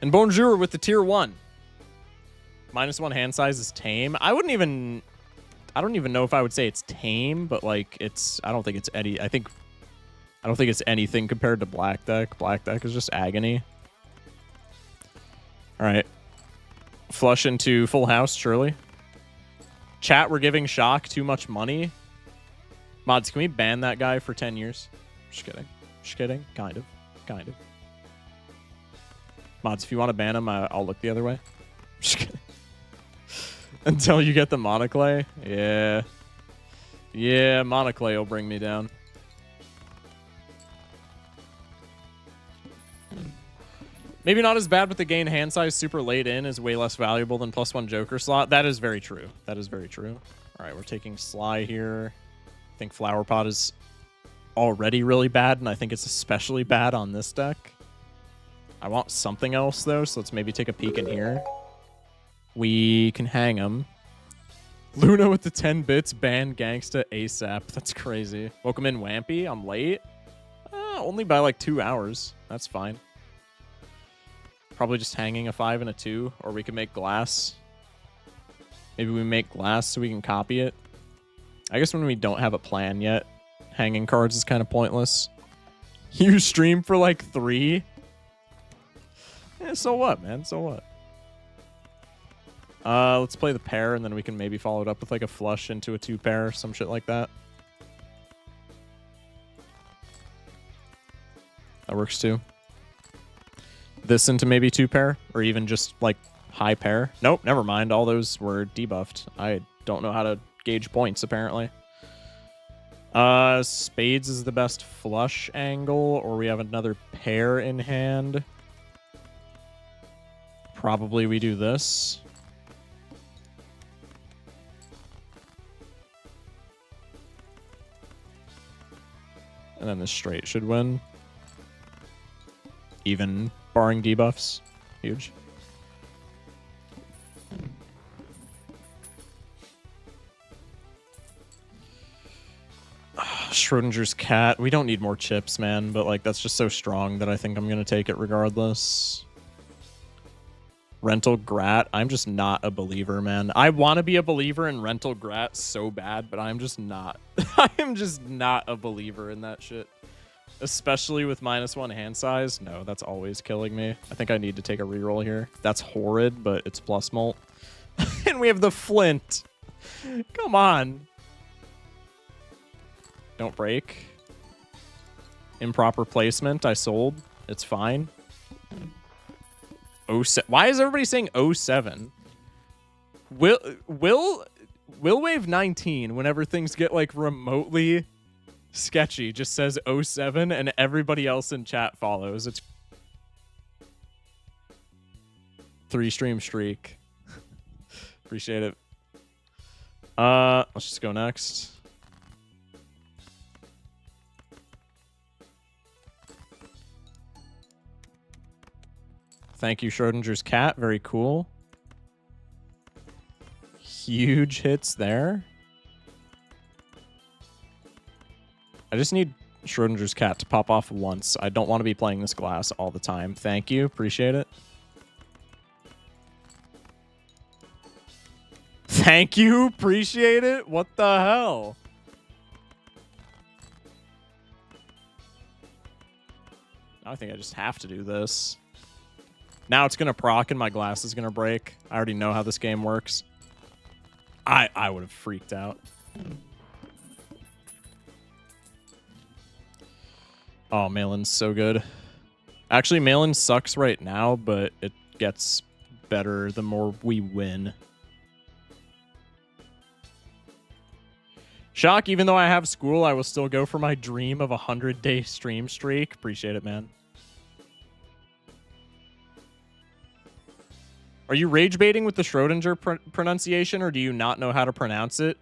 And Bonjour with the tier 1. -1 hand size is tame. I don't even know if I would say it's tame, but like I don't think it's anything compared to black deck. Black deck is just agony. All right. Flush into full house, surely. Chat, we're giving Shock too much money. Mods, can we ban that guy for 10 years? Just kidding. Just kidding. Kind of. Mods, if you want to ban him, I'll look the other way. Just kidding. Until you get the Monoclay. Yeah. Yeah, Monoclay will bring me down. Maybe not as bad, but the gain hand size super late in is way less valuable than +1 Joker slot. That is very true. That is very true. All right, we're taking Sly here. I think Flower Pot is already really bad, and I think it's especially bad on this deck. I want something else, though, so let's maybe take a peek in here. We can hang him. Luna with the 10 bits, ban Gangsta ASAP. That's crazy. Welcome in, Wampy. I'm late. Only by like 2 hours. That's fine. Probably just hanging a 5 and a 2, or we can make glass. Maybe we make glass so we can copy it. I guess when we don't have a plan yet, hanging cards is kind of pointless. You stream for like 3? Yeah, so what, man? So what? Let's play the pair, and then we can maybe follow it up with like a flush into a 2 pair, some shit like that. That works too. This into maybe 2 pair, or even just like high pair. Nope, never mind. All those were debuffed. I don't know how to gauge points, apparently. Spades is the best flush angle, or we have another pair in hand. Probably we do this. And then the straight should win. Even barring debuffs. Huge. Schrodinger's cat. We don't need more chips, man, but like that's just so strong that I think I'm gonna take it regardless. Rental Grat. I'm just not a believer, man. I want to be a believer in Rental Grat so bad, but I'm just not. I am just not a believer in that shit. Especially with -1 hand size. No, that's always killing me. I think I need to take a reroll here. That's horrid, but it's plus mult. And we have the Flint. Come on. Don't break. Improper placement. I sold. It's fine. 07. Why is everybody saying 07? Will Wave 19, whenever things get like remotely sketchy, just says 07 and everybody else in chat follows. It's 3-stream streak. Appreciate it. Let's just go next. Thank you, Schrodinger's cat. Very cool. Huge hits there. I just need Schrodinger's cat to pop off once. I don't want to be playing this glass all the time. Thank you. Appreciate it. Thank you. Appreciate it. What the hell? I think I just have to do this. Now it's going to proc and my glass is going to break. I already know how this game works. I would have freaked out. Oh, Malin's so good. Actually, Malin sucks right now, but it gets better the more we win. Shock, even though I have school, I will still go for my dream of a 100-day stream streak. Appreciate it, man. Are you rage baiting with the Schrodinger pronunciation, or do you not know how to pronounce it?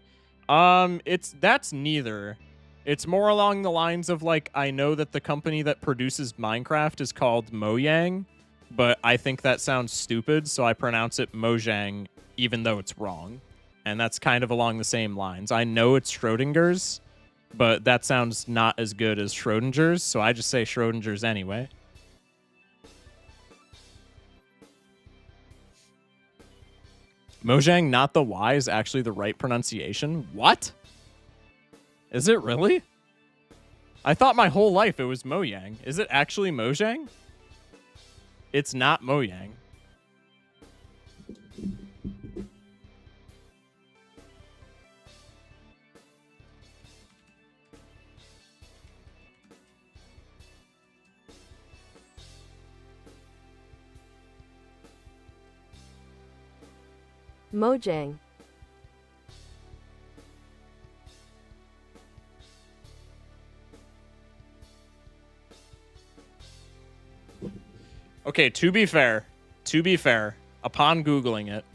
That's neither. It's more along the lines of like, I know that the company that produces Minecraft is called Mojang, but I think that sounds stupid, so I pronounce it Mojang, even though it's wrong. And that's kind of along the same lines. I know it's Schrodinger's, but that sounds not as good as Schrodinger's, so I just say Schrodinger's anyway. Mojang, not the Y, is actually the right pronunciation. What? Is it really? I thought my whole life it was Mojang. Is it actually Mojang? It's not Mojang. Mojang. Okay, to be fair, upon Googling it,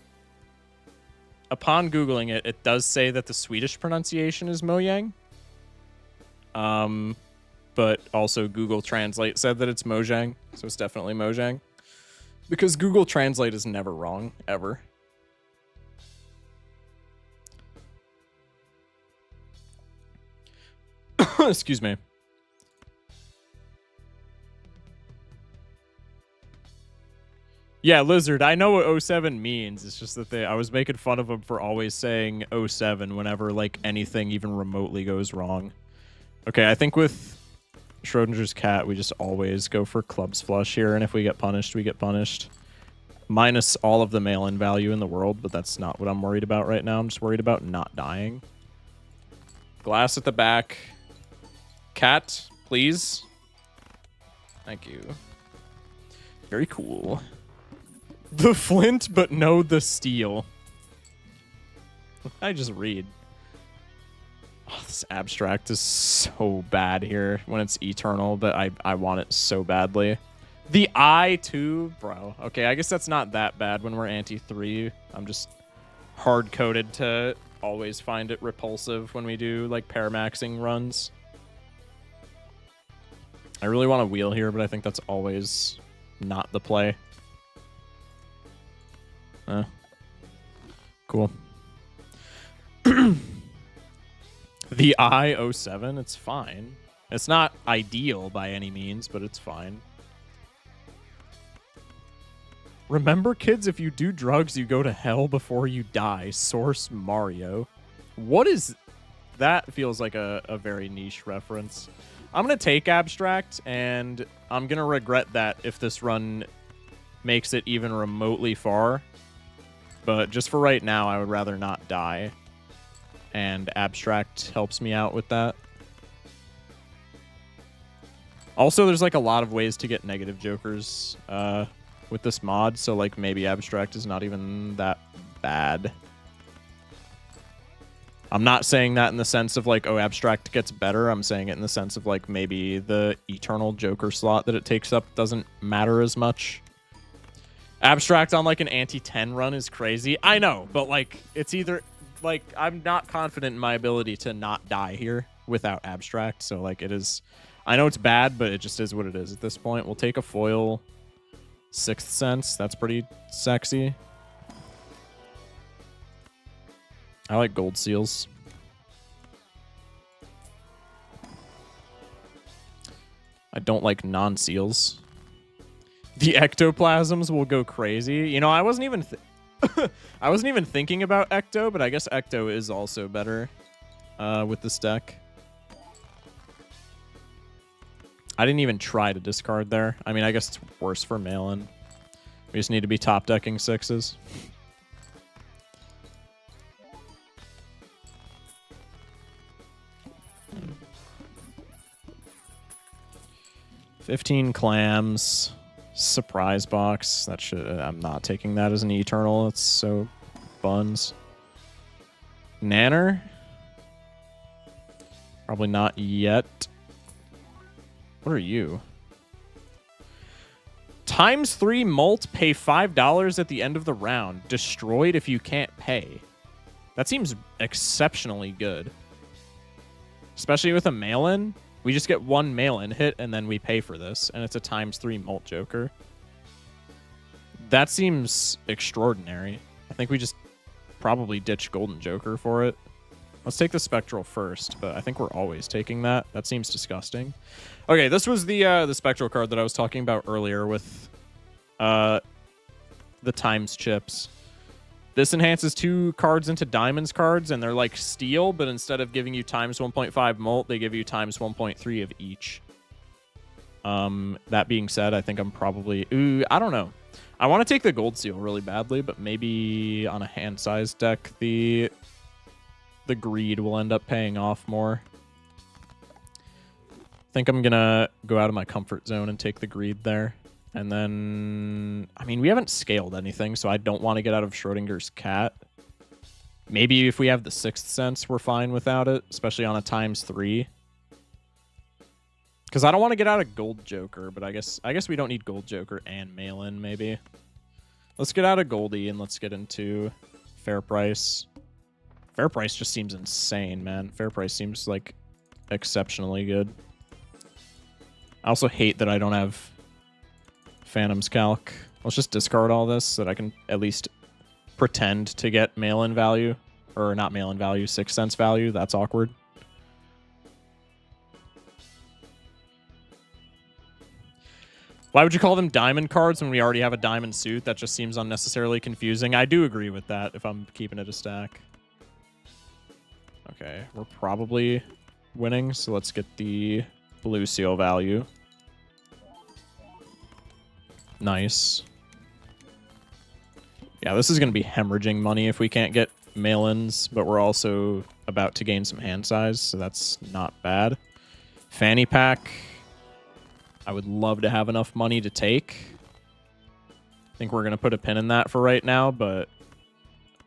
it does say that the Swedish pronunciation is Mojang. But also Google Translate said that it's Mojang, so it's definitely Mojang. Because Google Translate is never wrong, ever. Excuse me. Yeah, Lizard, I know what 07 means. It's just that I was making fun of them for always saying 07 whenever, like, anything even remotely goes wrong. Okay, I think with Schrodinger's cat, we just always go for clubs flush here, and if we get punished, we get punished. Minus all of the mail-in value in the world, but that's not what I'm worried about right now. I'm just worried about not dying. Glass at the back. Cat, please. Thank you. Very cool. The flint, but no the steel. I just read. Oh, this abstract is so bad here when it's eternal, but I want it so badly. The eye too, bro. Okay, I guess that's not that bad when we're anti-3. I'm just hard-coded to always find it repulsive when we do like paramaxing runs. I really want to wheel here, but I think that's always not the play. Cool. The I-07, it's fine. It's not ideal by any means, but it's fine. Remember, kids, if you do drugs, you go to hell before you die. Source Mario. What is... That feels like a very niche reference. I'm going to take Abstract, and I'm going to regret that if this run makes it even remotely far. But just for right now, I would rather not die. And Abstract helps me out with that. Also, there's like a lot of ways to get negative jokers with this mod, so like maybe Abstract is not even that bad. I'm not saying that in the sense of like, oh, Abstract gets better. I'm saying it in the sense of like maybe the eternal joker slot that it takes up doesn't matter as much. Abstract on like an anti-10 run is crazy. I know, but like it's either... Like, I'm not confident in my ability to not die here without Abstract. So, like, it is... I know it's bad, but it just is what it is at this point. We'll take a foil Sixth Sense. That's pretty sexy. I like gold seals. I don't like non-seals. The ectoplasms will go crazy. You know, I wasn't even... I wasn't even thinking about Ecto, but I guess Ecto is also better with this deck. I didn't even try to discard there. I mean, I guess it's worse for mail-in. We just need to be top-decking 6s. $15 clams. Surprise box. That should... I'm not taking that as an eternal. It's so buns. Nanner? Probably not yet. What are you? ×3 molt, pay $5 at the end of the round. Destroyed if you can't pay. That seems exceptionally good. Especially with a mail-in. We just get one mail-in hit, and then we pay for this, and it's a ×3 molt joker. That seems extraordinary. I think we just probably ditch Golden Joker for it. Let's take the Spectral first, but I think we're always taking that. That seems disgusting. Okay, this was the Spectral card that I was talking about earlier with the Times chips. This enhances 2 cards into Diamonds cards, and they're like steel, but instead of giving you ×1.5 molt, they give you ×1.3 of each. That being said, I think I'm probably... Ooh, I don't know. I want to take the Gold Seal really badly, but maybe on a hand-sized deck, the greed will end up paying off more. I think I'm going to go out of my comfort zone and take the greed there. And then, I mean, we haven't scaled anything, so I don't want to get out of Schrodinger's cat. Maybe if we have the Sixth Sense, we're fine without it, especially on a ×3. Because I don't want to get out of Gold Joker, but I guess we don't need Gold Joker and mail-in, maybe. Let's get out of Goldie and let's get into Fair Price. Fair Price just seems insane, man. Fair Price seems, like, exceptionally good. I also hate that I don't have Phantom's Calc. Let's just discard all this so that I can at least pretend to get mail-in value. Or not mail-in value, Sixth Sense value. That's awkward. Why would you call them diamond cards when we already have a diamond suit? That just seems unnecessarily confusing. I do agree with that if I'm keeping it a stack. Okay, we're probably winning, so let's get the blue seal value. Nice. Yeah, this is going to be hemorrhaging money if we can't get mail-ins, but we're also about to gain some hand size, so that's not bad. Fanny pack. I would love to have enough money to take. I think we're going to put a pin in that for right now, but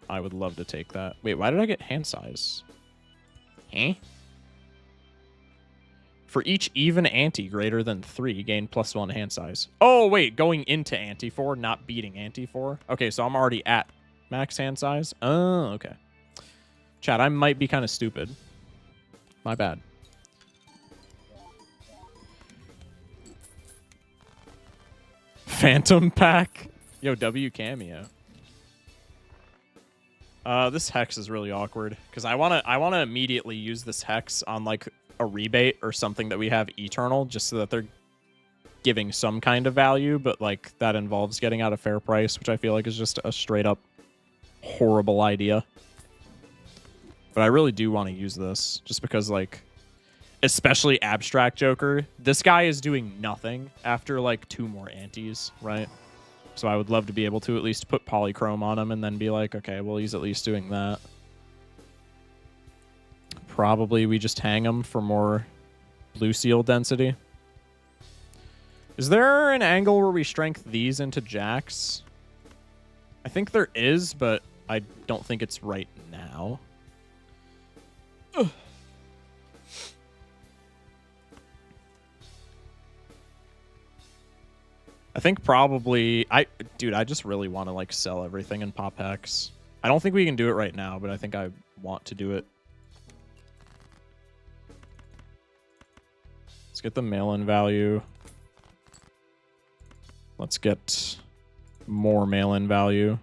I would love to take that. Wait, why did I get hand size? Eh? For each even ante greater than 3, gain +1 hand size. Oh, wait, going into ante 4, not beating ante 4. Okay, so I'm already at max hand size. Oh, okay. Chat, I might be kind of stupid. My bad. Phantom pack. Yo, W cameo. This hex is really awkward because I wanna immediately use this hex on like a rebate or something that we have eternal, just so that they're giving some kind of value, but like that involves getting out a fair price, which I feel like is just a straight up horrible idea. But I really do want to use this just because, like, especially Abstract Joker, this guy is doing nothing after like 2 more antes, right? So I would love to be able to at least put Polychrome on him and then be like, okay, well, he's at least doing that. Probably we just hang him for more blue seal density. Is there an angle where we strength these into jacks? I think there is, but I don't think it's right now. Ugh. I think probably... Dude, I just really want to, like, sell everything and pop hex. I don't think we can do it right now, but I think I want to do it. Let's get the mail-in value. Let's get more mail-in value.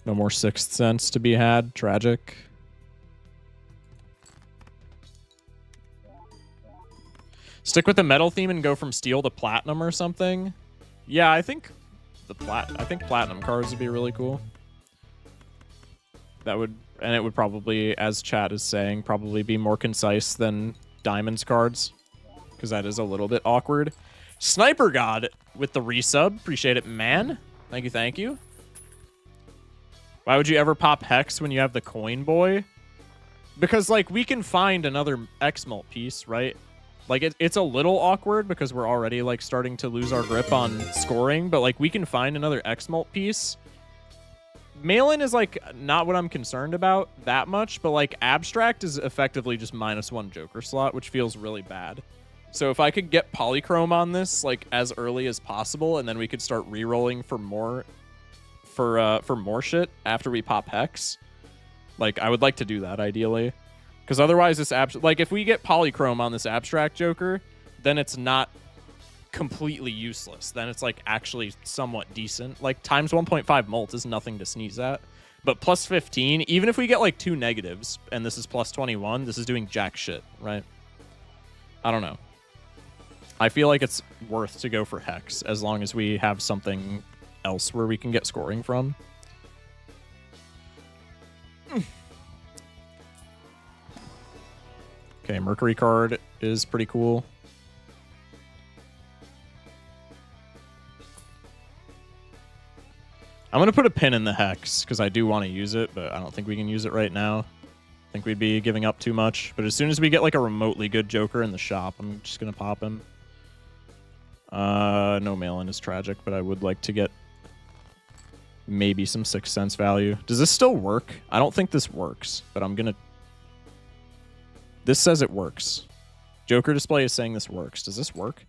No more Sixth Sense to be had. Tragic. Stick with the metal theme and go from steel to platinum or something. Yeah, I think platinum cards would be really cool. That would, and it would probably, as chat is saying, probably be more concise than diamonds cards, because that is a little bit awkward. Sniper God with the resub. Appreciate it, man. Thank you, thank you. Why would you ever pop Hex when you have the Coin Boy? Because, like, we can find another X-Mult piece, right? Like, it's a little awkward because we're already, like, starting to lose our grip on scoring, but, like, we can find another X-Mult piece. Mail-in is, like, not what I'm concerned about that much, but, like, Abstract is effectively just -1 Joker slot, which feels really bad. So if I could get Polychrome on this, like, as early as possible, and then we could start re-rolling for more shit after we pop Hex, like, I would like to do that, ideally. Because otherwise, this like, if we get Polychrome on this Abstract Joker, then it's not completely useless. Then it's, like, actually somewhat decent. Like, times 1.5 Molt is nothing to sneeze at. But plus 15, even if we get, like, 2 negatives, and this is plus 21, this is doing jack shit, right? I don't know. I feel like it's worth to go for Hex, as long as we have something else where we can get scoring from. Okay, Mercury card is pretty cool. I'm going to put a pin in the Hex, because I do want to use it, but I don't think we can use it right now. I think we'd be giving up too much. But as soon as we get, like, a remotely good Joker in the shop, I'm just going to pop him. No mail-in is tragic, but I would like to get maybe some Sixth Sense value. Does this still work? I don't think this works, but I'm going to... This says it works. Joker display is saying this works. Does this work?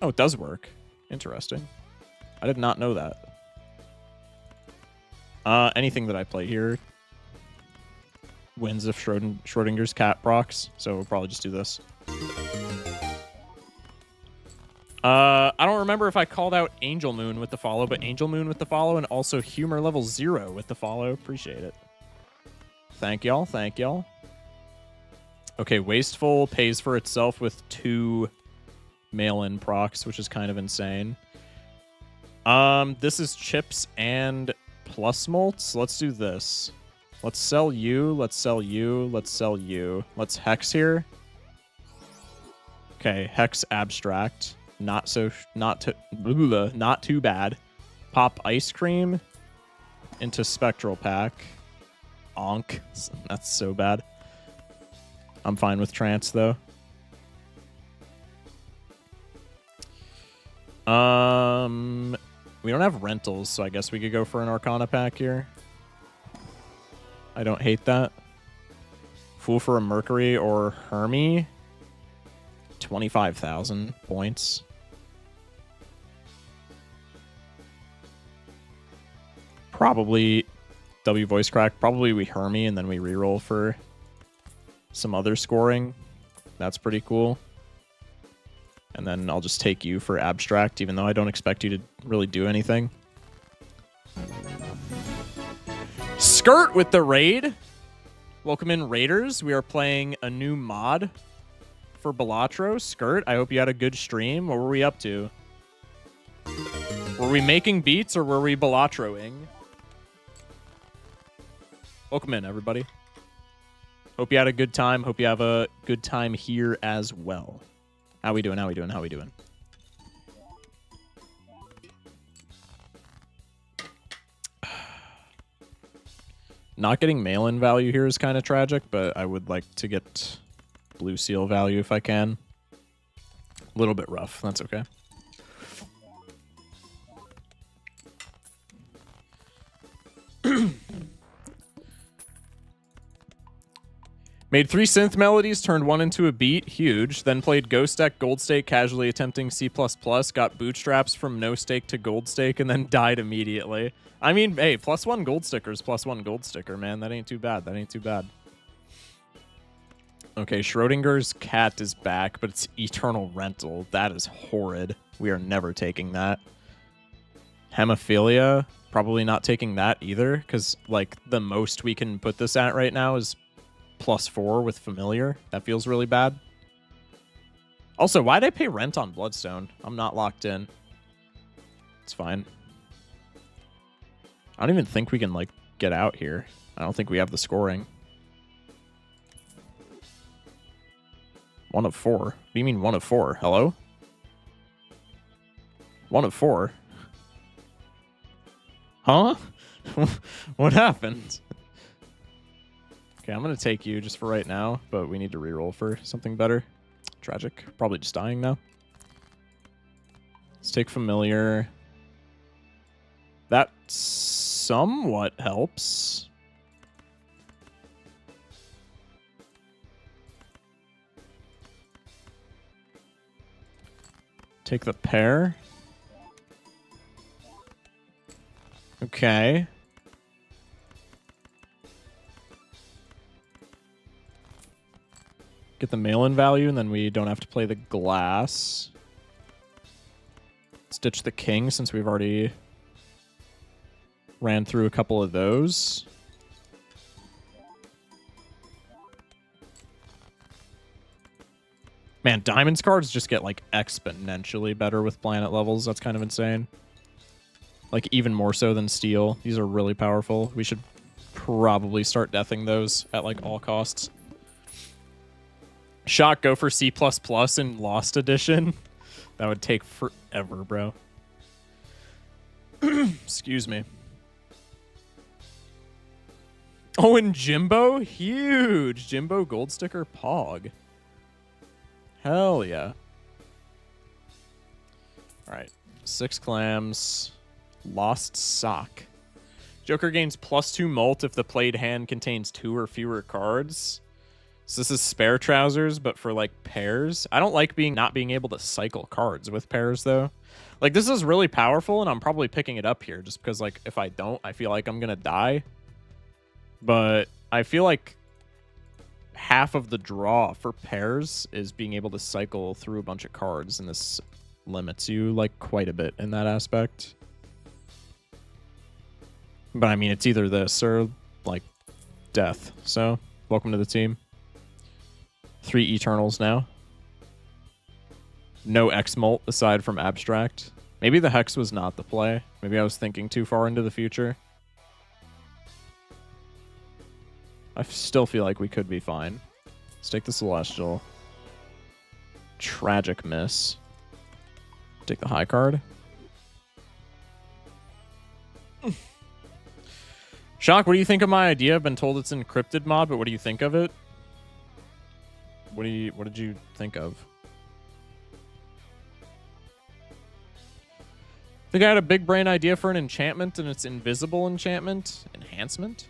Oh, it does work. Interesting. I did not know that. Anything that I play here wins if Schrodinger's cat procs, so we'll probably just do this. I don't remember if I called out Angel Moon with the follow, but Angel Moon with the follow and also Humor level 0 with the follow. Appreciate it. Thank y'all. Thank y'all. Okay, Wasteful pays for itself with 2 mail-in procs, which is kind of insane. This is chips and plus molts. Let's do this. Let's sell you. Let's sell you. Let's sell you. Let's Hex here. Okay, Hex Abstract. Not too bad. Pop Ice Cream into Spectral Pack. Onk. That's so bad. I'm fine with Trance, though. We don't have rentals, so I guess we could go for an Arcana pack here. I don't hate that. Fool for a Mercury or Hermie. 25,000 points. Probably W voice crack. Probably we Hermie and then we reroll for some other scoring. That's pretty cool. And then I'll just take you for abstract, even though I don't expect you to really do anything. Skirt with the raid. Welcome in, Raiders. We are playing a new mod for Balatro. Skirt, I hope you had a good stream. What were we up to? Were we making beats or were we Balatroing? Welcome in, everybody. Hope you had a good time. Hope you have a good time here as well. How we doing? How we doing? How we doing? Not getting mail-in value here is kind of tragic, but I would like to get blue seal value if I can. A little bit rough. That's okay. Made 3 synth melodies, turned 1 into a beat, huge. Then played Ghost Deck, Gold Stake, casually attempting C++, got bootstraps from no stake to gold stake, and then died immediately. I mean, hey, +1 gold sticker's +1 gold sticker, man. That ain't too bad. That ain't too bad. Okay, Schrodinger's cat is back, but it's eternal rental. That is horrid. We are never taking that. Hemophilia, probably not taking that either, because, like, the most we can put this at right now is +4 with familiar. That feels really bad. Also, why'd I pay rent on Bloodstone? I'm not locked in. It's fine. I don't even think we can, like, get out here. I don't think we have the scoring. 1 of 4. What do you mean 1 of 4? Hello? 1 of 4? Huh? What happened? Okay, I'm going to take you just for right now, but we need to reroll for something better. Tragic. Probably just dying now. Let's take familiar. That somewhat helps. Take the pair. Okay. Get the mail-in value, and then we don't have to play the glass. Stitch the king, since we've already ran through a couple of those. Man, diamonds cards just get, like, exponentially better with planet levels. That's kind of insane. Like, even more so than steel. These are really powerful. We should probably start deathing those at, like, all costs. Shock, go for C++ in Lost Edition. That would take forever, bro. Excuse me. Oh, and Jimbo? Huge. Jimbo Gold Sticker Pog. Hell yeah. Alright. 6 clams. Lost Sock. Joker gains +2 mult if the played hand contains 2 or fewer cards. So this is spare trousers, but for, like, pairs. I don't like not being able to cycle cards with pairs, though. Like, this is really powerful, and I'm probably picking it up here just because, like, if I don't, I feel like I'm going to die. But I feel like half of the draw for pairs is being able to cycle through a bunch of cards, and this limits you, like, quite a bit in that aspect. But, I mean, it's either this or, like, death. So, welcome to the team. 3 Eternals now. No X-Molt aside from Abstract. Maybe the Hex was not the play. Maybe I was thinking too far into the future. I still feel like we could be fine. Let's take the Celestial. Tragic miss. Take the high card. Shock, what do you think of my idea? I've been told it's an encrypted mod, but what do you think of it? What did you think of? think I had a big brain idea for an enchantment, and it's invisible enchantment. Enhancement?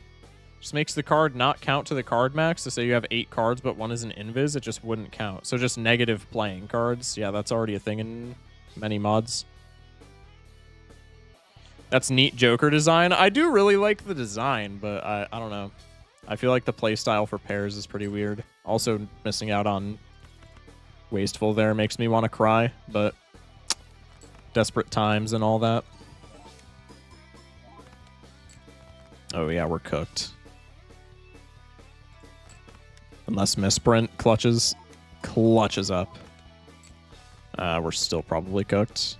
Just makes the card not count to the card max. So say you have 8 cards, but one is an invis, it just wouldn't count. So just negative playing cards. Yeah, that's already a thing in many mods. That's neat Joker design. I do really like the design, but I don't know. I feel like the playstyle for pairs is pretty weird. Also, missing out on Wasteful there makes me want to cry, but desperate times and all that. Oh yeah, we're cooked. Unless Misprint clutches up. We're still probably cooked.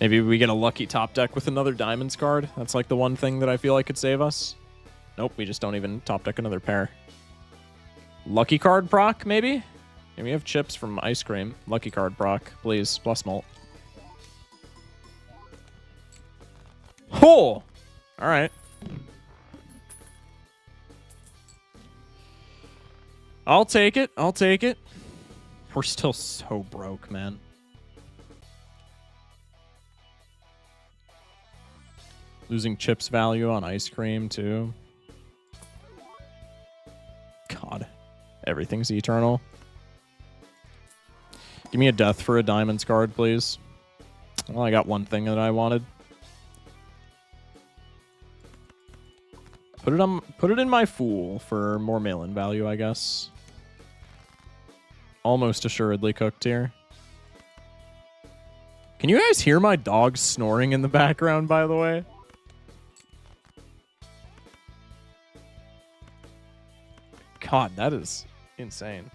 Maybe we get a lucky top deck with another Diamonds card. That's like the one thing that I feel like could save us. Nope, we just don't even top deck another pair. Lucky card proc, maybe? And we have chips from Ice Cream. Lucky card proc, please. Plus mult. Oh! Alright. I'll take it. I'll take it. We're still so broke, man. Losing chips value on Ice Cream, too. God. Everything's eternal. Give me a death for a Diamonds card, please. Well, I got one thing that I wanted. Put it in my Fool for more mail-in value, I guess. Almost assuredly cooked here. Can you guys hear my dog snoring in the background, by the way? God, that is insane.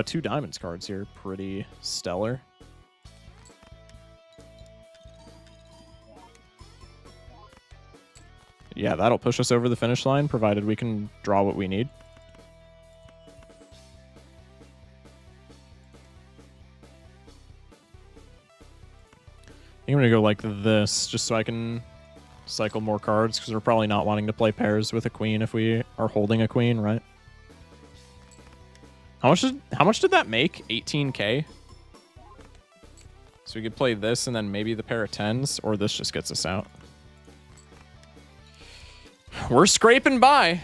Two Diamonds cards here. Pretty stellar. Yeah, that'll push us over the finish line, provided we can draw what we need. I'm going to go like this, just so I can cycle more cards, because we're probably not wanting to play pairs with a queen if we are holding a queen, right? How much did that make? 18k? So we could play this and then maybe the pair of 10s, or this just gets us out. We're scraping by.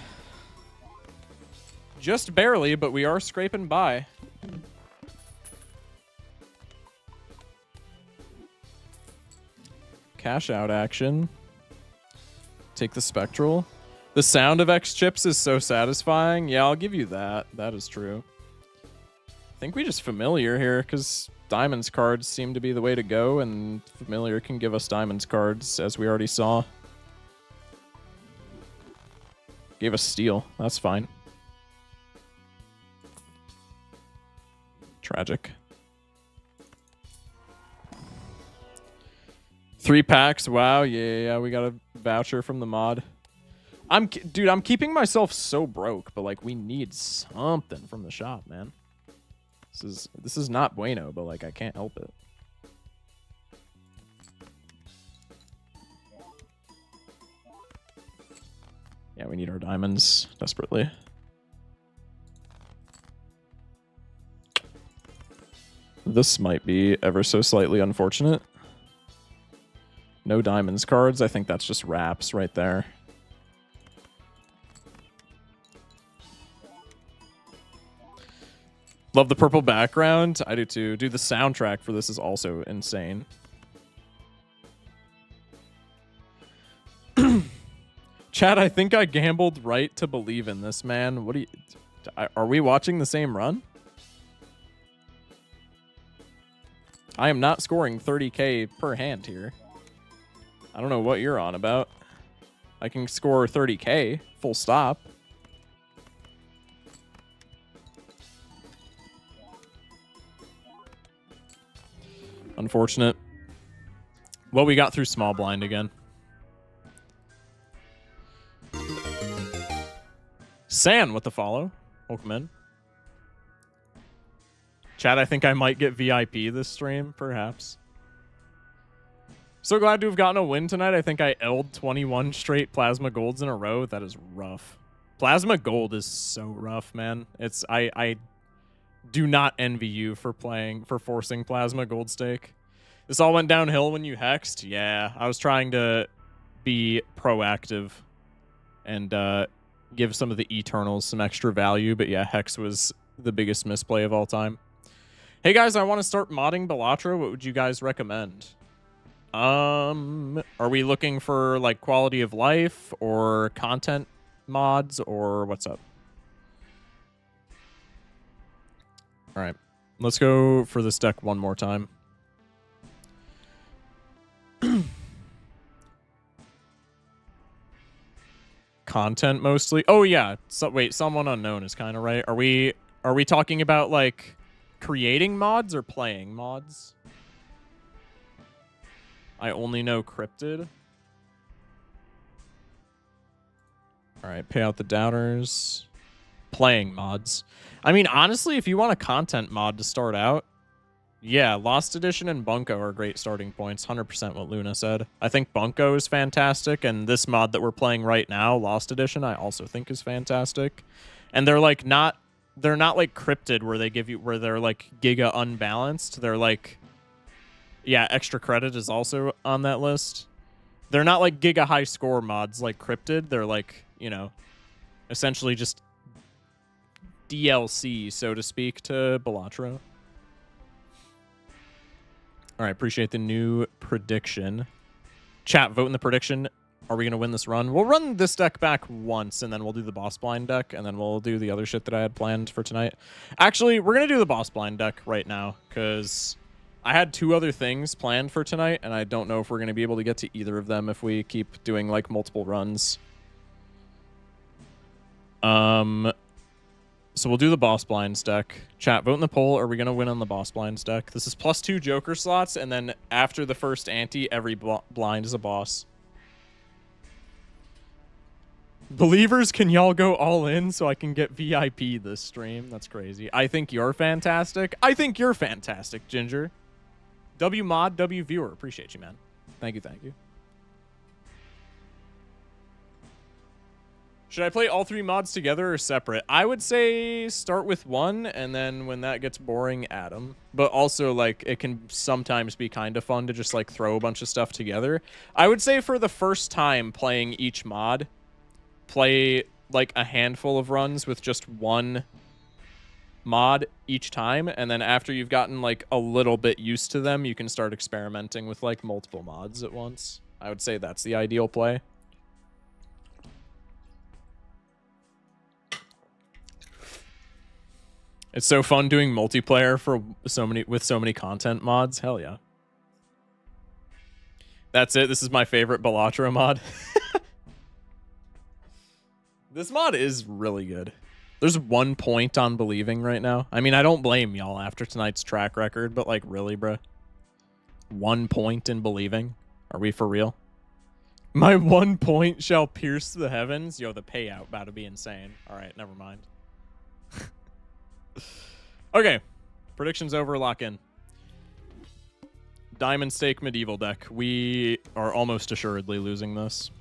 Just barely, but we are scraping by. Cash out action. Take the Spectral. The sound of X chips is so satisfying. Yeah, I'll give you that. That is true. I think we just Familiar here, because Diamonds cards seem to be the way to go, and Familiar can give us Diamonds cards, as we already saw. Gave us Steel. That's fine. Tragic. 3 packs. Wow. Yeah. We got a voucher from the mod. Dude, I'm keeping myself so broke, but like we need something from the shop, man. This is not bueno, but like I can't help it. Yeah, we need our diamonds desperately. This might be ever so slightly unfortunate. No diamonds cards. I think that's just wraps right there. Love the purple background. I do too. Dude, the soundtrack for this is also insane. Chad, I think I gambled right to believe in this, man. What do you... Are we watching the same run? I am not scoring 30k per hand here. I don't know what you're on about. I can score 30k, full stop. Unfortunate. Well, we got through small blind again. San with the follow. Welcome in. Chad, I think I might get VIP this stream, perhaps. So glad to have gotten a win tonight. I think I L'd 21 straight Plasma Golds in a row. That is rough. Plasma Gold is so rough, man. It's I Do not envy you for forcing Plasma Gold Stake. This all went downhill when you hexed? Yeah, I was trying to be proactive and give some of the Eternals some extra value, but yeah, Hex was the biggest misplay of all time. Hey guys, I want to start modding Balatro. What would you guys recommend? Are we looking for like quality of life or content mods or what's up? All right, let's go for this deck one more time. Content mostly. Oh yeah. So wait, someone unknown is kind of right. Are we talking about like creating mods or playing mods? I only know cryptid. All right, pay out the doubters. Playing mods. I mean, honestly, if you want a content mod to start out, yeah, Lost Edition and Bunko are great starting points. 100% what Luna said. I think Bunko is fantastic, and this mod that we're playing right now, Lost Edition, I also think is fantastic. And they're like not like cryptid where they're like giga unbalanced. They're like, yeah, extra credit is also on that list. They're not like giga high score mods like cryptid. They're like, you know, essentially just DLC, so to speak, to Balatro. All right, appreciate the new prediction. Chat, vote in the prediction. Are we going to win this run? We'll run this deck back once, and then we'll do the boss blind deck, and then we'll do the other shit that I had planned for tonight. Actually, we're going to do the boss blind deck right now, because I had 2 other things planned for tonight, and I don't know if we're going to be able to get to either of them if we keep doing, like, multiple runs. So we'll do the boss blinds deck. Chat, vote in the poll. Are we going to win on the boss blinds deck? This is +2 Joker slots, and then after the first ante, every blind is a boss. Believers, can y'all go all in so I can get VIP this stream? That's crazy. I think you're fantastic. I think you're fantastic, Ginger. W mod, W viewer. Appreciate you, man. Thank you, thank you. Should I play all 3 mods together or separate? I would say start with one, and then when that gets boring, add them. But also, like, it can sometimes be kind of fun to just, like, throw a bunch of stuff together. I would say for the first time playing each mod, play, like, a handful of runs with just one mod each time, and then after you've gotten, like, a little bit used to them, you can start experimenting with, like, multiple mods at once. I would say that's the ideal play. It's so fun doing multiplayer with so many content mods. Hell yeah. That's it. This is my favorite Balatro mod. This mod is really good. There's 1 point on believing right now. I mean, I don't blame y'all after tonight's track record, but like, really, bruh? 1 point in believing? Are we for real? My 1 point shall pierce the heavens? Yo, the payout about to be insane. All right, never mind. Okay, predictions over, lock in. Diamond Stake Medieval deck. We are almost assuredly losing this.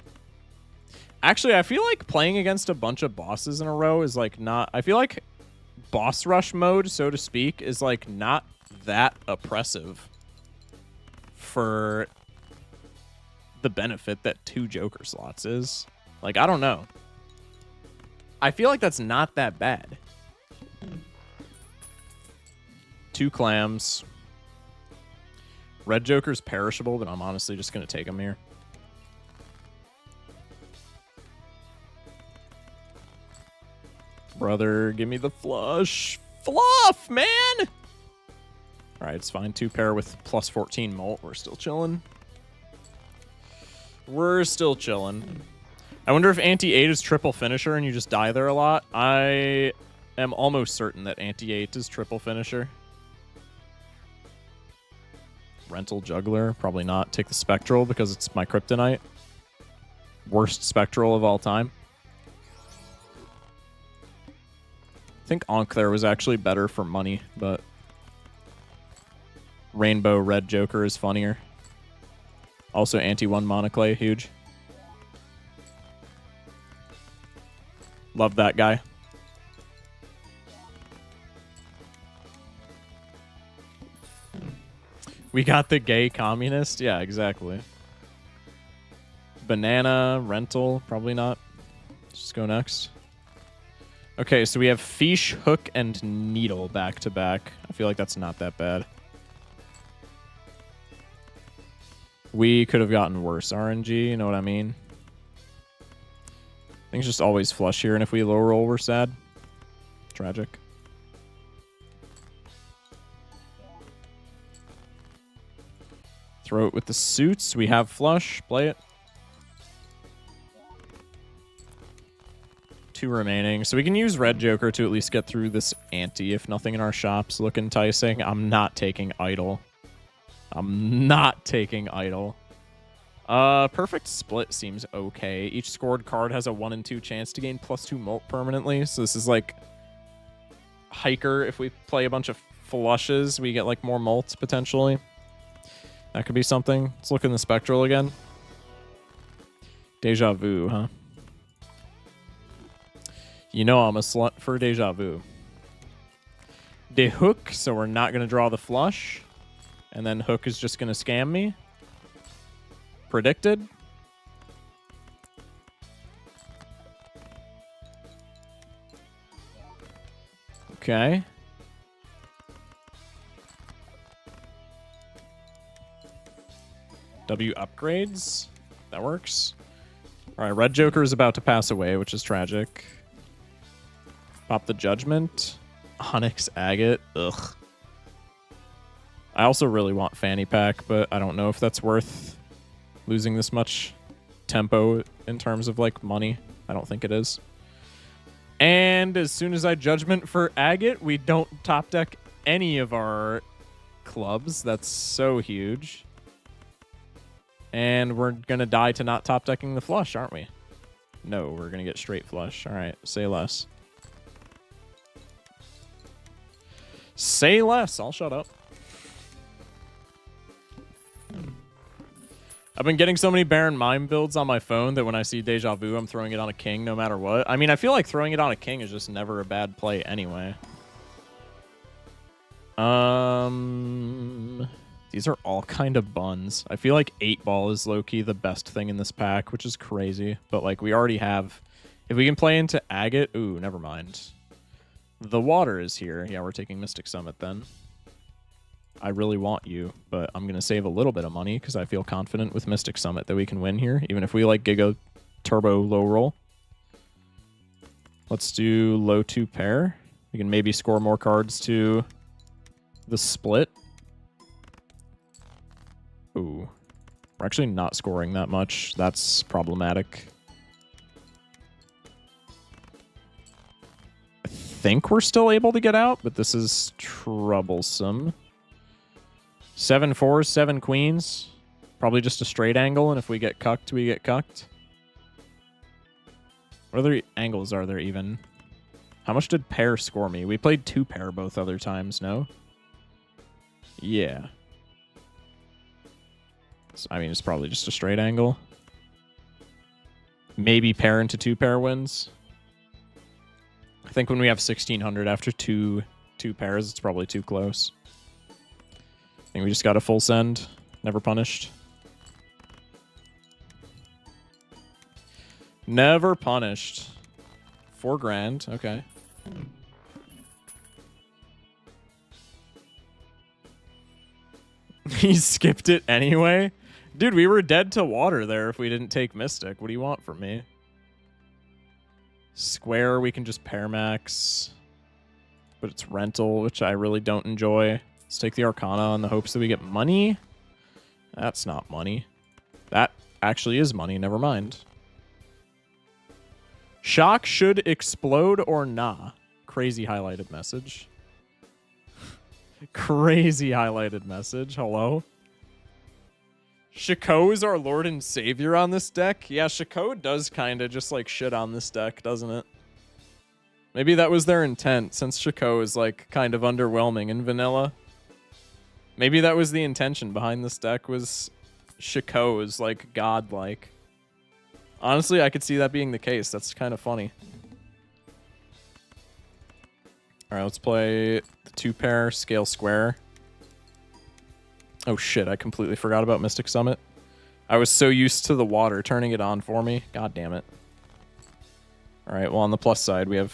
Actually, I feel like playing against a bunch of bosses in a row is like not... I feel like boss rush mode, so to speak, is like not that oppressive for the benefit that 2 Joker slots is. Like, I don't know. I feel like that's not that bad. 2 clams. Red Joker's perishable, but I'm honestly just going to take him here. Brother, give me the flush. Fluff, man! Alright, it's fine. 2 pair with +14 molt. We're still chilling. We're still chilling. I wonder if Anti-8 is triple finisher and you just die there a lot. I am almost certain that Anti-8 is triple finisher. Rental Juggler, probably not. Take the Spectral because it's my Kryptonite. Worst Spectral of all time. I think Ankh there was actually better for money, but Rainbow Red Joker is funnier. Also anti-1 Monoclay, huge. Love that guy. We got the gay communist. Yeah, exactly. Banana, rental, probably not. Just go next. Okay, so we have fish, hook, and needle back to back. I feel like that's not that bad. We could have gotten worse RNG, you know what I mean? Things just always flush here, and if we low roll, we're sad. Tragic. Throw it with the suits. We have flush. Play it. 2 remaining. So we can use Red Joker to at least get through this ante if nothing in our shops look enticing. I'm not taking Idol. I'm not taking Idol. Perfect Split seems okay. Each scored card has a 1 and 2 chance to gain +2 molt permanently. So this is like Hiker. If we play a bunch of flushes, we get like more molts potentially. That could be something. Let's look in the Spectral again. Deja Vu, huh? You know I'm a slut for Deja Vu. De Hook, so we're not going to draw the flush. And then Hook is just going to scam me. Predicted. Okay. W upgrades. That works. All right, Red Joker is about to pass away, which is tragic. Pop the Judgment. Onyx Agate. Ugh. I also really want Fanny Pack, but I don't know if that's worth losing this much tempo in terms of, like, money. I don't think it is. And as soon as I Judgment for Agate, we don't top deck any of our clubs. That's so huge. And we're going to die to not top decking the flush, aren't we? No, we're going to get straight flush. All right, say less. Say less. I'll shut up. I've been getting so many Baron Mime builds on my phone that when I see Deja Vu, I'm throwing it on a king no matter what. I mean, I feel like throwing it on a king is just never a bad play anyway. These are all kind of buns. I feel like 8-ball is low-key the best thing in this pack, which is crazy. But, like, we already have... If we can play into Agate... Ooh, never mind. The water is here. Yeah, we're taking Mystic Summit then. I really want you, but I'm going to save a little bit of money because I feel confident with Mystic Summit that we can win here, even if we, like, Giga Turbo low roll. Let's do low 2 pair. We can maybe score more cards to the split. Ooh. We're actually not scoring that much. That's problematic. I think we're still able to get out, but this is troublesome. 7 fours, 7 queens. Probably just a straight angle, and if we get cucked, we get cucked. What other angles are there even? How much did pair score me? We played 2 pair both other times, no? Yeah. I mean, it's probably just a straight angle. Maybe pair into 2 pair wins. I think when we have 1600 after two pairs, it's probably too close. I think we just got a full send. Never punished. Never punished. 4 grand. Okay. He skipped it anyway? Dude, we were dead to water there if we didn't take Mystic. What do you want from me? Square, we can just pair max. But it's rental, which I really don't enjoy. Let's take the Arcana in the hopes that we get money. That's not money. That actually is money. Never mind. Shock should explode or nah. Crazy highlighted message. Crazy highlighted message. Hello? Shaco is our Lord and Savior on this deck? Yeah, Shaco does kind of just like shit on this deck, doesn't it? Maybe that was their intent, since Shaco is like kind of underwhelming in vanilla. Maybe that was the intention behind this deck, was Shaco is like godlike. Honestly, I could see that being the case. That's kind of funny. All right, let's play the 2 pair scale square. Oh shit, I completely forgot about Mystic Summit. I was so used to the water turning it on for me. God damn it. Alright, well on the plus side, we're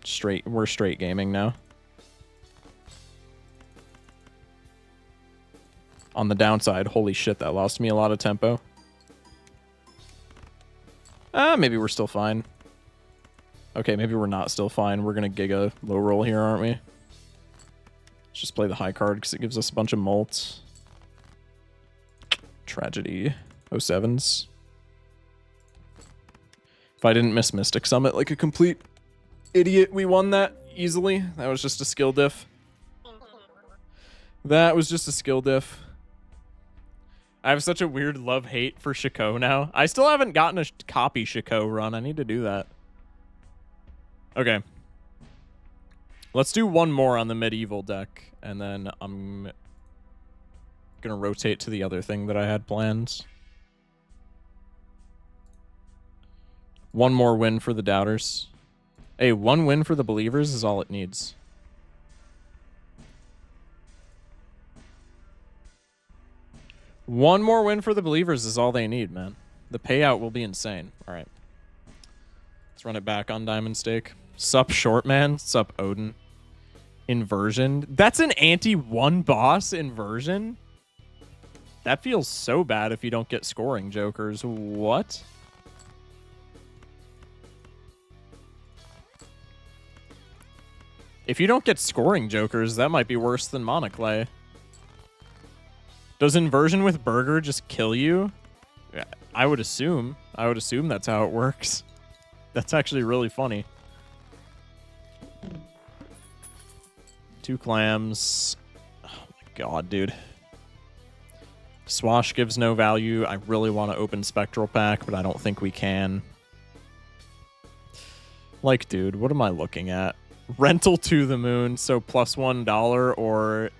straight gaming now. On the downside, holy shit, that lost me a lot of tempo. Maybe we're still fine. Okay, maybe we're not still fine. We're gonna giga low roll here, aren't we? Let's just play the high card because it gives us a bunch of mults. Tragedy. 07s. If I didn't miss Mystic Summit like a complete idiot, we won that easily. That was just a skill diff. That was just a skill diff. I have such a weird love-hate for Shaco now. I still haven't gotten a copy Shaco run. I need to do that. Okay. Let's do one more on the medieval deck, and then I'm gonna rotate to the other thing that I had planned. One more win for the doubters. Hey, one win for the believers is all it needs. One more win for the believers is all they need, man. The payout will be insane. All right. Let's run it back on Diamond Stake. Sup, short man. Sup, Odin. Inversion. That's an anti-one boss inversion? That feels so bad if you don't get scoring jokers. What? If you don't get scoring jokers, that might be worse than Monoclay. Does inversion with Burger just kill you? I would assume. I would assume that's how it works. That's actually really funny. 2 clams. Oh my god, dude. Swash gives no value. I really want to open Spectral Pack, but I don't think we can. Like, dude, what am I looking at? Rental to the moon, so plus $1 or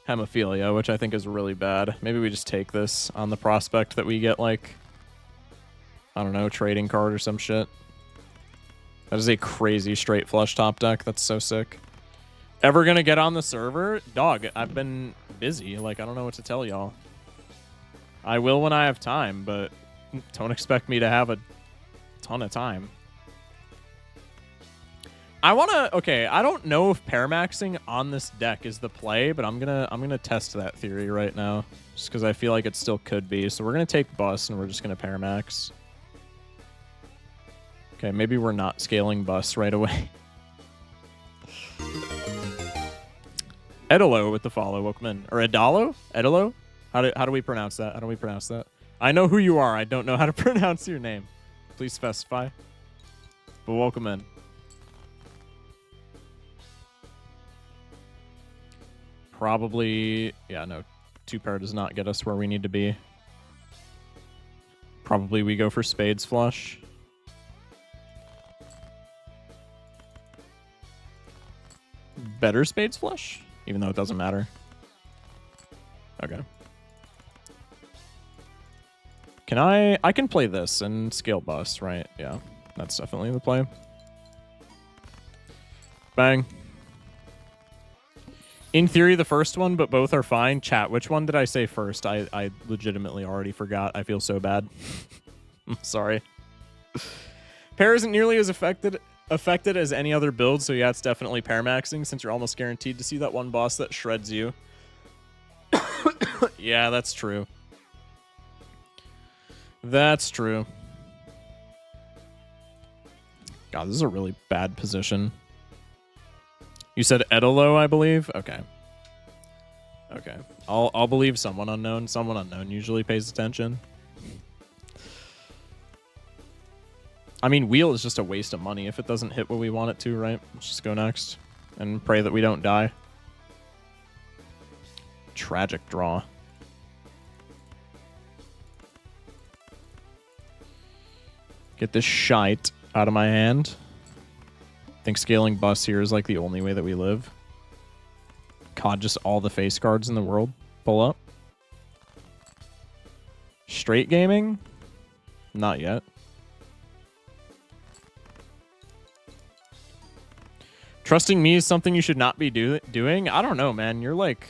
Hemophilia, which I think is really bad. Maybe we just take this on the prospect that we get, like, I don't know, trading card or some shit. That is a crazy straight flush top deck. That's so sick. Ever gonna get on the server? Dog, I've been busy. Like, I don't know what to tell y'all. I will when I have time, but don't expect me to have a ton of time. I wanna, okay, I don't know if paramaxing on this deck is the play, but I'm gonna test that theory right now. Just because I feel like it still could be. So we're gonna take bus and we're just gonna paramax. Okay, maybe we're not scaling bus right away. Edolo with the follow, welcome in. Or Edalo? Edolo? How do we pronounce that? How do we pronounce that? I know who you are. I don't know how to pronounce your name. Please specify. But welcome in. Probably, yeah, no, 2-pair does not get us where we need to be. Probably we go for spades flush. Better spades flush? Even though it doesn't matter. Okay. Can I can play this and scale bus, right? Yeah, that's definitely the play. Bang. In theory, the first one, but both are fine. Chat, which one did I say first? I legitimately already forgot. I feel so bad. I'm sorry. Pair isn't nearly as affected as any other build, so yeah, it's definitely paramaxing since you're almost guaranteed to see that one boss that shreds you. Yeah, that's true. That's true. God, this is a really bad position. You said Edolo, I believe? Okay. Okay. I'll believe someone unknown. Someone unknown usually pays attention. I mean, wheel is just a waste of money if it doesn't hit what we want it to, right? Let's just go next and pray that we don't die. Tragic draw. Get this shite out of my hand. I think scaling bus here is like the only way that we live. God, just all the face cards in the world. Pull up. Straight gaming? Not yet. Trusting me is something you should not be doing? I don't know, man. You're like...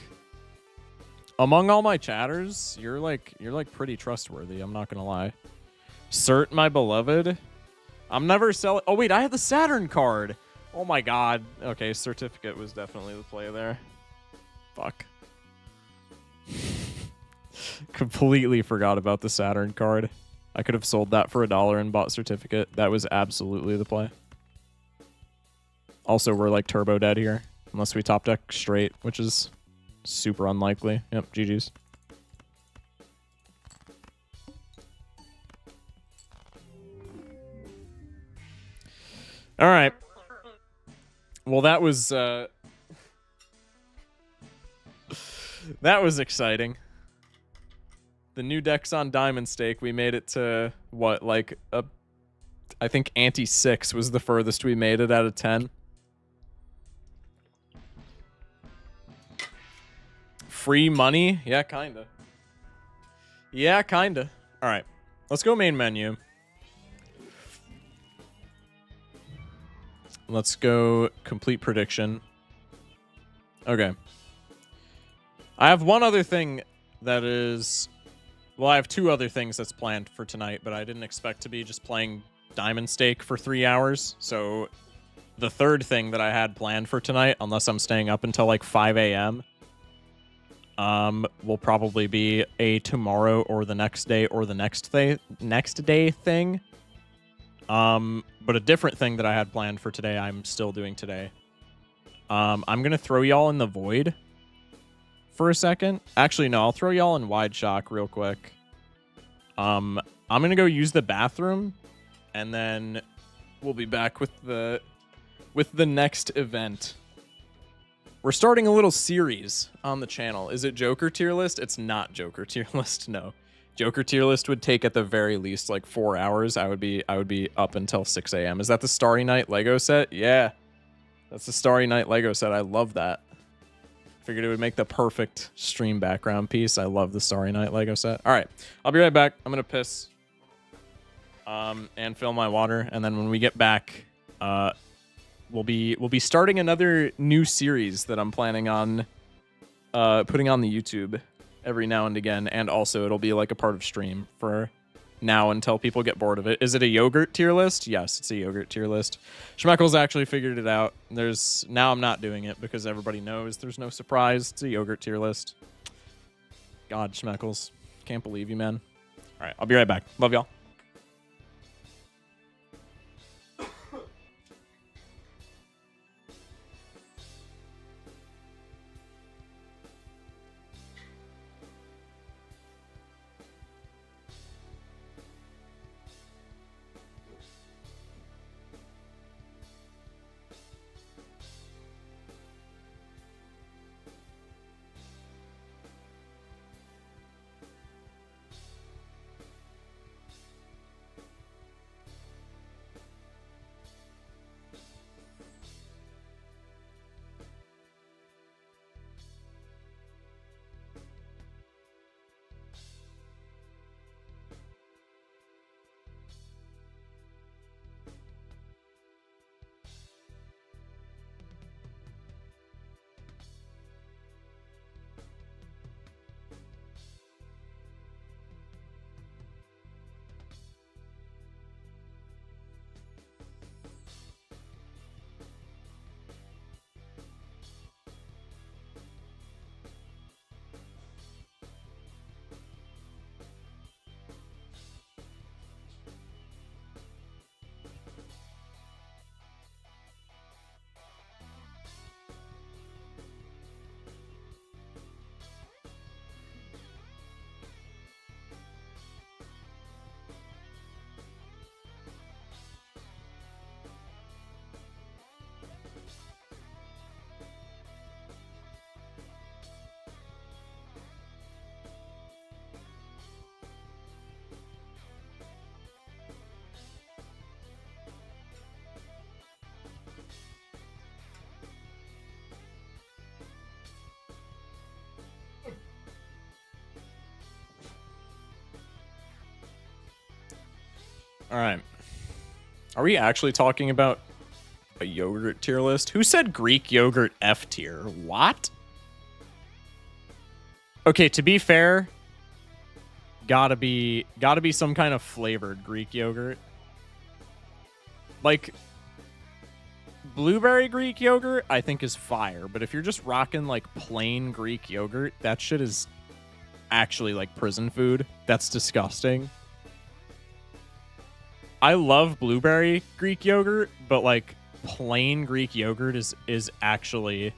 Among all my chatters, you're like pretty trustworthy. I'm not gonna lie. Cert, my beloved. I'm never selling. Oh wait, I have the Saturn card. Oh my god. Okay, certificate was definitely the play there. Fuck. Completely forgot about the Saturn card. I could have sold that for $1 and bought certificate. That was absolutely the play. Also, we're like turbo dead here. Unless we top deck straight, which is super unlikely. Yep, GG's. All right. Well, that was exciting. The new deck's on Diamond Stake. We made it to what, like I think ante 6 was the furthest we made it out of 10. Free money? Yeah, kinda. Yeah, kinda. All right, let's go main menu. Let's go complete prediction. Okay. I have one other thing that is... Well, I have 2 other things that's planned for tonight, but I didn't expect to be just playing Diamond Stake for 3 hours. So the third thing that I had planned for tonight, unless I'm staying up until like 5 a.m., will probably be a tomorrow or the next day or the next day thing. But a different thing that I had planned for today, I'm still doing today. I'm going to throw y'all in the void for a second. Actually, no, I'll throw y'all in wide shock real quick. I'm going to go use the bathroom, and then we'll be back with the next event. We're starting a little series on the channel. Is it Joker tier list? It's not Joker tier list, no. Joker tier list would take at the very least like 4 hours. I would be up until 6 a.m. Is that the Starry Night Lego set? Yeah. That's the Starry Night Lego set. I love that. Figured it would make the perfect stream background piece. I love the Starry Night Lego set. All right. I'll be right back. I'm going to piss and fill my water, and then when we get back, we'll be starting another new series that I'm planning on putting on the YouTube every now and again, and also it'll be like a part of stream for now until people get bored of it. Is it a yogurt tier list? Yes, it's a yogurt tier list. Schmeckles actually figured it out. Now I'm not doing it because everybody knows there's no surprise. It's a yogurt tier list. God, Schmeckles. Can't believe you, man. All right, I'll be right back. Love y'all. All right. Are we actually talking about a yogurt tier list? Who said Greek yogurt F tier? What? Okay, to be fair, gotta be some kind of flavored Greek yogurt. Like, blueberry Greek yogurt, I think is fire. But if you're just rocking like plain Greek yogurt, that shit is actually like prison food. That's disgusting. I love blueberry Greek yogurt, but like plain Greek yogurt is actually...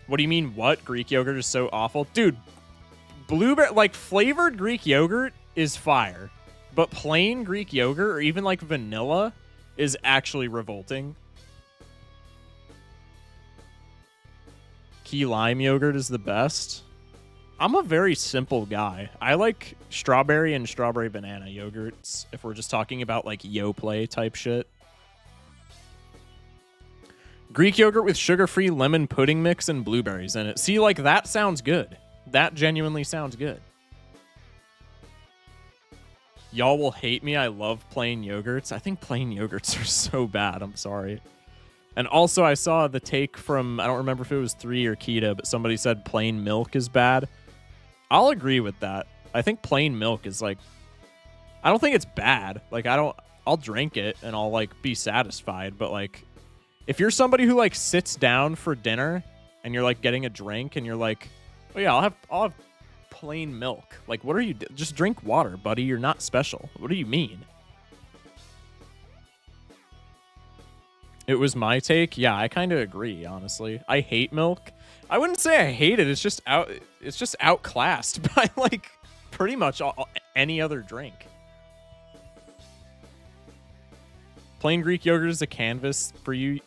What do you mean, what? Greek yogurt is so awful? Dude, blueberry, like flavored Greek yogurt is fire. But plain Greek yogurt or even like vanilla is actually revolting. Key lime yogurt is the best. I'm a very simple guy. I like strawberry and strawberry banana yogurts if we're just talking about like Yoplait type shit. Greek yogurt with sugar-free lemon pudding mix and blueberries in it. See, like, that sounds good. That genuinely sounds good. Y'all will hate me. I love plain yogurts. I think plain yogurts are so bad. I'm sorry. And also, I saw the take from, I don't remember if it was 3 or Kita, but somebody said plain milk is bad. I'll agree with that. I think plain milk is, like, I don't think it's bad. Like, I'll drink it and I'll, like, be satisfied. But, like, if you're somebody who, like, sits down for dinner and you're, like, getting a drink and you're like, oh, yeah, I'll have plain milk. Like, what are you... Just drink water, buddy. You're not special. What do you mean? It was my take. Yeah, I kind of agree, honestly. I hate milk. I wouldn't say I hate it. It's just outclassed by, like, pretty much any other drink. Plain Greek yogurt is a canvas for you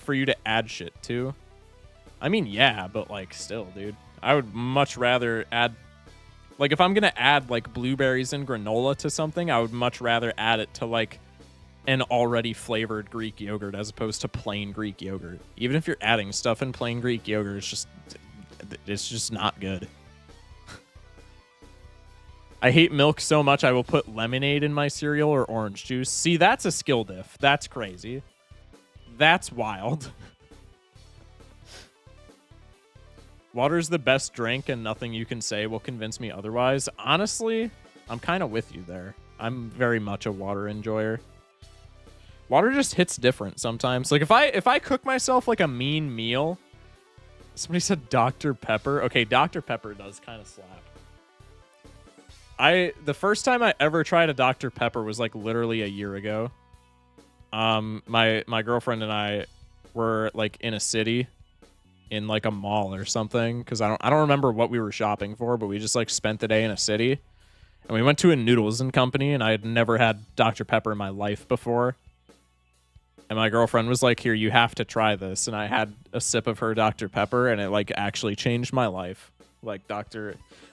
to add shit to. I mean, yeah, but, like, still, dude. I would much rather add... Like, if I'm going to add, like, blueberries and granola to something, I would much rather add it to, like, an already flavored Greek yogurt as opposed to plain Greek yogurt. Even if you're adding stuff in plain Greek yogurt, it's just not good. I hate milk so much I will put lemonade in my cereal or orange juice. See, that's a skill diff. That's crazy. That's wild. Water's the best drink and nothing you can say will convince me otherwise. Honestly, I'm kind of with you there. I'm very much a water enjoyer. Water just hits different sometimes. Like, if I cook myself, like, a mean meal... Somebody said Dr. Pepper. Okay, Dr. Pepper does kind of slap. The first time I ever tried a Dr. Pepper was, like, literally a year ago. My girlfriend and I were, like, in a city... in like a mall or something, because I don't remember what we were shopping for, but we just like spent the day in a city, and we went to a Noodles and Company, and I had never had Dr. Pepper in my life before, and my girlfriend was like, here, you have to try this, and I had a sip of her Dr. Pepper, and it like actually changed my life. Like,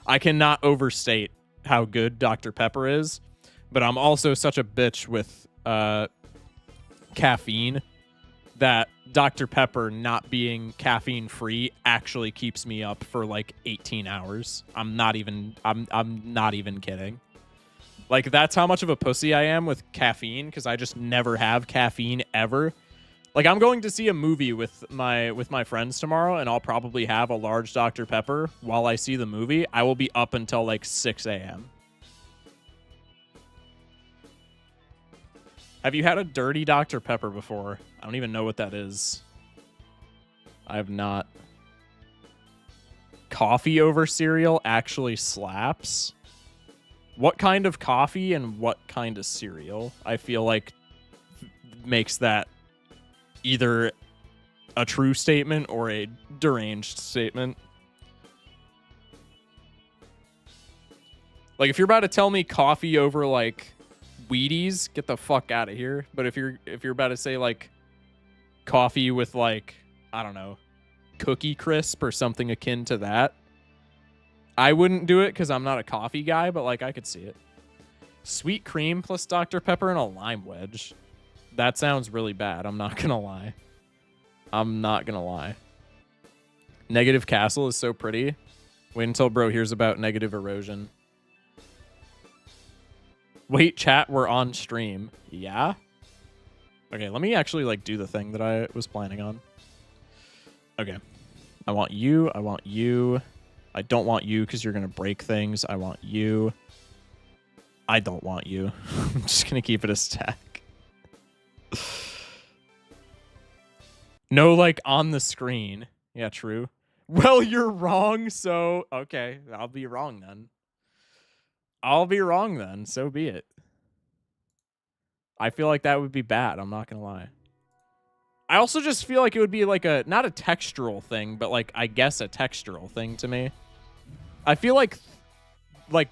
I cannot overstate how good Dr. Pepper is, but I'm also such a bitch with caffeine that Dr. Pepper not being caffeine free actually keeps me up for like 18 hours. I'm not even kidding. Like, that's how much of a pussy I am with caffeine, because I just never have caffeine ever. Like, I'm going to see a movie with my friends tomorrow, and I'll probably have a large Dr. Pepper while I see the movie. I will be up until like 6 a.m. Have you had a dirty Dr. Pepper before? I don't even know what that is. I have not. Coffee over cereal actually slaps. What kind of coffee and what kind of cereal? I feel like makes that either a true statement or a deranged statement. Like, if you're about to tell me coffee over, like, Wheaties, get the fuck out of here. But if you're about to say, like, coffee with, like, I don't know, Cookie Crisp or something akin to that, I wouldn't do it because I'm not a coffee guy, but, like, I could see it. Sweet cream plus Dr. Pepper and a lime wedge. That sounds really bad. I'm not gonna lie. I'm not gonna lie. Negative Castle is so pretty. Wait until bro hears about negative erosion. Wait, chat, we're on stream. Yeah? Okay, let me actually, like, do the thing that I was planning on. Okay. I want you. I want you. I don't want you because you're going to break things. I want you. I don't want you. I'm just going to keep it a stack. No, like, on the screen. Yeah, true. Well, you're wrong, so... Okay, I'll be wrong then. I'll be wrong then. So be it. I feel like that would be bad. I'm not going to lie. I also just feel like it would be like a... Not a textural thing, but like, I guess a textural thing to me. I feel like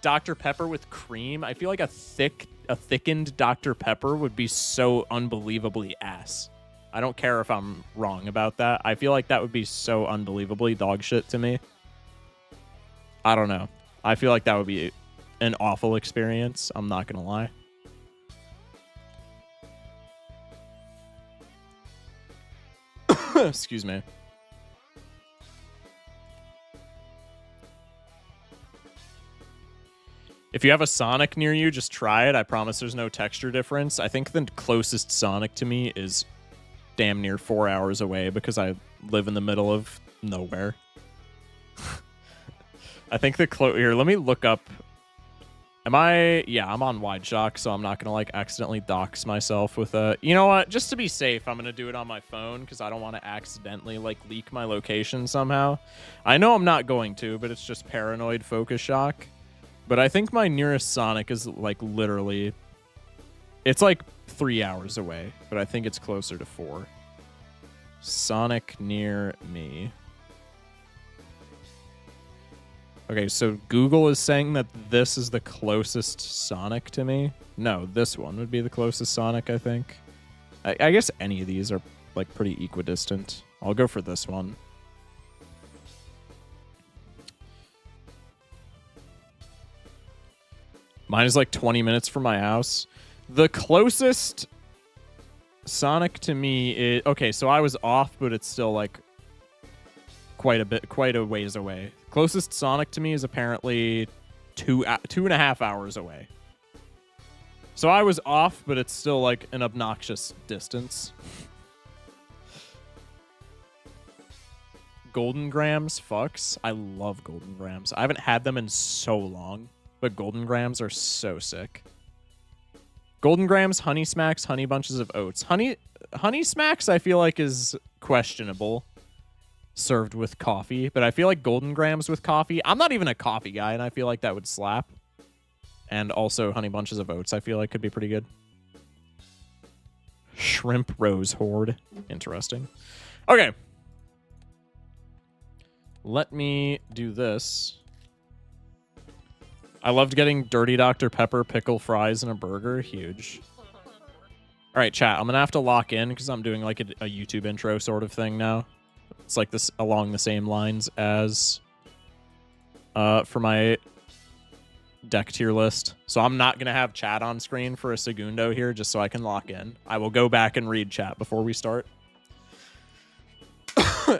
Dr. Pepper with cream, I feel like a thickened Dr. Pepper would be so unbelievably ass. I don't care if I'm wrong about that. I feel like that would be so unbelievably dog shit to me. I don't know. I feel like that would be an awful experience. I'm not going to lie. Excuse me. If you have a Sonic near you, just try it. I promise there's no texture difference. I think the closest Sonic to me is damn near 4 hours away because I live in the middle of nowhere. I think the here, let me look up. Yeah, I'm on Wide Shock, so I'm not gonna like accidentally dox myself with a... You know what? Just to be safe, I'm gonna do it on my phone because I don't want to accidentally like leak my location somehow. I know I'm not going to, but it's just paranoid focus shock. But I think my nearest Sonic is like literally... It's like 3 hours away, but I think it's closer to 4. Sonic near me. Okay, so Google is saying that this is the closest Sonic to me. No, this one would be the closest Sonic, I think. I guess any of these are like pretty equidistant. I'll go for this one. Mine is like 20 minutes from my house. The closest Sonic to me is... Okay, so I was off, but it's still like quite a ways away. Closest Sonic to me is apparently 2.5 hours away. So I was off, but it's still like an obnoxious distance. Golden Grams, fucks. I love Golden Grams. I haven't had them in so long, but Golden Grams are so sick. Golden Grams, Honey Smacks, Honey Bunches of Oats. Honey Smacks I feel like is questionable served with coffee, but I feel like Golden Grams with coffee... I'm not even a coffee guy, and I feel like that would slap. And also Honey Bunches of Oats I feel like could be pretty good. Shrimp Rose Horde. Interesting. Okay. Let me do this. I loved getting Dirty Dr. Pepper, pickle fries, and a burger. Huge. All right, chat. I'm going to have to lock in because I'm doing like a YouTube intro sort of thing now. It's like this along the same lines as for my deck tier list. So I'm not going to have chat on screen for a segundo here just so I can lock in. I will go back and read chat before we start.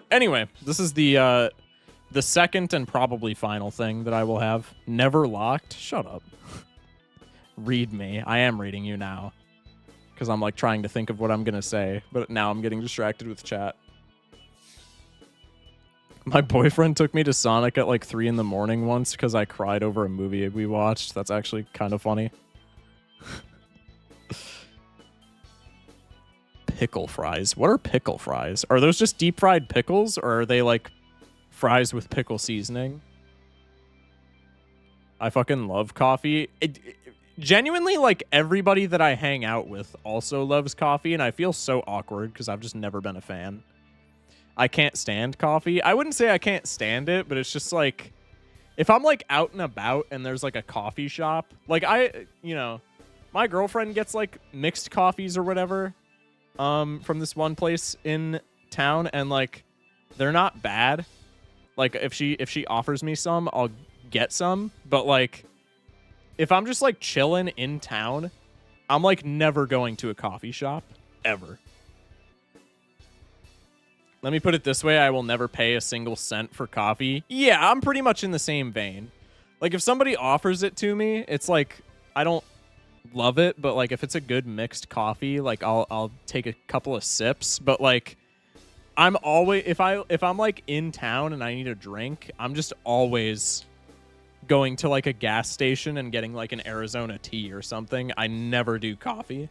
Anyway, this is the second and probably final thing that I will have. Never locked. Shut up. Read me. I am reading you now. Because I'm like trying to think of what I'm going to say. But now I'm getting distracted with chat. My boyfriend took me to Sonic at like 3 in the morning once because I cried over a movie we watched. That's actually kind of funny. Pickle fries. What are pickle fries? Are those just deep fried pickles or are they like fries with pickle seasoning? I fucking love coffee. Genuinely, like everybody that I hang out with also loves coffee and I feel so awkward because I've just never been a fan. I can't stand coffee. I wouldn't say I can't stand it, but it's just like if I'm like out and about and there's like a coffee shop, like my girlfriend gets like mixed coffees or whatever from this one place in town and like they're not bad. Like if she offers me some, I'll get some, but like if I'm just like chilling in town, I'm like never going to a coffee shop ever. Let me put it this way, I will never pay a single cent for coffee. Yeah, I'm pretty much in the same vein. Like, if somebody offers it to me, it's like, I don't love it, but, like, if it's a good mixed coffee, like, I'll take a couple of sips. But, like, I'm always if I'm like in town and I need a drink, I'm just always going to like a gas station and getting like an Arizona tea or something. I never do coffee.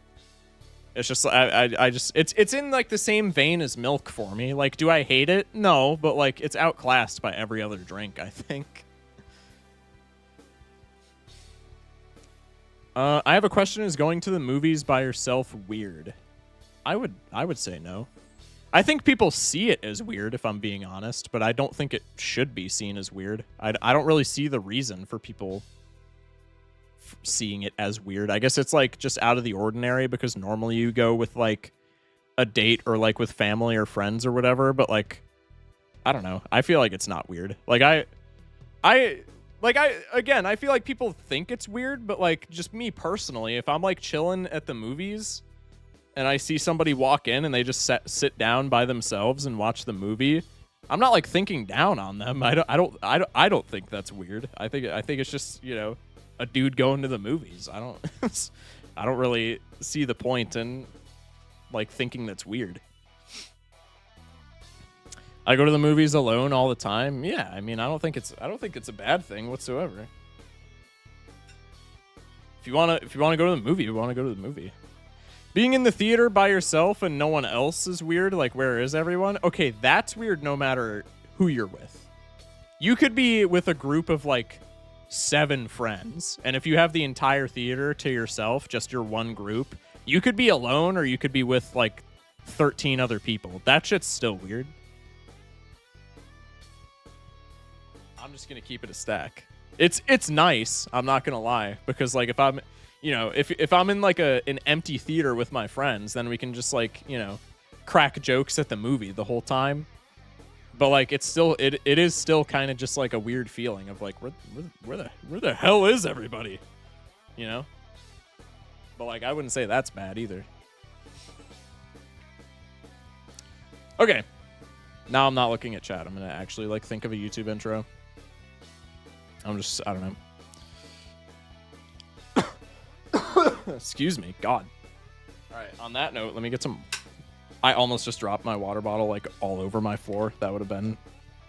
It's just I just it's in like the same vein as milk for me. Like, do I hate it? No, but like it's outclassed by every other drink, I think. I have a question. Is going to the movies by yourself weird? I would say no. I think people see it as weird, if I'm being honest, but I don't think it should be seen as weird. I don't really see the reason for people seeing it as weird. I guess it's like just out of the ordinary because normally you go with like a date or like with family or friends or whatever, but like I don't know. I feel like it's not weird. Like I feel like people think it's weird, but like just me personally, if I'm like chilling at the movies and I see somebody walk in and they just sit down by themselves and watch the movie, I'm not like thinking down on them. I don't think that's weird. I think it's just, you know, a dude going to the movies. I don't really see the point in like thinking that's weird. I go to the movies alone all the time. Yeah, I mean, I don't think it's a bad thing whatsoever. If you wanna go to the movie, you wanna go to the movie. Being in the theater by yourself and no one else is weird. Like, where is everyone? Okay, that's weird no matter who you're with. You could be with a group of like 7 friends, and if you have the entire theater to yourself, just your one group, you could be alone or you could be with like 13 other people. That shit's still weird. I'm just gonna keep it a stack. It's nice, I'm not gonna lie, because like if I'm, you know, if I'm in like an empty theater with my friends, then we can just like, you know, crack jokes at the movie the whole time. But like it's still it is still kind of just like a weird feeling of like where the hell is everybody? You know? But like I wouldn't say that's bad either. Okay. Now I'm not looking at chat. I'm gonna actually like think of a YouTube intro. I don't know. Excuse me. God. All right. On that note, let me get some. I almost just dropped my water bottle like all over my floor. That would have been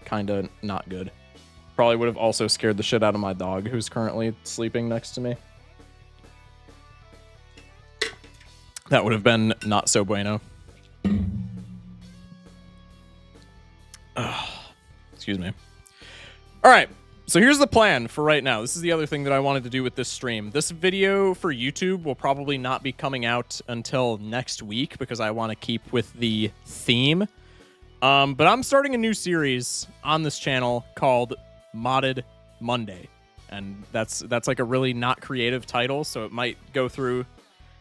kind of not good. Probably would have also scared the shit out of my dog who's currently sleeping next to me. That would have been not so bueno. Excuse me. All right. So here's the plan for right now. This is the other thing that I wanted to do with this stream. This video for YouTube will probably not be coming out until next week because I want to keep with the theme. But I'm starting a new series on this channel called Modded Monday. And that's like a really not creative title, so it might go through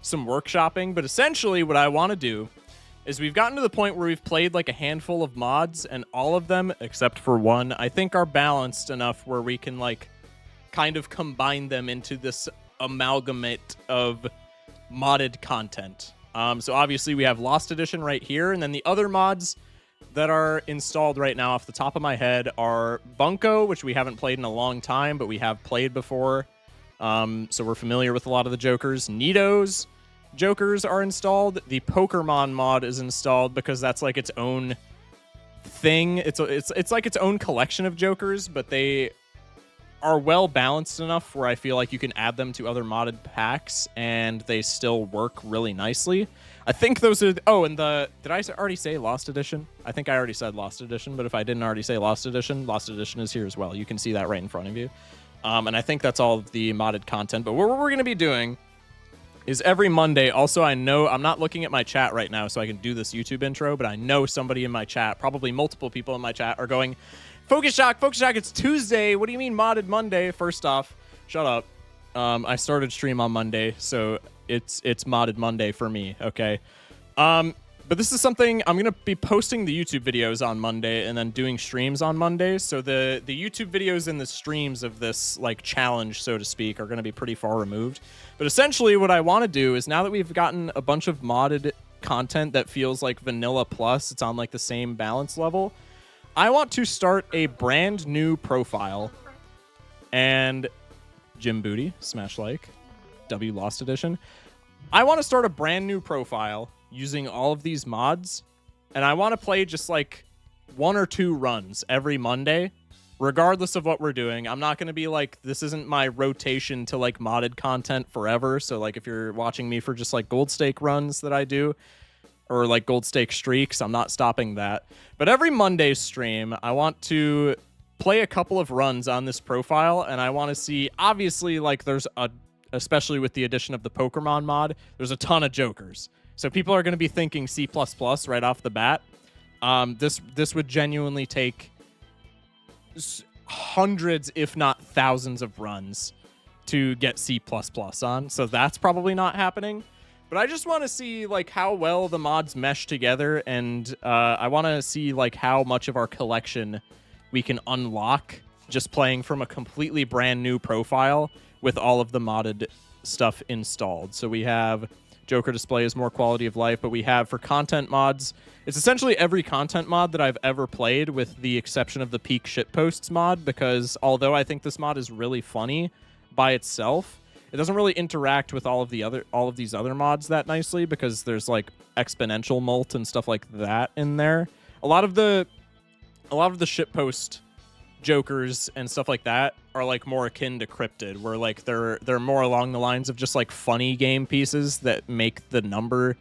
some workshopping. But essentially what I want to do is we've gotten to the point where we've played like a handful of mods, and all of them, except for one, I think are balanced enough where we can like kind of combine them into this amalgamate of modded content. So obviously we have Lost Edition right here, and then the other mods that are installed right now off the top of my head are Bunko, which we haven't played in a long time, but we have played before. So we're familiar with a lot of the Jokers. Nito's Jokers are installed. The Pokemon mod is installed because that's like its own thing. It's like its own collection of Jokers, but they are well balanced enough where I feel like you can add them to other modded packs and they still work really nicely. I think those are... Oh, and did I already say Lost Edition? I think I already said Lost Edition, but if I didn't already say Lost Edition is here as well. You can see that right in front of you. And I think that's all of the modded content. But what we're going to be doing is every Monday. Also, I know I'm not looking at my chat right now so I can do this YouTube intro, but I know somebody in my chat, probably multiple people in my chat, are going, Focus Shock, it's Tuesday. What do you mean Modded Monday? First off, shut up. I started stream on Monday, so it's Modded Monday for me, okay? But this is something I'm going to be posting the YouTube videos on Monday and then doing streams on Monday. So the YouTube videos and the streams of this like challenge, so to speak, are going to be pretty far removed. But essentially what I want to do is, now that we've gotten a bunch of modded content that feels like vanilla plus, it's on like the same balance level, I want to start a brand new profile. And Jim Booty, smash like, W Lost Edition. I want to start a brand new profile using all of these mods And I want to play just like 1 or 2 runs every Monday, regardless of what we're doing. I'm not going to be like, this isn't my rotation to like modded content forever. So like if you're watching me for just like gold stake runs that I do, or like gold stake streaks, I'm not stopping that. But every Monday stream, I want to play a couple of runs on this profile, and I want to see, obviously, like there's especially with the addition of the Pokemon mod, there's a ton of jokers. So people are going to be thinking C++ right off the bat. This would genuinely take hundreds, if not thousands of runs to get C++ on. So that's probably not happening. But I just want to see like how well the mods mesh together, and I want to see like how much of our collection we can unlock just playing from a completely brand new profile with all of the modded stuff installed. So we have Joker display is more quality of life, but we have for content mods, it's essentially every content mod that I've ever played with the exception of the peak shitposts mod, because although I think this mod is really funny by itself, it doesn't really interact with all of these other mods that nicely, because there's like exponential molt and stuff like that in there. A lot of the shitpost jokers and stuff like that are like more akin to cryptid, where like they're more along the lines of just like funny game pieces that make the number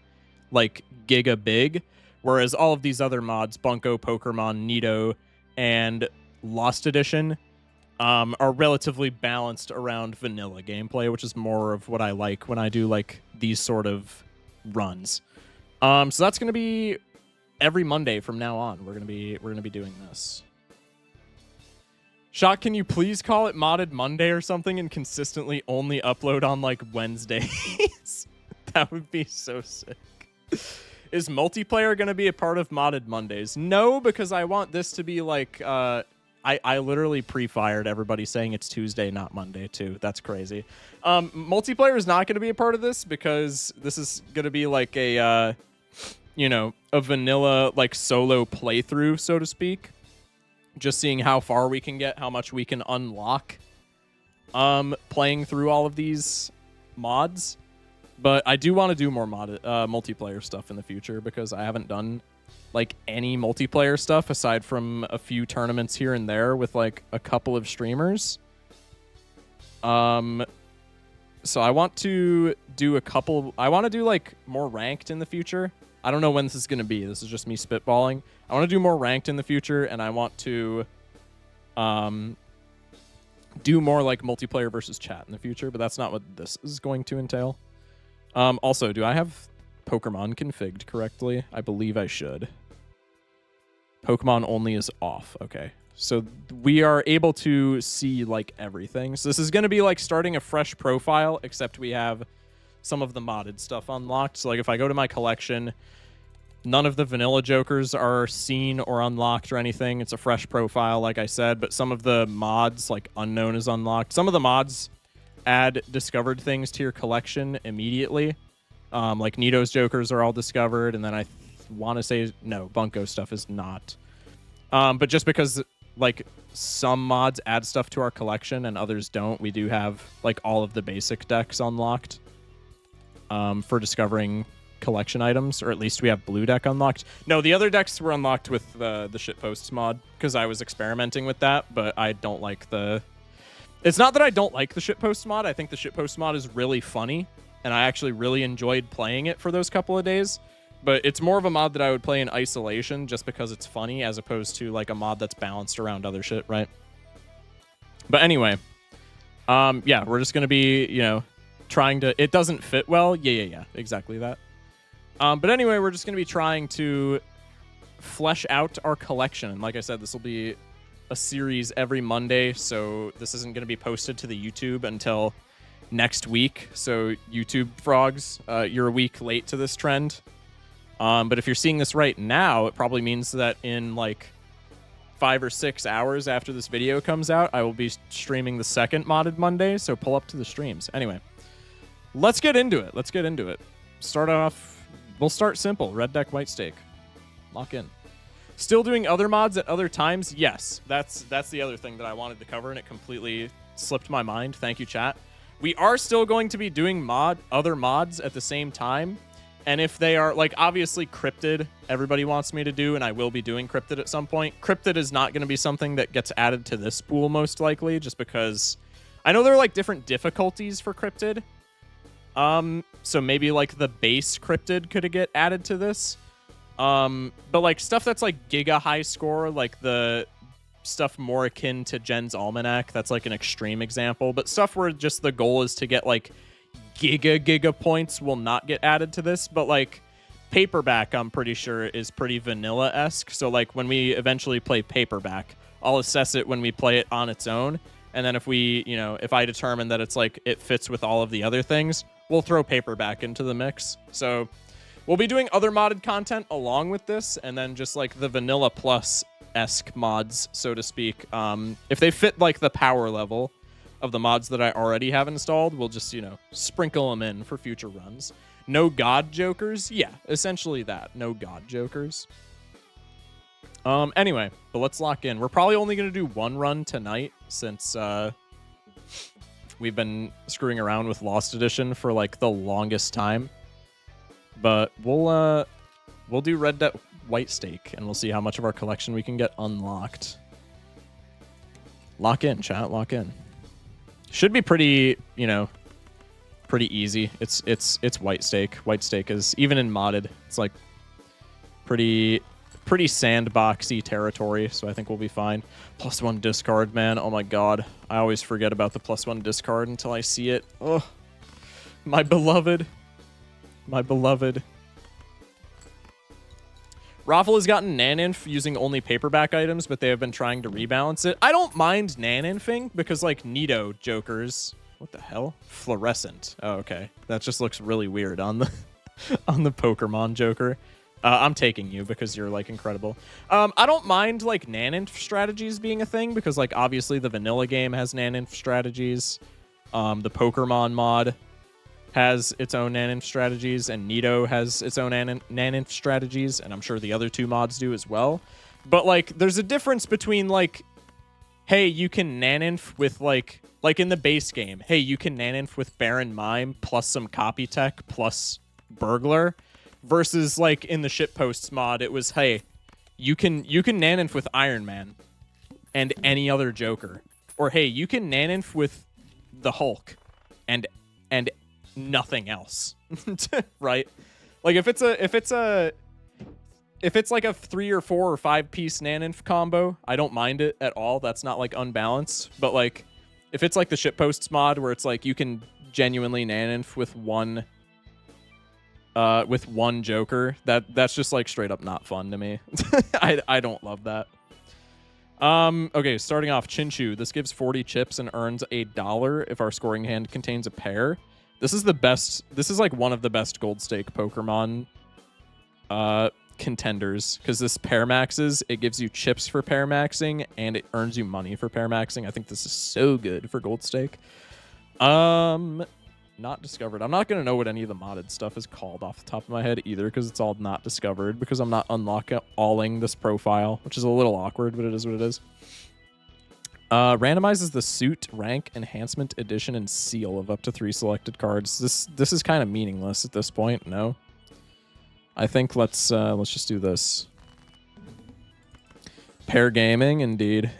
like giga big, whereas all of these other mods, Bunko, Pokemon, Nito, and Lost Edition, are relatively balanced around vanilla gameplay, which is more of what I like when I do like these sort of runs. So that's gonna be every Monday from now on. We're gonna be doing this. Shot, can you please call it Modded Monday or something and consistently only upload on like Wednesdays? That would be so sick. Is multiplayer going to be a part of Modded Mondays? No, because I want this to be like, I literally pre-fired everybody saying it's Tuesday, not Monday too. That's crazy. Multiplayer is not going to be a part of this because this is going to be like a, a vanilla like solo playthrough, so to speak. Just seeing how far we can get, how much we can unlock playing through all of these mods. But I do want to do more multiplayer stuff in the future, because I haven't done like any multiplayer stuff aside from a few tournaments here and there with like a couple of streamers. So I want to do I want to do like more ranked in the future. I don't know when this is going to be. This is just me spitballing. I want to do more ranked in the future, and I want to do more like multiplayer versus chat in the future, but that's not what this is going to entail. Also, do I have Pokemon configured correctly? I believe I should. Pokemon only is off. Okay. So we are able to see like everything. So this is going to be like starting a fresh profile, except we have some of the modded stuff unlocked. So like if I go to my collection, none of the vanilla jokers are seen or unlocked or anything. It's a fresh profile, like I said, but some of the mods, like Unknown, is unlocked. Some of the mods add discovered things to your collection immediately. Like Nito's jokers are all discovered, and then I want to say, no, Bunko stuff is not. But just because like some mods add stuff to our collection and others don't, we do have like all of the basic decks unlocked for discovering collection items, or at least we have Blue Deck unlocked. No, the other decks were unlocked with the shitposts mod, because I was experimenting with that, but I don't like the... It's not that I don't like the shitpost mod. I think the shitpost mod is really funny, and I actually really enjoyed playing it for those couple of days. But it's more of a mod that I would play in isolation just because it's funny, as opposed to like a mod that's balanced around other shit, right? But anyway, yeah, we're just going to be, trying to... It doesn't fit well. Yeah, exactly that. But anyway, we're just going to be trying to flesh out our collection. And like I said, this will be a series every Monday, so this isn't going to be posted to the YouTube until next week. So YouTube frogs, you're a week late to this trend. But if you're seeing this right now, it probably means that in like 5 or 6 hours after this video comes out, I will be streaming the second Modded Monday, so pull up to the streams. Anyway, let's get into it. Start off, we'll start simple. Red deck, white stake. Lock in. Still doing other mods at other times? Yes, that's the other thing that I wanted to cover, and it completely slipped my mind. Thank you, chat. We are still going to be doing other mods at the same time. And if they are, like, obviously Cryptid, everybody wants me to do, and I will be doing Cryptid at some point. Cryptid is not going to be something that gets added to this pool, most likely, just because I know there are, like, different difficulties for Cryptid. So maybe, like, the base Cryptid could get added to this. But, like, stuff that's, like, Giga high score, like the stuff more akin to Jen's Almanac, that's, like, an extreme example. But stuff where just the goal is to get, like, giga points will not get added to this, but like paperback I'm pretty sure is pretty vanilla-esque. So like when we eventually play paperback, I'll assess it when we play it on its own, and then if we, you know, if I determine that it's like it fits with all of the other things, we'll throw paperback into the mix. So we'll be doing other modded content along with this, and then just like the vanilla plus-esque mods, so to speak. If they fit like the power level of the mods that I already have installed, we'll just, you know, sprinkle them in for future runs. No god jokers? Yeah, essentially that. No god jokers. Anyway, but let's lock in. We're probably only going to do one run tonight since we've been screwing around with Lost Edition for like the longest time. But we'll do Red Dead White Stake, and we'll see how much of our collection we can get unlocked. Lock in, chat. Lock in. Should be pretty, you know, pretty easy. It's White Stake. White Stake is, even in modded, it's like pretty sandboxy territory, so I think we'll be fine. +1 discard, man. Oh my god. I always forget about the +1 discard until I see it. Oh, my beloved. My beloved. Raffle has gotten Naninf using only paperback items, but they have been trying to rebalance it. I don't mind Naninfing because, like, Nito jokers... What the hell? Fluorescent. Oh, okay. That just looks really weird on the on the Pokemon joker. I'm taking you because you're, like, incredible. I don't mind, like, Naninf strategies being a thing because, like, obviously the vanilla game has Naninf strategies. The Pokemon mod has its own Naninf strategies, and Nito has its own Naninf strategies, and I'm sure the other two mods do as well. But, like, there's a difference between, like, hey, you can Naninf with, like in the base game, hey, you can Naninf with Baron Mime plus some copy tech plus Burglar, versus, like, in the Shitposts mod, it was, hey, you can Naninf with Iron Man and any other Joker. Or, hey, you can Naninf with the Hulk and nothing else. Right? Like if it's like a 3 or 4 or 5 piece Naninf combo, I don't mind it at all. That's not like unbalanced. But like if it's like the Shitposts mod where it's like you can genuinely Naninf with one Joker, that's just like straight up not fun to me. I don't love that. Okay, starting off, Chinchu. This gives 40 chips and earns $1 if our scoring hand contains a pair. This is the best. This is like one of the best gold stake Pokemon contenders because this pair maxes. It gives you chips for pair maxing and it earns you money for pair maxing. I think this is so good for gold stake. Not discovered. I'm not gonna know what any of the modded stuff is called off the top of my head either because it's all not discovered because I'm not unlock-alling this profile, which is a little awkward, but it is what it is. Randomizes the suit, rank, enhancement, edition, and seal of up to 3 selected cards. This is kind of meaningless at this point. No, I think let's just do this. Pair gaming, indeed.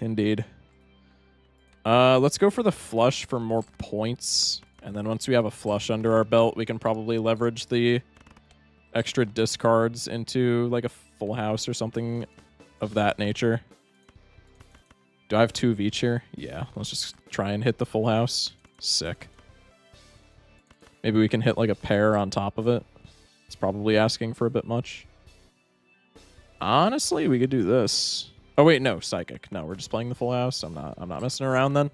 Let's go for the flush for more points, and then once we have a flush under our belt, we can probably leverage the extra discards into like a full house or something of that nature. Do I have 2 of each here? Yeah, let's just try and hit the full house. Sick. Maybe we can hit like a pair on top of it. It's probably asking for a bit much. Honestly, we could do this. Oh wait, no, Psychic. No, we're just playing the full house. I'm not messing around then.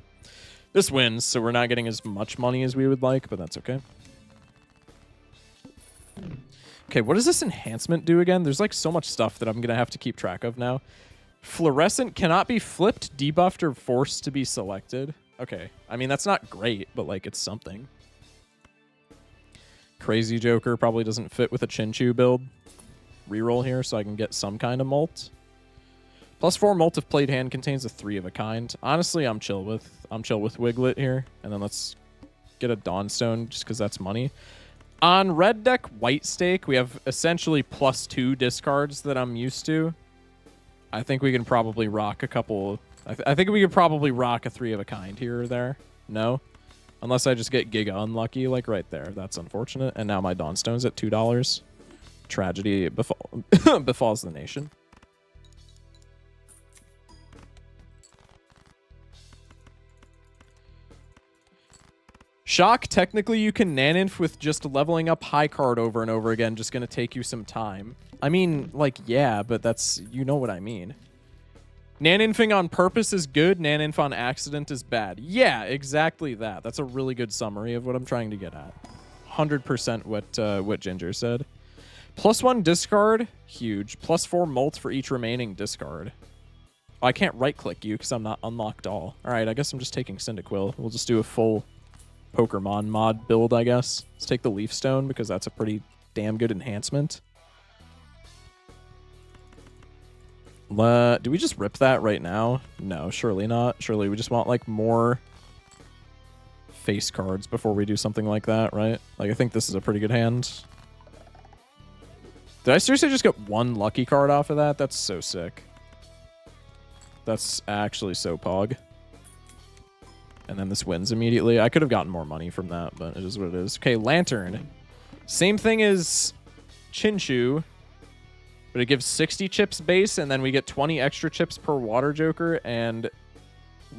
This wins, so we're not getting as much money as we would like, but that's okay. Okay, what does this enhancement do again? There's like so much stuff that I'm gonna have to keep track of now. Fluorescent cannot be flipped, debuffed, or forced to be selected. Okay. I mean, that's not great, but, like, it's something. Crazy Joker probably doesn't fit with a Chinchu build. Reroll here so I can get some kind of molt. +4 molt if played hand contains a 3 of a kind. Honestly, I'm chill with Wiglet here. And then let's get a Dawnstone just because that's money. On red deck white stake, we have essentially +2 discards that I'm used to. I think we can probably rock a couple. I think we could probably rock a 3 of a kind here or there. No? Unless I just get giga unlucky, like right there. That's unfortunate. And now my Dawnstone's at $2. Tragedy befalls the nation. Shock, technically you can Naninf with just leveling up high card over and over again, just gonna take you some time. I mean, like, yeah, but that's, you know what I mean. Naninfing on purpose is good, Naninf on accident is bad. Yeah, exactly that. That's a really good summary of what I'm trying to get at. 100% what Ginger said. +1 discard, huge. +4 molt for each remaining discard. Oh, I can't right-click you because I'm not unlocked all. Alright, I guess I'm just taking Cyndaquil. We'll just do a full Pokemon mod build, I guess. Let's take the Leaf Stone because that's a pretty damn good enhancement. Do we just rip that right now? No, surely not. Surely we just want like more face cards before we do something like that, right? Like I think this is a pretty good hand. Did I seriously just get 1 lucky card off of that? That's so sick. That's actually so pog. And then this wins immediately. I could have gotten more money from that, but it is what it is. Okay, Lantern. Same thing as Chinchu, but it gives 60 chips base, and then we get 20 extra chips per Water Joker and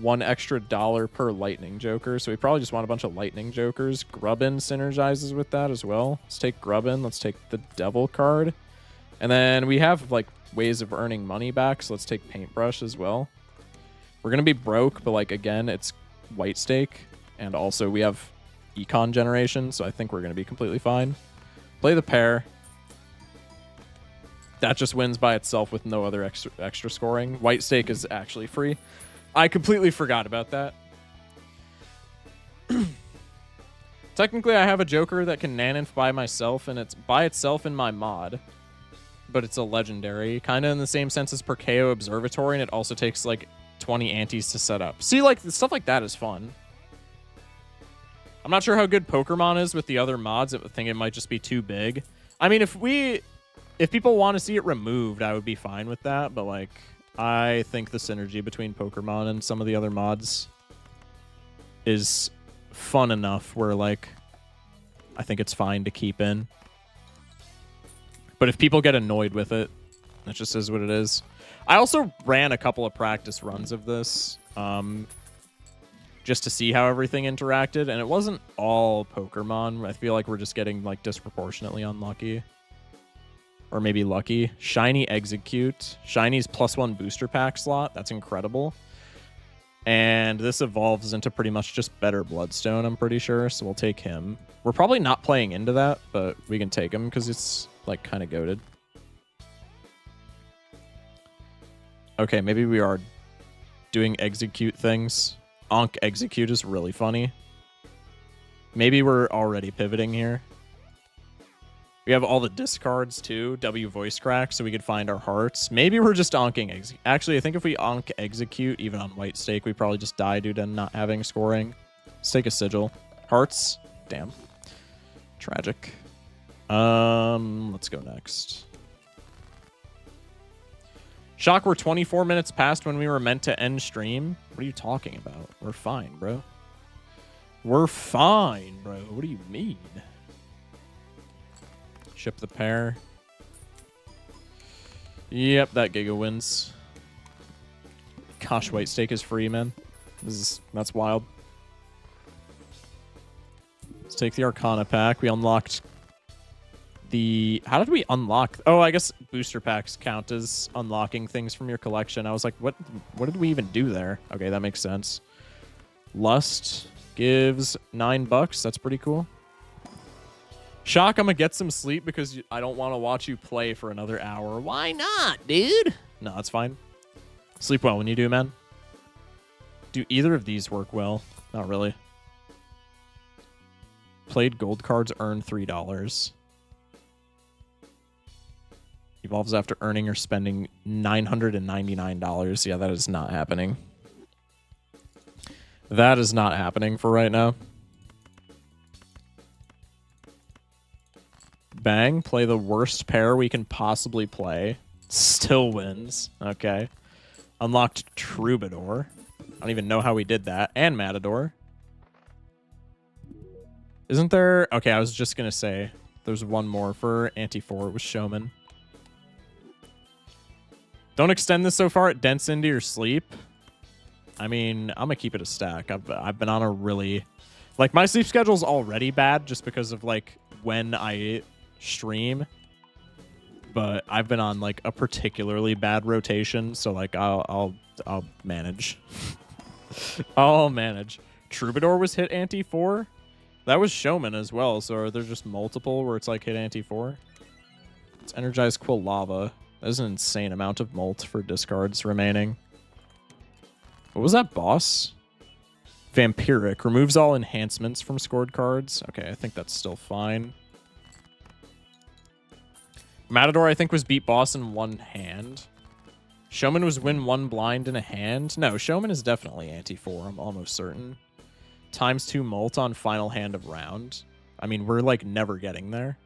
$1 extra per Lightning Joker. So we probably just want a bunch of Lightning Jokers. Grubbin synergizes with that as well. Let's take Grubbin. Let's take the Devil card. And then we have like ways of earning money back, so let's take Paintbrush as well. We're going to be broke, but like again, it's white stake, and also we have econ generation, so I think we're going to be completely fine. Play the pair. That just wins by itself with no other extra scoring. White stake is actually free. I completely forgot about that. Technically, I have a Joker that can Naninf by myself, and it's by itself in my mod, but it's a legendary, kind of in the same sense as Perkeo Observatory, and it also takes like 20 antes to set up. See, like, stuff like that is fun. I'm not sure how good Pokemon is with the other mods. I think it might just be too big. I mean, if people want to see it removed, I would be fine with that, but, like, I think the synergy between Pokemon and some of the other mods is fun enough where, like, I think it's fine to keep in. But if people get annoyed with it, it just is what it is. I also ran a couple of practice runs of this just to see how everything interacted, and it wasn't all Pokemon. I feel like we're just getting like disproportionately unlucky. Or maybe lucky. Shiny Execute. Shiny's +1 booster pack slot. That's incredible. And this evolves into pretty much just better Bloodstone, I'm pretty sure, so we'll take him. We're probably not playing into that, but we can take him because it's like kind of goated. Okay, maybe we are doing execute things. Onk Execute is really funny. Maybe we're already pivoting here. We have all the discards too. W Voice Crack, so we could find our hearts. Maybe we're just onking. Actually, I think if we onk Execute, even on white stake, we probably just die due to not having scoring. Let's take a sigil. Hearts? Damn. Tragic. Let's go next. Shock, we're 24 minutes past when we were meant to end stream. What are you talking about? We're fine, bro. We're fine, bro. What do you mean? Ship the pair. Yep, that Giga wins. Gosh, white stake is free, man. That's wild. Let's take the Arcana pack. We unlocked the... How did we unlock... Oh, I guess booster packs count as unlocking things from your collection. I was like, what did we even do there? Okay, that makes sense. Lust gives $9. That's pretty cool. Shock, I'm gonna get some sleep because I don't want to watch you play for another hour. Why not, dude? No, that's fine. Sleep well when you do, man. Do either of these work well? Not really. Played gold cards, earn $3. Evolves after earning or spending $999. Yeah, that is not happening. That is not happening for right now. bang, play the worst pair we can possibly play. Still wins. Okay. Unlocked Troubadour. I don't even know how we did that. And Matador. Isn't there... Okay, I was just going to say there's one more for Anti-4. It was Showman. Don't extend this so far. It dents into your sleep. I mean, I'm going to keep it a stack. I've been on a really... Like, my sleep schedule's already bad just because of, like, when I stream. But I've been on, like, a particularly bad rotation. So, like, I'll manage. I'll manage. Troubadour was hit Anti-4. That was Showman as well. So are there just multiple where it's, like, hit Anti-4? It's Energized Quill Lava. There's an insane amount of molt for discards remaining. What was that boss? Vampiric. Removes all enhancements from scored cards. Okay, I think that's still fine. Matador, I think, was beat boss in one hand. Showman was win one blind in a hand. No, Showman is definitely Anti-4. I'm almost certain. ×2 molt on final hand of round. I mean, we're, like, never getting there.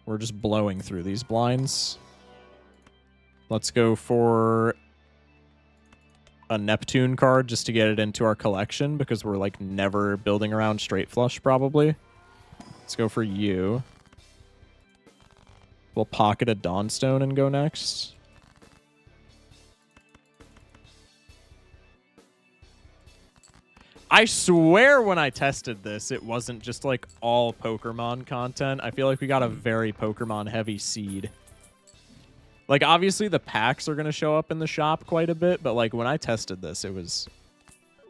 We're just blowing through these blinds. Let's go for a Neptune card just to get it into our collection because we're, like, never building around straight flush, probably. Let's go for you. We'll pocket a Dawnstone and go next. I swear when I tested this, it wasn't just, like, all Pokemon content. I feel like we got a very Pokemon-heavy seed. Like, obviously, the packs are going to show up in the shop quite a bit, but, like, when I tested this, it was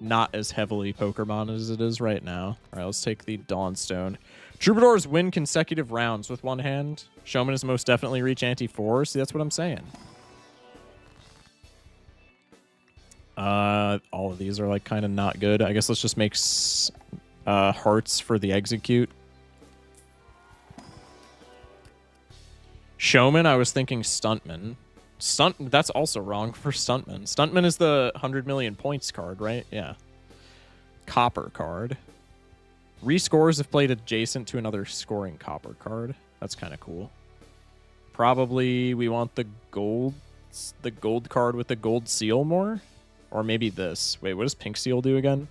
not as heavily Pokemon as it is right now. All right, let's take the Dawnstone. Troubadours win consecutive rounds with one hand. Showman is most definitely reach Anti-4. See, that's what I'm saying. All of these are, like, kind of not good. I guess let's just make hearts for the execute. Showman, I was thinking Stuntman. That's also wrong for Stuntman. Stuntman is the 100 million points card, right? Yeah. Copper card. Rescores if played adjacent to another scoring copper card. That's kind of cool. Probably we want the gold card with the gold seal more. Or maybe this. Wait, what does Pink Seal do again?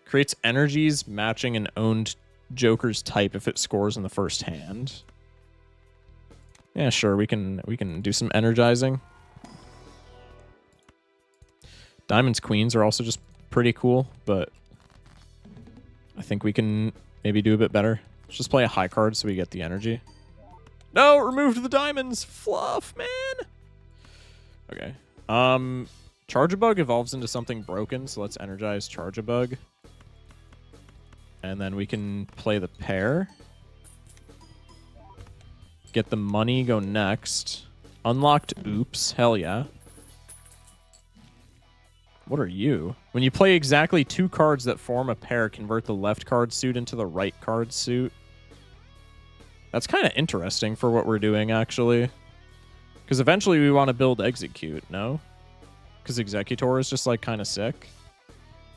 Creates energies matching an owned Joker's type if it scores in the first hand. Yeah, sure, we can do some energizing. Diamonds Queens are also just pretty cool, but I think we can maybe do a bit better. Let's just play a high card so we get the energy. No, removed the diamonds. Fluff, man. Okay. Charge-a-Bug evolves into something broken, so let's energize Charge-a-Bug. And then we can play the pair. Get the money, go next. Unlocked Oops, hell yeah. What are you? When you play exactly 2 cards that form a pair, convert the left card suit into the right card suit. That's kind of interesting for what we're doing, actually. Because eventually we want to build Execute, no? Because Executor is just, like, kind of sick.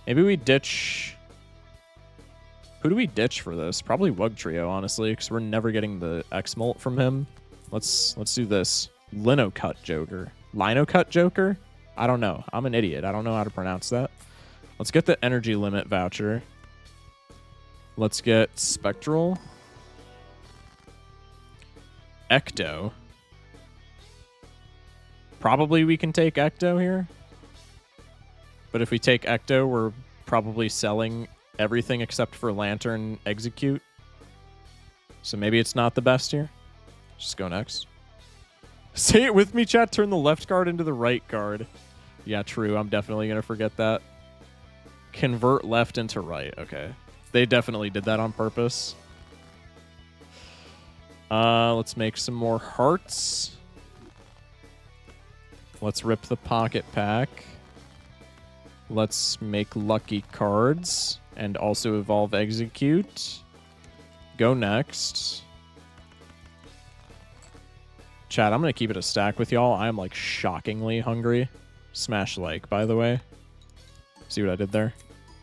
Maybe we ditch... Who do we ditch for this? Probably Wugtrio, honestly, because we're never getting the X-Molt from him. Let's do this. Linocut Joker. Linocut Joker? I don't know. I'm an idiot. I don't know how to pronounce that. Let's get the energy limit voucher. Let's get Spectral. Ecto. Probably we can take Ecto here. But if we take Ecto, we're probably selling everything except for Lantern Execute. So maybe it's not the best here. Just go next. Say it with me, chat. Turn the left card into the right card. Yeah, true. I'm definitely going to forget that. Convert left into right. Okay. They definitely did that on purpose. Let's make some more hearts. Let's rip the pocket pack. Let's make lucky cards and also evolve Execute. Go next. Chat, I'm going to keep it a stack with y'all. I am, like, shockingly hungry. Smash like, by the way. See what I did there?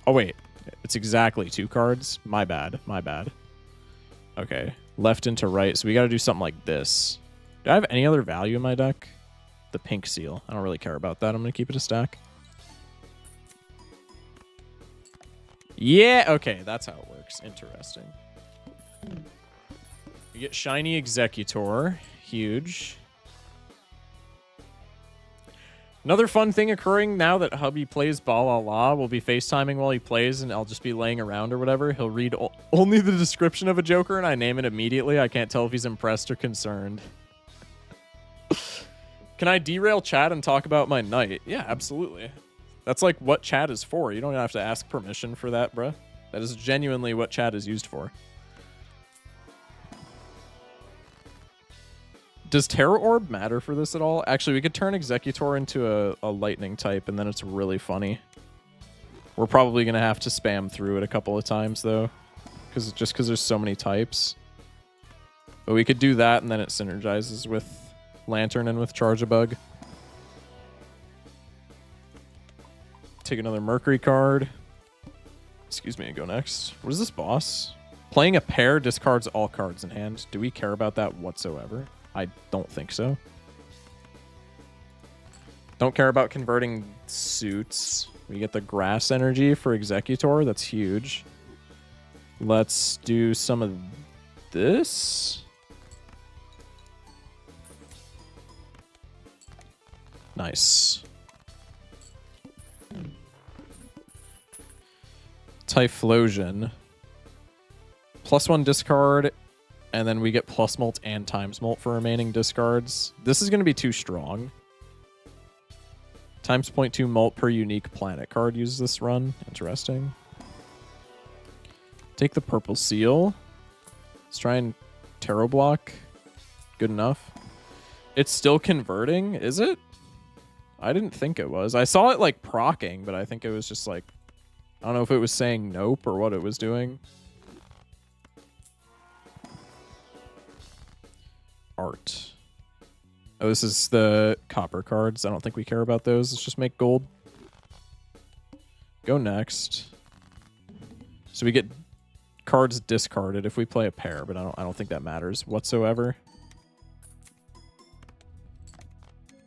Oh, wait. It's exactly 2 cards? My bad. My bad. Okay. Left into right, so we got to do something like this. Do I have any other value in my deck? The pink seal. I don't really care about that. I'm going to keep it a stack. Yeah, okay, that's how it works. Interesting. We get Shiny Executor. Huge. Another fun thing occurring now that hubby plays Balala, we'll be FaceTiming while he plays, and I'll just be laying around or whatever. He'll read only the description of a Joker, and I name it immediately. I can't tell if he's impressed or concerned. Can I derail chat and talk about my night? Yeah, absolutely. That's like what chat is for. You don't have to ask permission for that, bruh. That is genuinely what chat is used for. Does Terror Orb matter for this at all? Actually, we could turn Executor into a lightning type, and then it's really funny. We're probably going to have to spam through it a couple of times, though. Just because there's so many types. But we could do that, and then it synergizes with Lantern and with Charge-a-Bug. Take another Mercury card. Excuse me, and go next. What is this, boss? Playing a pair discards all cards in hand. Do we care about that whatsoever? I don't think so. Don't care about converting suits. We get the grass energy for Executor. That's huge. Let's do some of this. Nice. Typhlosion. +1 discard. And then we get plus molt and times molt for remaining discards. This is going to be too strong. Times 0.2 molt per unique planet card uses this run. Interesting. Take the purple seal. Let's try and Tarot Block. Good enough. It's still converting, is it? I didn't think it was. I saw it like proccing, but I think it was just like... I don't know if it was saying nope or what it was doing. Art. Oh, this is the copper cards. I don't think we care about those. Let's just make gold. Go next. So we get cards discarded if we play a pair, but I don't think that matters whatsoever.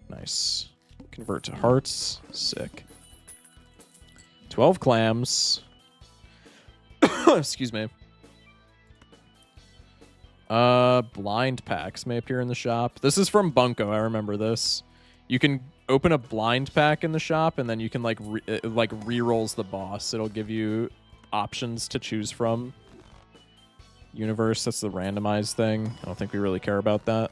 Nice. Convert to hearts. Sick. 12 clams. Excuse me. Blind packs may appear in the shop. This is from Bunko. I remember this. You can open a blind pack in the shop, and then you can like re-rolls the boss. It'll give you options to choose from. Universe, that's the randomized thing. I don't think we really care about that.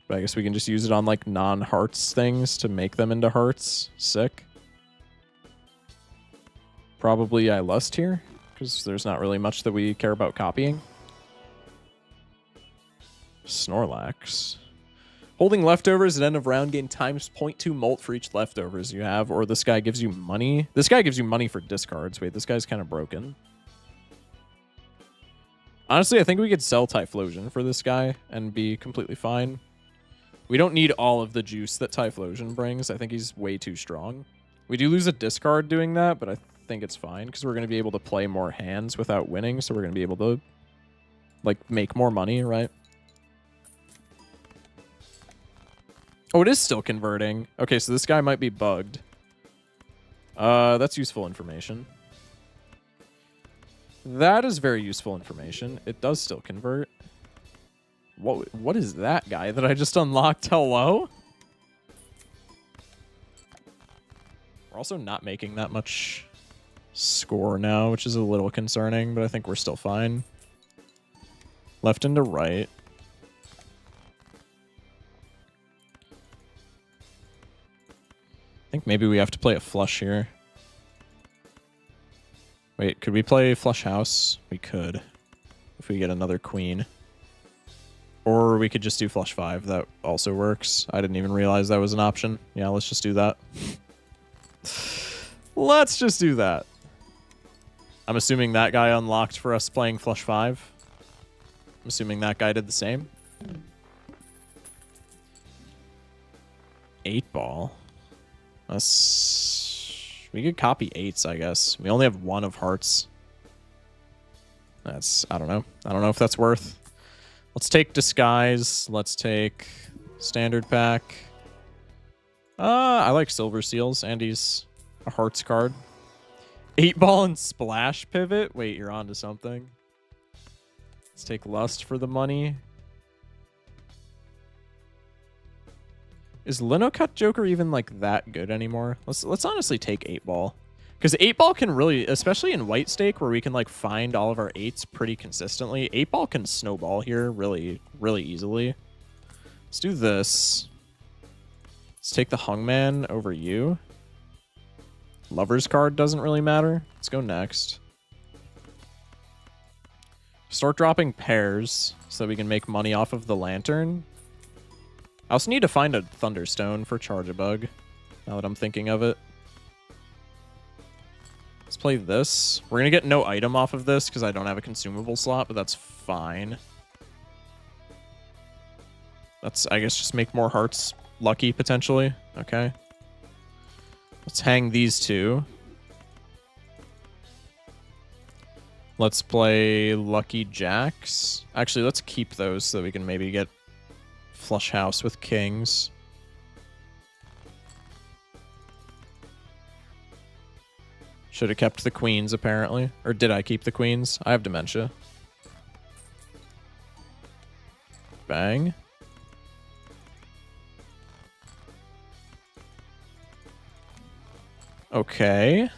But I guess we can just use it on like non-hearts things to make them into hearts. Sick. Probably I Lust here, because there's not really much that we care about copying. Snorlax. Holding leftovers at end of round gain times 0.2 molt for each leftovers you have, or this guy gives you money. This guy gives you money for discards. Wait, this guy's kind of broken. Honestly, I think we could sell Typhlosion for this guy and be completely fine. We don't need all of the juice that Typhlosion brings. I think he's way too strong. We do lose a discard doing that, but I think it's fine because we're going to be able to play more hands without winning, so we're going to be able to like make more money, right? Oh, it is still converting. Okay, so this guy might be bugged. That's useful information. That is very useful information. It does still convert. What is that guy that I just unlocked? Hello? We're also not making that much score now, which is a little concerning, but I think we're still fine. Left into right. I think maybe we have to play a flush here. Wait, could we play flush house? We could. If we get another queen. Or we could just do flush 5. That also works. I didn't even realize that was an option. Yeah, let's just do that. Let's just do that. I'm assuming that guy unlocked for us playing flush 5. I'm assuming that guy did the same. 8-ball. We could copy 8s, I guess. We only have 1 of hearts. That's, I don't know. I don't know if that's worth. Let's take Disguise. Let's take Standard Pack. I like Silver Seals. And he's a Hearts card. 8-Ball and Splash Pivot. Wait, you're onto something. Let's take Lust for the money. Is Linocut Joker even like that good anymore? Let's honestly take 8-Ball. Because 8-Ball can really, especially in White Stake where we can like find all of our 8s pretty consistently, 8-Ball can snowball here really, really easily. Let's do this. Let's take the Hungman over you. Lover's card doesn't really matter. Let's go next. Start dropping pairs so that we can make money off of the Lantern. I also need to find a Thunderstone for Charge-a-Bug, now that I'm thinking of it. Let's play this. We're going to get no item off of this because I don't have a consumable slot, but that's fine. That's, I guess, just make more hearts lucky, potentially. Okay. Let's hang these two. Let's play Lucky Jacks. Actually, let's keep those so we can maybe get Flush House with Kings. Should have kept the Queens, apparently. Or did I keep the Queens? I have dementia. Bang. Okay.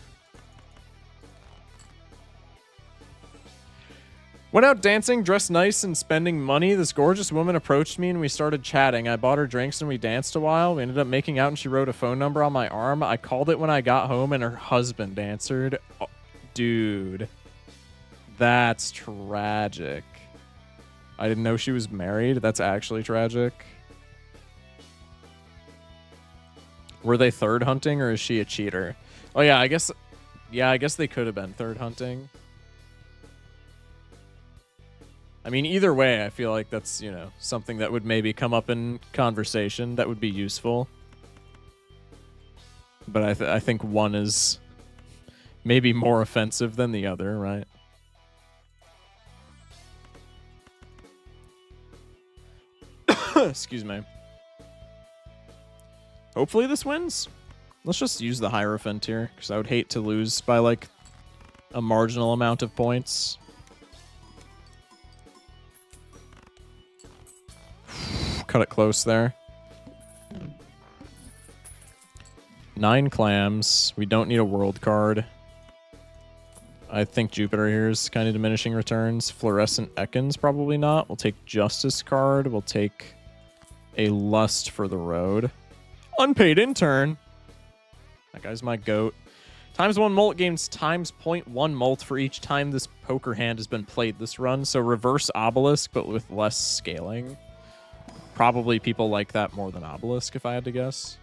Went out dancing, dressed nice, and spending money. This gorgeous woman approached me and we started chatting. I bought her drinks and we danced a while. We ended up making out and she wrote a phone number on my arm. I called it when I got home and her husband answered. Oh, dude. That's tragic. I didn't know she was married. That's actually tragic. Were they third hunting or is she a cheater? Oh yeah, I guess they could have been third hunting. I mean, either way, I feel like that's, you know, something that would maybe come up in conversation that would be useful. But I think one is maybe more offensive than the other, right? Excuse me. Hopefully this wins. Let's just use the Hierophant here, because I would hate to lose by, like, a marginal amount of points. Cut it close there. 9 clams. We don't need a world card. I think Jupiter here is kind of diminishing returns. Fluorescent Ekans, probably not. We'll take Justice card. We'll take a Lust for the road. Unpaid intern. That guy's my goat. Times 1 molt gains times 0.1 molt for each time this poker hand has been played this run. So reverse Obelisk, but with less scaling. Probably people like that more than Obelisk, if I had to guess.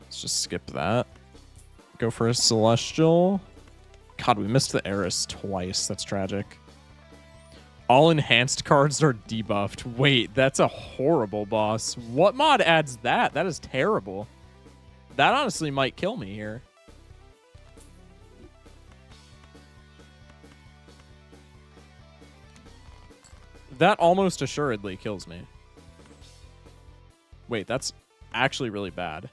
Let's just skip that. Go for a Celestial. God, we missed the Eris twice. That's tragic. All enhanced cards are debuffed. Wait, that's a horrible boss. What mod adds that? That is terrible. That honestly might kill me here. That almost assuredly kills me. Wait, that's actually really bad.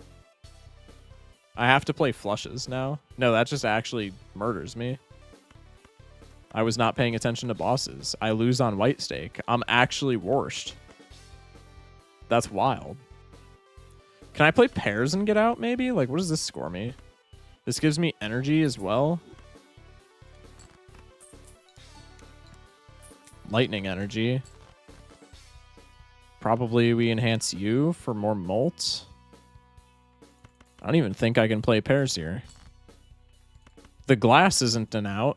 I have to play flushes now? No, that just actually murders me. I was not paying attention to bosses. I lose on White Stake. I'm actually worst. That's wild. Can I play pairs and get out, maybe? Like, what does this score me? This gives me energy as well. Lightning energy. Probably we enhance you for more molt. I don't even think I can play pairs here. The glass isn't an out.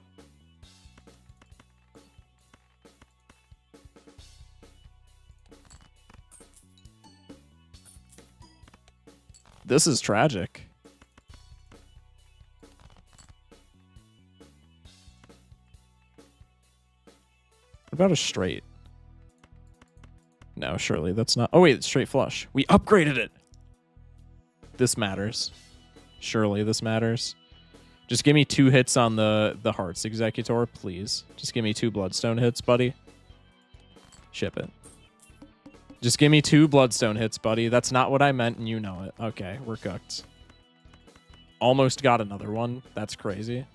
This is tragic. What about a straight? No, surely that's not. Oh, wait, it's straight flush. We upgraded it. This matters. Surely this matters. Just give me 2 hits on the Hearts Executor, please. Just give me 2 Bloodstone hits, buddy. Ship it. Just give me 2 Bloodstone hits, buddy. That's not what I meant, and you know it. Okay, we're cooked. Almost got another one. That's crazy.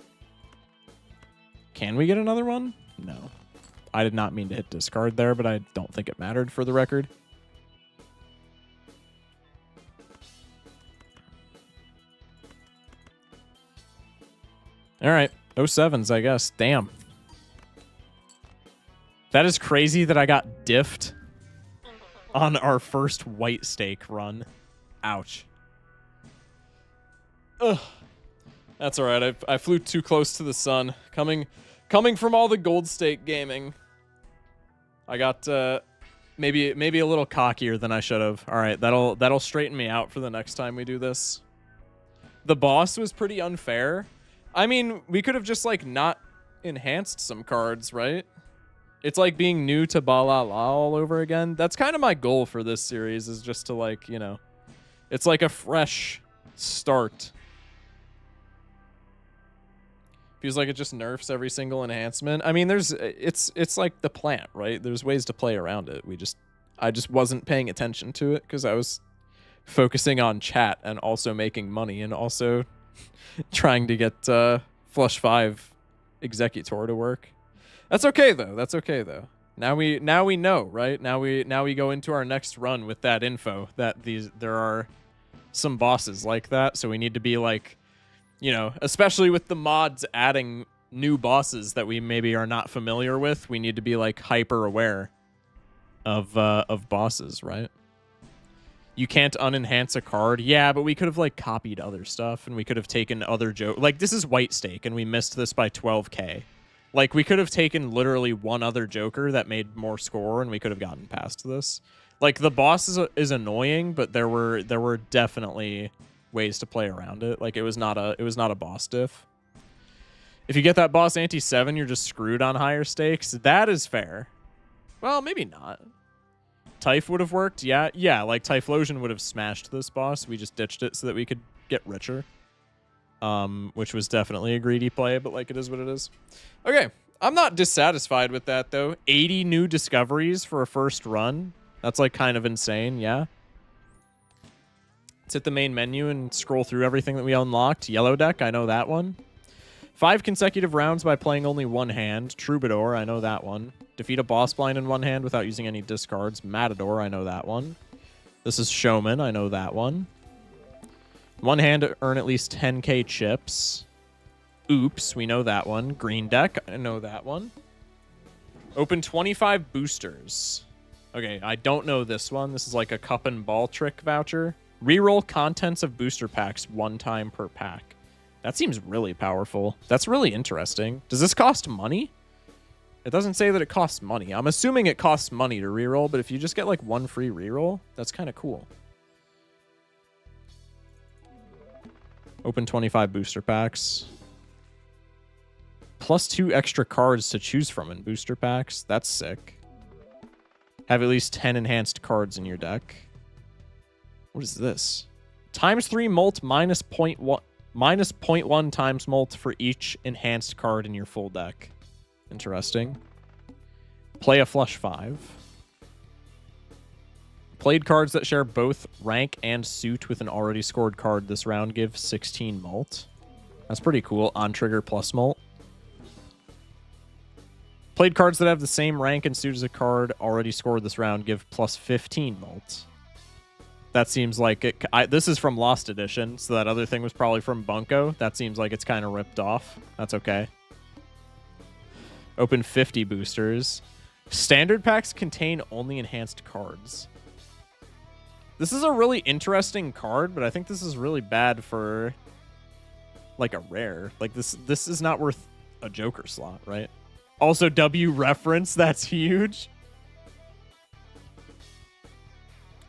Can we get another one? No. I did not mean to hit discard there, but I don't think it mattered for the record. All right. 07s, I guess. Damn. That is crazy that I got diffed on our first white stake run. Ouch. Ugh. That's all right. I flew too close to the sun. Coming from all the gold stake gaming. I got maybe a little cockier than I should have. All right, that'll straighten me out for the next time we do this. The boss was pretty unfair. I mean, we could have just like not enhanced some cards, right? It's like being new to Balala all over again. That's kind of my goal for this series, is just to like, you know, it's like a fresh start. Feels like it just nerfs every single enhancement. I mean, it's like the plant, right? There's ways to play around it. I just wasn't paying attention to it because I was focusing on chat and also making money and also trying to get Flush 5 Executor to work. That's okay though. That's okay though. Now we know, right? Now we go into our next run with that info that there are some bosses like that, so we need to be like, you know, especially with the mods adding new bosses that we maybe are not familiar with, we need to be like hyper aware of bosses, right? You can't unenhance a card. Yeah, but we could have like copied other stuff and we could have taken other like this is white stake and we missed this by 12k. Like we could have taken literally one other Joker that made more score and we could have gotten past this. Like the boss is annoying, but there were definitely ways to play around it. Like it was not a boss diff. If you get that boss ante 7, you're just screwed on higher stakes. That is fair. Well, maybe not. Typh would have worked. Yeah, like Typhlosion would have smashed this boss. We just ditched it so that we could get richer. Which was definitely a greedy play, but like it is what it is. Okay, I'm not dissatisfied with that though. 80 new discoveries for a first run. That's like kind of insane, yeah. Let's hit the main menu and scroll through everything that we unlocked. Yellow deck, I know that one. 5 consecutive rounds by playing only one hand. Troubadour, I know that one. Defeat a boss blind in one hand without using any discards. Matador, I know that one. This is Showman, I know that one. One hand to earn at least 10k chips. Oops, we know that one. Green deck, I know that one. Open 25 boosters. Okay, I don't know this one. This is like a cup and ball trick voucher. Reroll contents of booster packs 1 time per pack. That seems really powerful. That's really interesting. Does this cost money? It doesn't say that it costs money. I'm assuming it costs money to reroll, but if you just get like 1 free reroll, that's kind of cool. Open 25 booster packs. Plus 2 extra cards to choose from in booster packs. That's sick. Have at least 10 enhanced cards in your deck. What is this? Times 3 molt minus 0.1 times molt for each enhanced card in your full deck. Interesting. Play a Flush 5. Played cards that share both rank and suit with an already scored card this round give 16 molt. That's pretty cool. On trigger plus molt. Played cards that have the same rank and suit as a card already scored this round give plus 15 molt. That seems like it. This is from Lost Edition, so that other thing was probably from Bunko. That seems like it's kind of ripped off. That's okay. Open 50 boosters. Standard packs contain only enhanced cards. This is a really interesting card, but I think this is really bad for like a rare. Like this is not worth a Joker slot, right? Also W reference, that's huge.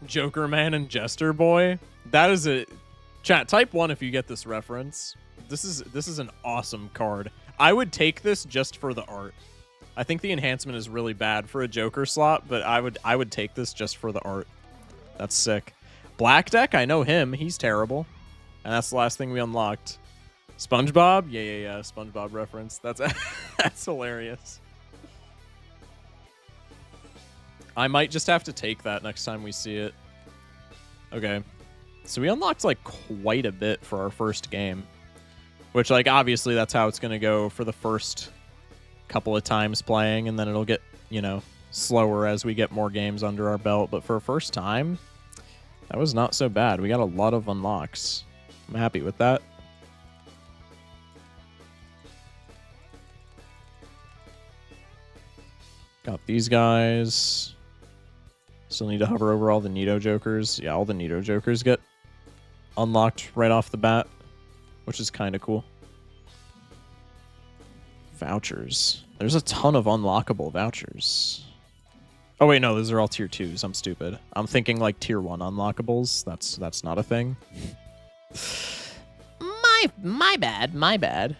Joker Man and Jester Boy. That is a chat. Type 1 if you get this reference. This is an awesome card. I would take this just for the art. I think the enhancement is really bad for a Joker slot, but I would take this just for the art. That's sick. Black Deck, I know him. He's terrible. And that's the last thing we unlocked. SpongeBob? Yeah. SpongeBob reference. That's that's hilarious. I might just have to take that next time we see it. Okay. So we unlocked, like, quite a bit for our first game. Which, like, obviously that's how it's going to go for the first couple of times playing. And then it'll get, you know, slower as we get more games under our belt. But for a first time, that was not so bad. We got a lot of unlocks. I'm happy with that. Got these guys. Still need to hover over all the Nito Jokers. Yeah, all the Nito Jokers get unlocked right off the bat, which is kind of cool. Vouchers. There's a ton of unlockable vouchers. Oh, wait, no, those are all tier 2s. I'm stupid. I'm thinking, like, tier 1 unlockables. That's not a thing. My bad.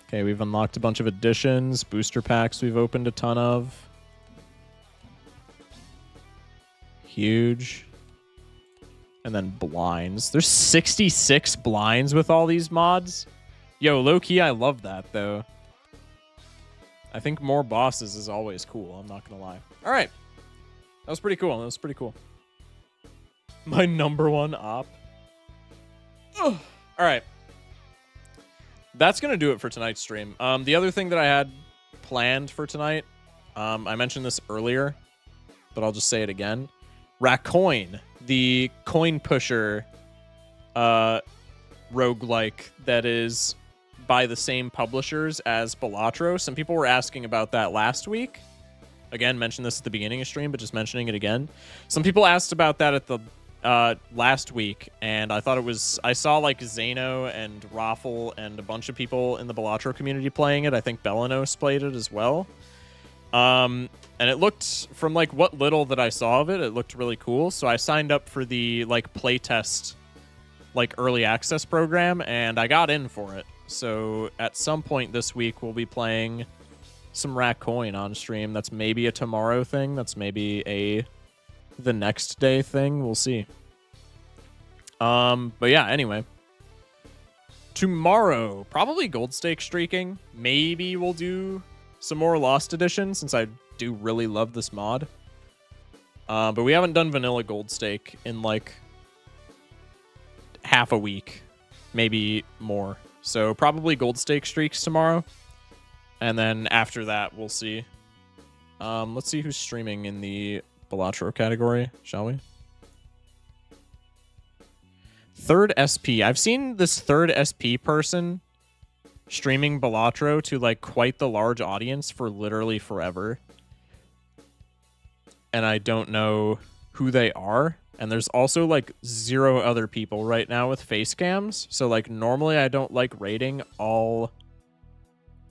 Okay, we've unlocked a bunch of additions. Booster packs we've opened a ton of. Huge. And then blinds. There's 66 blinds with all these mods. Yo, low-key, I love that, though. I think more bosses is always cool. I'm not going to lie. All right. That was pretty cool. My #1 op. Ugh. All right. That's going to do it for tonight's stream. The other thing that I had planned for tonight, I mentioned this earlier, but I'll just say it again. Racoin, the coin pusher roguelike that is by the same publishers as Balatro. Some people were asking about that last week. Again, mentioned this at the beginning of stream, but just mentioning it again. Some people asked about that at the last week, and I thought it was... I saw, like, Zano and Raffle and a bunch of people in the Balatro community playing it. I think Belanos played it as well. And it looked, from, like, what little that I saw of it, it looked really cool. So I signed up for the, like, playtest, like, early access program, and I got in for it. So at some point this week, we'll be playing some Racoin on stream. That's maybe a tomorrow thing. That's maybe the next day thing. We'll see. But yeah, anyway. Tomorrow, probably gold stake streaking. Maybe we'll do some more Lost Edition, since I do really love this mod. But we haven't done vanilla gold stake in like half a week, maybe more. So probably gold stake streaks tomorrow. And then after that, we'll see. Let's see who's streaming in the Balatro category, shall we? Third SP. I've seen this third SP person streaming Balatro to like quite the large audience for literally forever. And I don't know who they are. And there's also like 0 other people right now with face cams. So like normally I don't like raiding all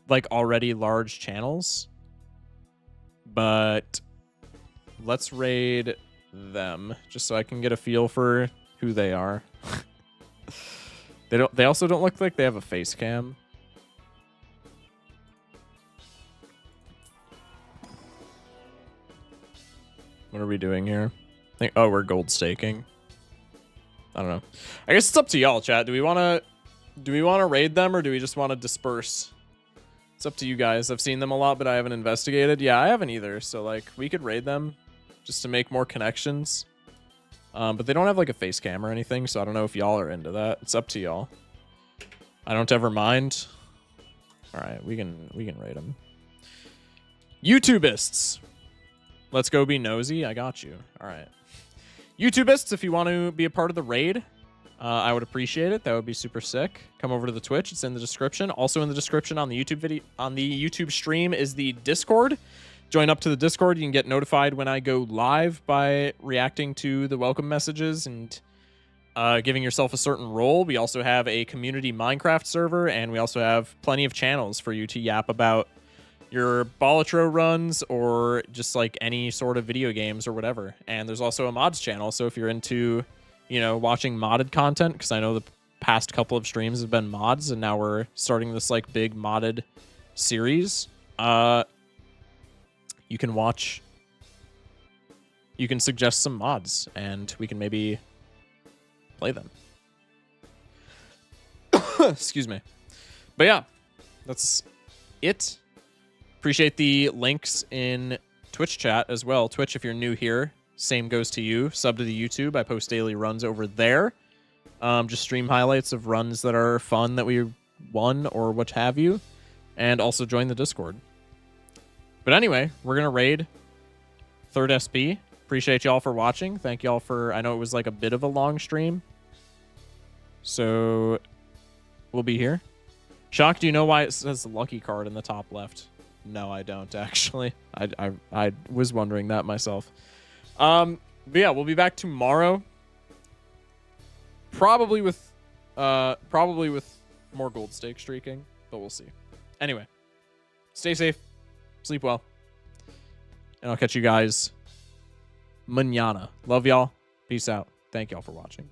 like already large channels. But let's raid them just so I can get a feel for who they are. They also don't look like they have a face cam. What are we doing here? Oh, we're gold staking. I don't know. I guess it's up to y'all, chat. Do we want to raid them, or do we just want to disperse? It's up to you guys. I've seen them a lot, but I haven't investigated. Yeah, I haven't either. So like we could raid them just to make more connections. But they don't have like a face cam or anything, so I don't know if y'all are into that. It's up to y'all. I don't ever mind. All right, we can raid them. YouTubists. Let's go be nosy. I got you. All right. YouTubists, if you want to be a part of the raid, I would appreciate it. That would be super sick. Come over to the Twitch. It's in the description. Also in the description on the YouTube video, on the YouTube stream, is the Discord. Join up to the Discord. You can get notified when I go live by reacting to the welcome messages and giving yourself a certain role. We also have a community Minecraft server, and we also have plenty of channels for you to yap about your Balatro runs or just like any sort of video games or whatever. And there's also a mods channel, so if you're into, you know, watching modded content, because I know the past couple of streams have been mods, and now we're starting this like big modded series. You can watch, you can suggest some mods, and we can maybe play them. Excuse me. But yeah, that's it. Appreciate the links in Twitch chat as well. Twitch, if you're new here, same goes to you. Sub to the YouTube. I post daily runs over there. Just stream highlights of runs that are fun that we won or what have you. And also join the Discord. But anyway, we're going to raid 3rd SP. Appreciate y'all for watching. Thank y'all for... I know it was like a bit of a long stream. So we'll be here. Shock, do you know why it says lucky card in the top left? No, I don't, actually. I was wondering that myself. But yeah, we'll be back tomorrow. Probably with more gold stake streaking, but we'll see. Anyway, stay safe, sleep well, and I'll catch you guys mañana. Love y'all. Peace out. Thank y'all for watching.